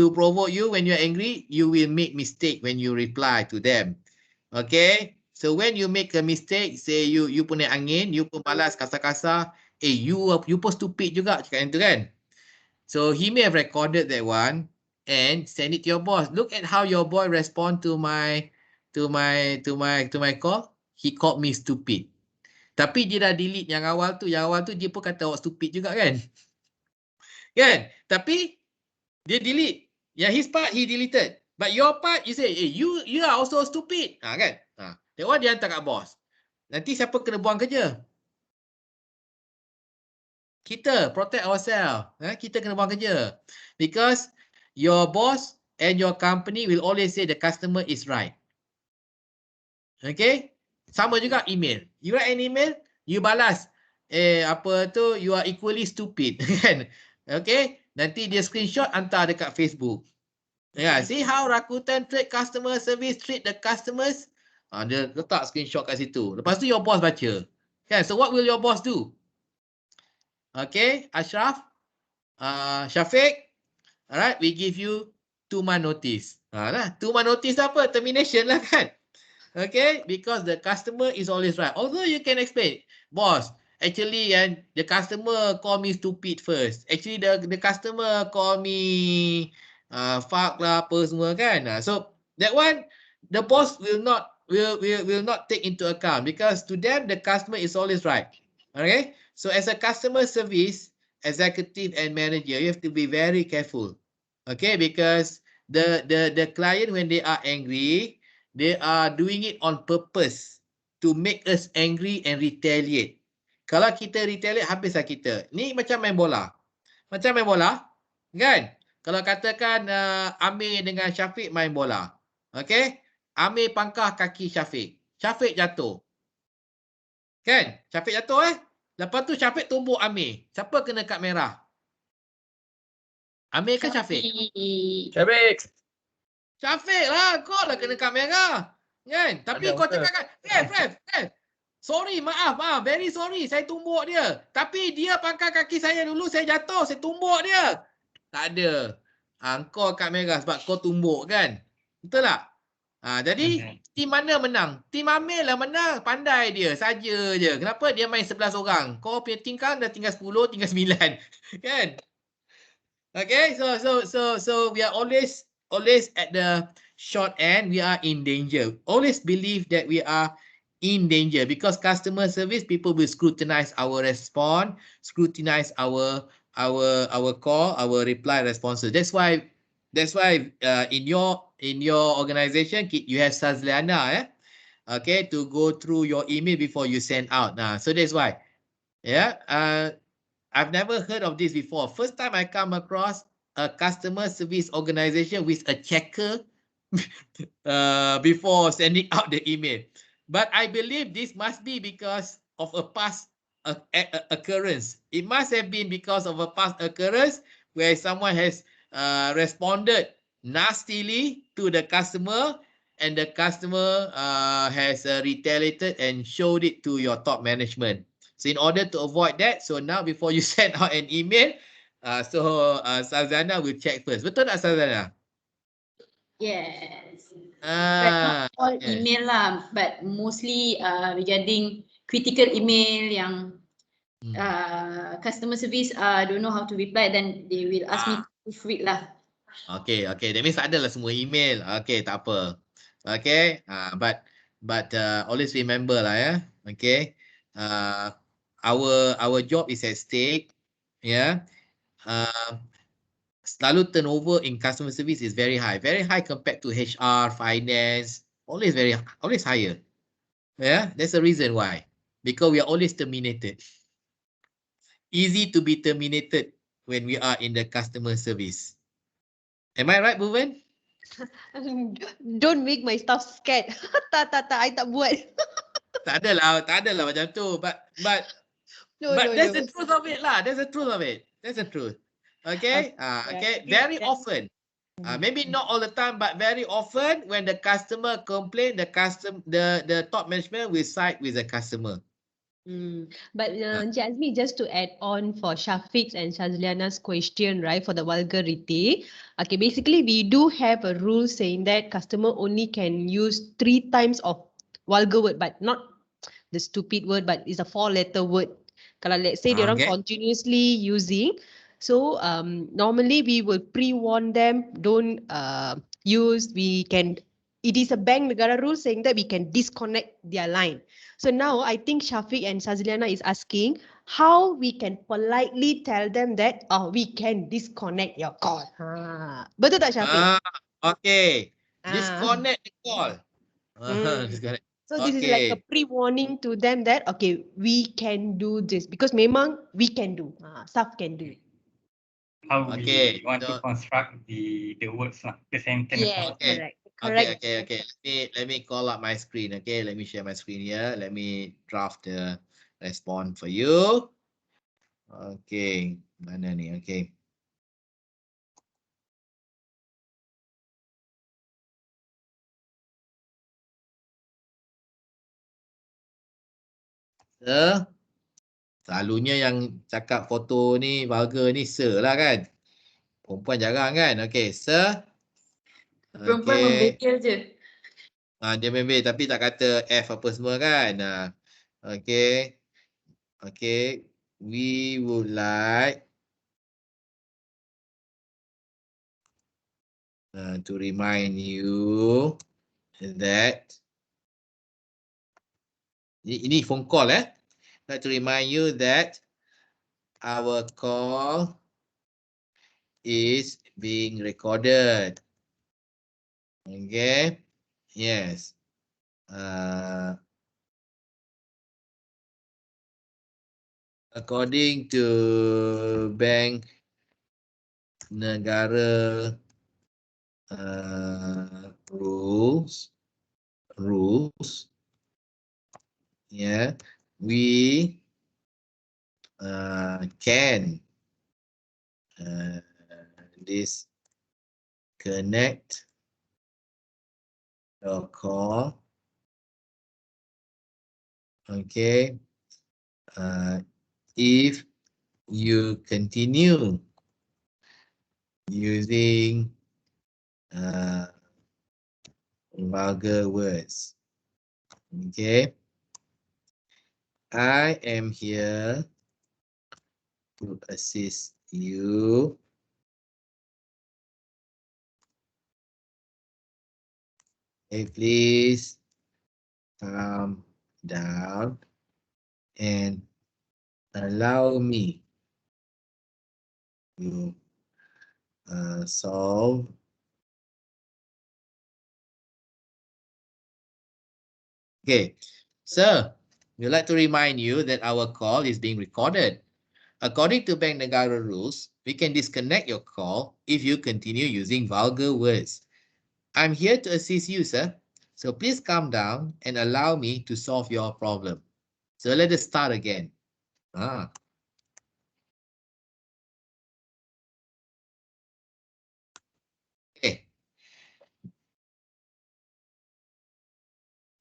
to provoke you when you're angry, you will make mistake when you reply to them. Okay? So when you make a mistake, say you punya angin, you pun balas kasar-kasar, you pun stupid juga cakap yang tu kan. So he may have recorded that one and send it to your boss. Look at how your boy respond to my call. He called me stupid. Tapi dia dah delete yang awal tu dia pun kata awak stupid juga kan. Kan? Tapi dia delete. Yang his part he deleted. But your part you say, you are also stupid. Kan? That one dia hantar kat bos. Nanti siapa kena buang kerja? Kita protect ourselves. Kita kena buang kerja. Because your boss and your company will always say the customer is right. Okay? Sama juga email. You write an email, you balas. Apa tu, you are equally stupid. Kan? Okay? Nanti dia screenshot hantar dekat Facebook. Yeah, see how Rakuten treat customer service, treat the customers. Dia letak screenshot kat situ. Lepas tu your boss baca. Kan? So what will your boss do? Okay, Ashraf, Syafiq, alright, we give you 2-month notice. Lah, 2-month notice apa? Termination lah kan? Okay, because the customer is always right. Although you can explain, boss, actually the customer call me stupid first. Actually the customer call me fuck lah apa semua kan. So that one the boss will not take into account because to them the customer is always right. Okay, so as a customer service executive and manager, you have to be very careful. Okay, because the client when they are angry, they are doing it on purpose to make us angry and retaliate. Kalau kita retaliate, habislah kita. Ni macam main bola. Macam main bola, kan? Kalau katakan Amir dengan Syafiq main bola. Okay? Amir pangkah kaki Syafiq. Syafiq jatuh. Kan? Syafiq jatuh Lepas tu Syafiq tumbuk Amir. Siapa kena kad merah? Amir ke Syafiq? Syafiq. Syafiq lah. Kau lah kena kad merah. Kan? Tapi kau cakap kan, Ref. Sorry, maaf. Very sorry. Saya tumbuk dia. Tapi dia pangkal kaki saya dulu. Saya jatuh. Saya tumbuk dia. Tak ada. Kau kad merah sebab kau tumbuk kan? Betul tak? Jadi tim mana menang? Tim Amir lah menang. Pandai dia. Saja je. Kenapa? Dia main 11 orang. Kau punya tim kan dah tinggal 10, tinggal 9. Kan? Okay. So we are always at the short end. We are in danger. Always believe that we are in danger because customer service people will scrutinize our response, scrutinize our call, our reply responses. That's why in your organization you have Sazliana okay, to go through your email before you send out. So that's why I've never heard of this before. First time I come across a customer service organization with a checker before sending out the email. But I believe this must be because of a past occurrence. It must have been because of a past occurrence where someone has responded nastily to the customer and the customer has retaliated and showed it to your top management. So in order to avoid that, so now before you send out an email, Sazana will check first. Betul tak Sazana? Yes. But not all email lah, but mostly regarding critical email yang customer service don't know how to reply, then they will ask me to read lah. Okay. That means tak adalah semua email. Okay, tak apa. Okay. But always remember lah Okay. Our job is at stake. Selalu turnover in customer service is very high compared to HR, finance, always higher. That's the reason why. Because we are always terminated. Easy to be terminated when we are in the customer service. Am I right, Bhuvan? Don't make my staff scared. Tak, I tak buat. Tak adalah macam tu. But that's the truth of it lah. That's the truth. Okay. Okay. Very often. Maybe not all the time, but very often when the customer complain, the top management will side with the customer. But Encik Azmi, just to add on for Syafiq and Shazliana's question, right, for the vulgarity. Okay, basically we do have a rule saying that customer only can use 3 times of vulgar word, but not the stupid word, but it's a 4-letter word. Kalau let's say they are continuously using, so normally we will pre-warn them, don't use, it is a bank negara rule saying that we can disconnect their line. So now I think Syafiq and Shazliana is asking how we can politely tell them that we can disconnect your call. Betul tak Syafiq? Okay. Disconnect the call. So this is like a Okay. pre-warning to them that okay, we can do this because memang we can do. Staff can do. How Okay. we want to So construct the words lah, the sentence. Yes, okay. correct. Okay, Correct. okay, okay. Let me call up my screen. Okay, let me share my screen here. Let me draft the response for you. Okay, mana ni? Okay. Selalunya yang cakap foto ni vulgar ni sir lah kan. Perempuan jarang kan. Okay, sir. Perempuan Okay. membekil je. Dia membel tapi tak kata F apa semua kan. Okay. Okay. We would like to remind you that ini phone call like to remind you that our call is being recorded. Okay. Yes. According to Bank Negara rules, yeah, we can disconnect your call. Okay. If you continue using vulgar words. Okay. I am here to assist you. Okay, please calm down and allow me to solve Okay, sir, we'd like to remind you that our call is being recorded. According to Bank Negara rules, we can disconnect your call if you continue using vulgar words. I'm here to assist you, sir. So please calm down and allow me to solve your problem. So let us start again. Okay.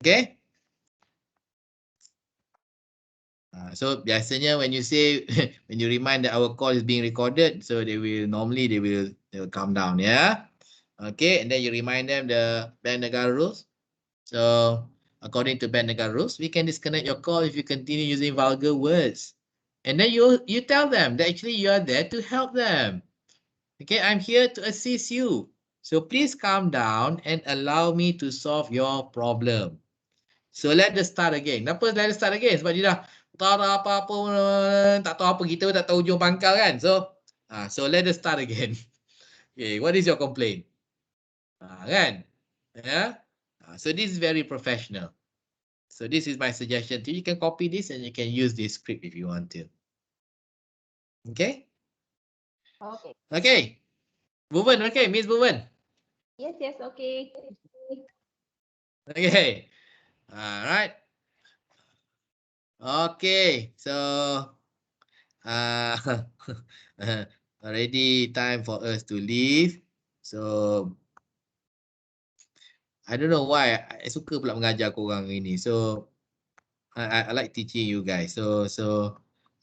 Okay. So biasanya when you say when you remind that our call is being recorded, so they will calm down, yeah. Okay, and then you remind them the Bank Negara rules. So according to Bank Negara rules, we can disconnect your call if you continue using vulgar words. And then you tell them that actually you are there to help them. Okay, I'm here to assist you. So please calm down and allow me to solve your problem. So let us start again. Kenapa let us start again? Sebab dia dah tak tahu apa-apa, tak tahu apa kita, tak tahu ujung pangkal kan. So let us start again. Okay, what is your complaint? Kan? Yeah. So this is very professional. So this is my suggestion to you. You can copy this and you can use this script if you want to. Okay? Okay. Okay. Bhuvan, okay, Miss Bhuvan. Yes, okay. Okay. All right. Okay. So already time for us to leave. So I don't know why I suka pula mengajar korang ini. So I like teaching you guys. So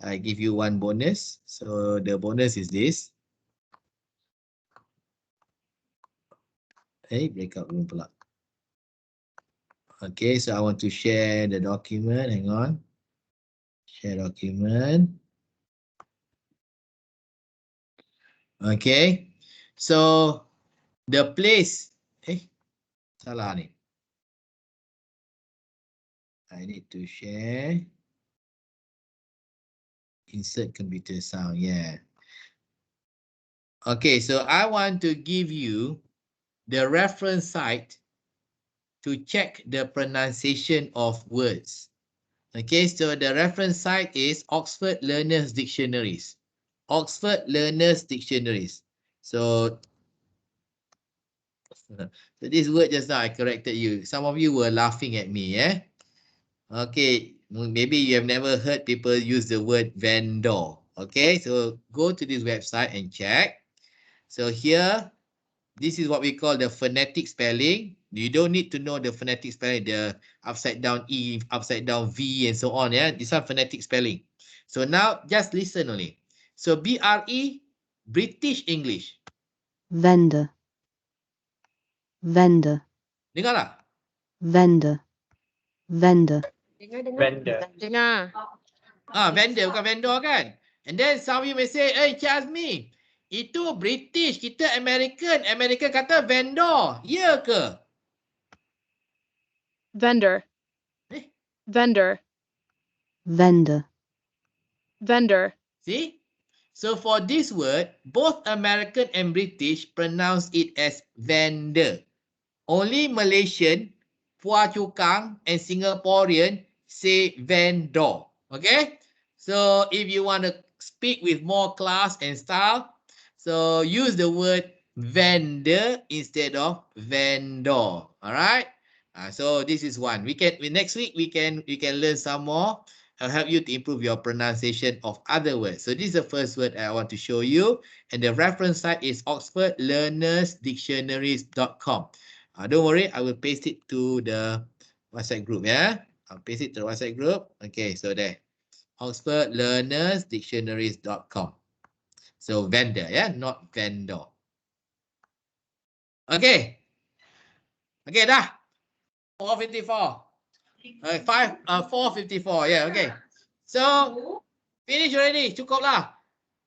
I give you one bonus. So the bonus is this. Breakout room pula. Okay, so I want to share the document. Hang on. Share document. Okay. So the place. Salah ni. I need to share. Insert computer sound. Yeah. Okay, so I want to give you the reference site to check the pronunciation of words. Okay, so the reference site is Oxford Learners Dictionaries. Oxford Learners Dictionaries. So this word just now I corrected you. Some of you were laughing at me, eh? Okay, maybe you have never heard people use the word vendor. Okay, so go to this website and check. So here, this is what we call the phonetic spelling. You don't need to know the phonetic spelling, the upside down E, upside down V, and so on. Yeah, these are phonetic spelling. So now just listen only. So BRE, British English. Vendor. Vendor. Dengar tak? Vendor. Vendor. Vendor. Dengar. Vendor bukan vendor kan? And then some of you may say, hey, Cik Azmi, itu British, kita American. American kata vendor. Ya ke? Vendor. Eh? Vendor. Vendor. Vendor. See? So for this word, both American and British pronounce it as vendor. Only Malaysian, Phua Chu Kang, and Singaporean say vendor. Okay? So if you want to speak with more class and style, so use the word vendor instead of vendor. All right? So this is one. Next week we can learn some more. I'll help you to improve your pronunciation of other words. So this is the first word I want to show you. And the reference site is oxfordlearnersdictionaries.com. Don't worry, I will paste it to the WhatsApp group. Yeah, I'll paste it to the WhatsApp group. Okay, so there. oxfordlearnersdictionaries.com. So vendor, yeah, not vendor. Okay. Okay, dah. 4:54. 4:54. Yeah, okay. So, finish already. Cukup lah.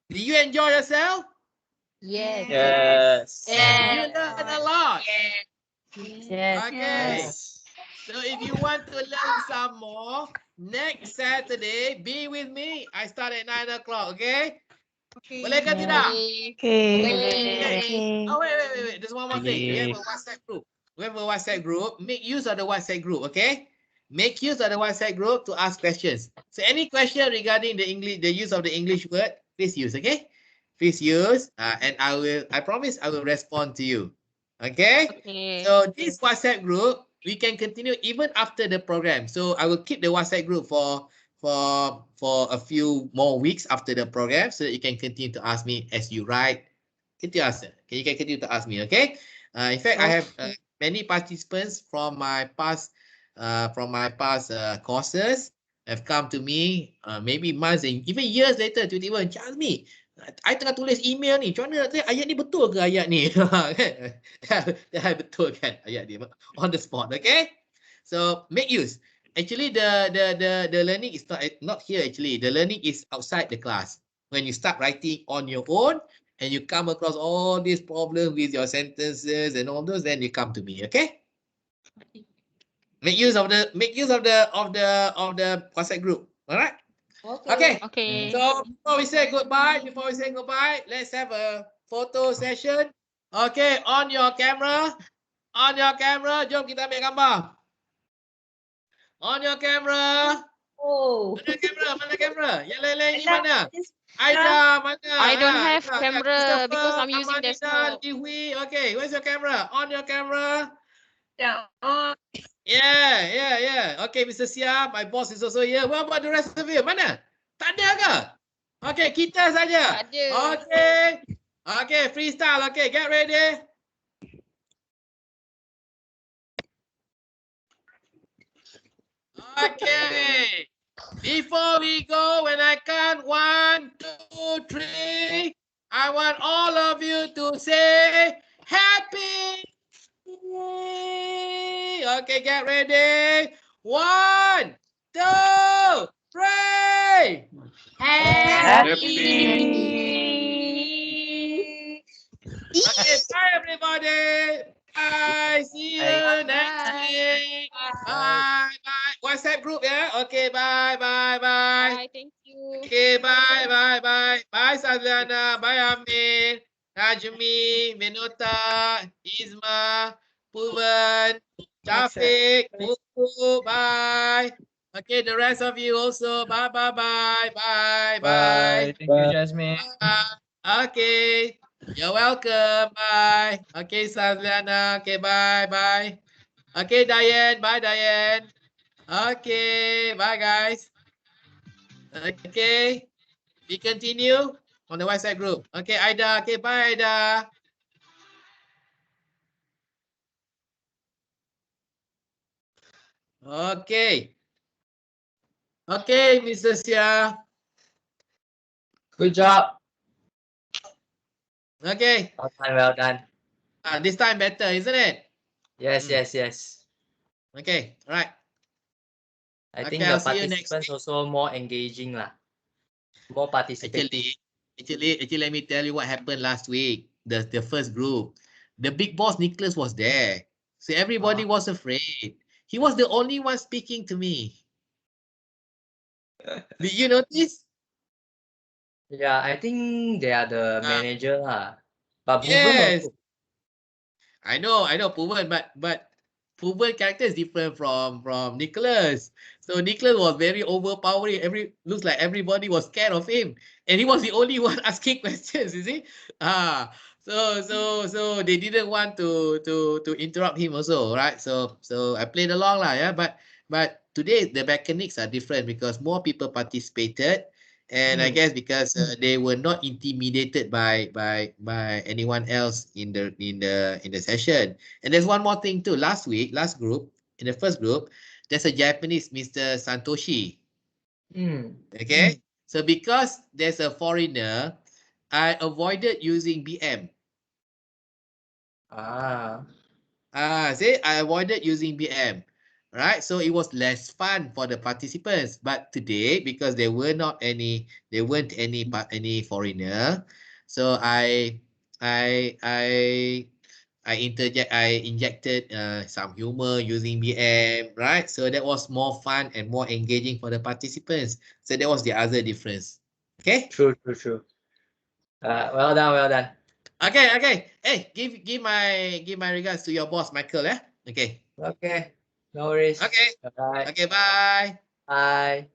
Did you enjoy yourself? Yes. Yes. You learn a lot. Yes. Okay. So if you want to learn some more, next Saturday, be with me. I start at 9 o'clock, okay? Okay. Boleh ke tidak? Okay. Okay. Oh, wait. There's one more thing. We have a Okay. WhatsApp group. Make use of the WhatsApp group, okay? Make use of the WhatsApp group to ask questions. So any question regarding the use of the English word, please use, okay? Please use, and I promise I will respond to you. Okay? Okay. So this WhatsApp group, we can continue even after the program. So I will keep the WhatsApp group for a few more weeks after the program, so that you can continue to ask me as you write. You can continue to ask me, okay? In fact, I have many participants from my past courses have come to me, maybe months and even years later, tiba-tiba, Encik Azmi, I tengah tulis email ni, macam mana ayat ni betul ke ayat ni? Dah betul kan ayat ni, on the spot, okay? So make use. Actually, the learning is not here. Actually, the learning is outside the class. When you start writing on your own and you come across all these problems with your sentences and all those, then you come to me. Okay. Make use of the WhatsApp group. All right. Okay. Okay. So before we say goodbye, let's have a photo session. Okay. On your camera. Jom kita ambil gambar. On your camera. Oh. Mana kamera? Yang lain-lain ni mana? Aida, mana? I don't have camera because I'm using Amanina, desktop. Lihui. Okay, where's your camera? On your camera. Yeah. Oh. Yeah. Okay, Mr. Sia, my boss is also here. What about the rest of you? Mana? Tak ada ke? Okay, kita saja. Tak ada. Okay, freestyle. Okay, get ready. Okay. Before we go, when I count 1, 2, 3, I want all of you to say happy. Okay, get ready. 1, 2, 3. Okay, bye everybody. Bye. See you next week. Bye. WhatsApp group, yeah? Okay, bye. Bye. Thank you. Okay, bye. Bye, Sadliana. Bye, Amin. Najmi, Minota, Isma, Puvan, Shafiq, Pupu, bye. Okay, the rest of you also. Bye, bye, bye, bye, bye. Thank you, Jasmine. Okay, you're welcome. Bye. Okay, Sazliana. Okay, bye, bye. Okay, Diane. Bye, Diane. Okay, bye, guys. Okay, we continue on the WhatsApp group. Okay, Aida. Okay, bye, Aida. Okay. Okay, Mr. Sia. Good job. Okay. Well done, well done. This time better, isn't it? Yes, yes, yes. Okay, all right. I Okay, think the I'll see you next participants also more engaging lah. More participating. Actually, let me tell you what happened last week. The first group. The big boss, Nicholas, was there. So everybody was afraid. He was the only one speaking to me. Did you notice? Yeah, I think they are the manager lah. But Bhuvan Yes. also. I know, Puvan, but Puvan character is different from Nicholas. So Nicholas was very overpowering. Looks like everybody was scared of him, and he was the only one asking questions. You see, so they didn't want to interrupt him also, right? So I played along lah, yeah. But today the mechanics are different because more people participated. And I guess because they were not intimidated by anyone else in the session. And there's one more thing too. Last group, in the first group, there's a Japanese Mr. Santoshi. Okay. So because there's a foreigner, I avoided using BM. See, I avoided using BM. Right, so it was less fun for the participants. But today, because there weren't any foreigner, so I injected some humor using BM, right? So that was more fun and more engaging for the participants. So that was the other difference. Okay. True. Well done. Okay. Hey, give my regards to your boss, Michael. Okay. Okay. No worries. Okay. Bye. Okay. Bye. Bye.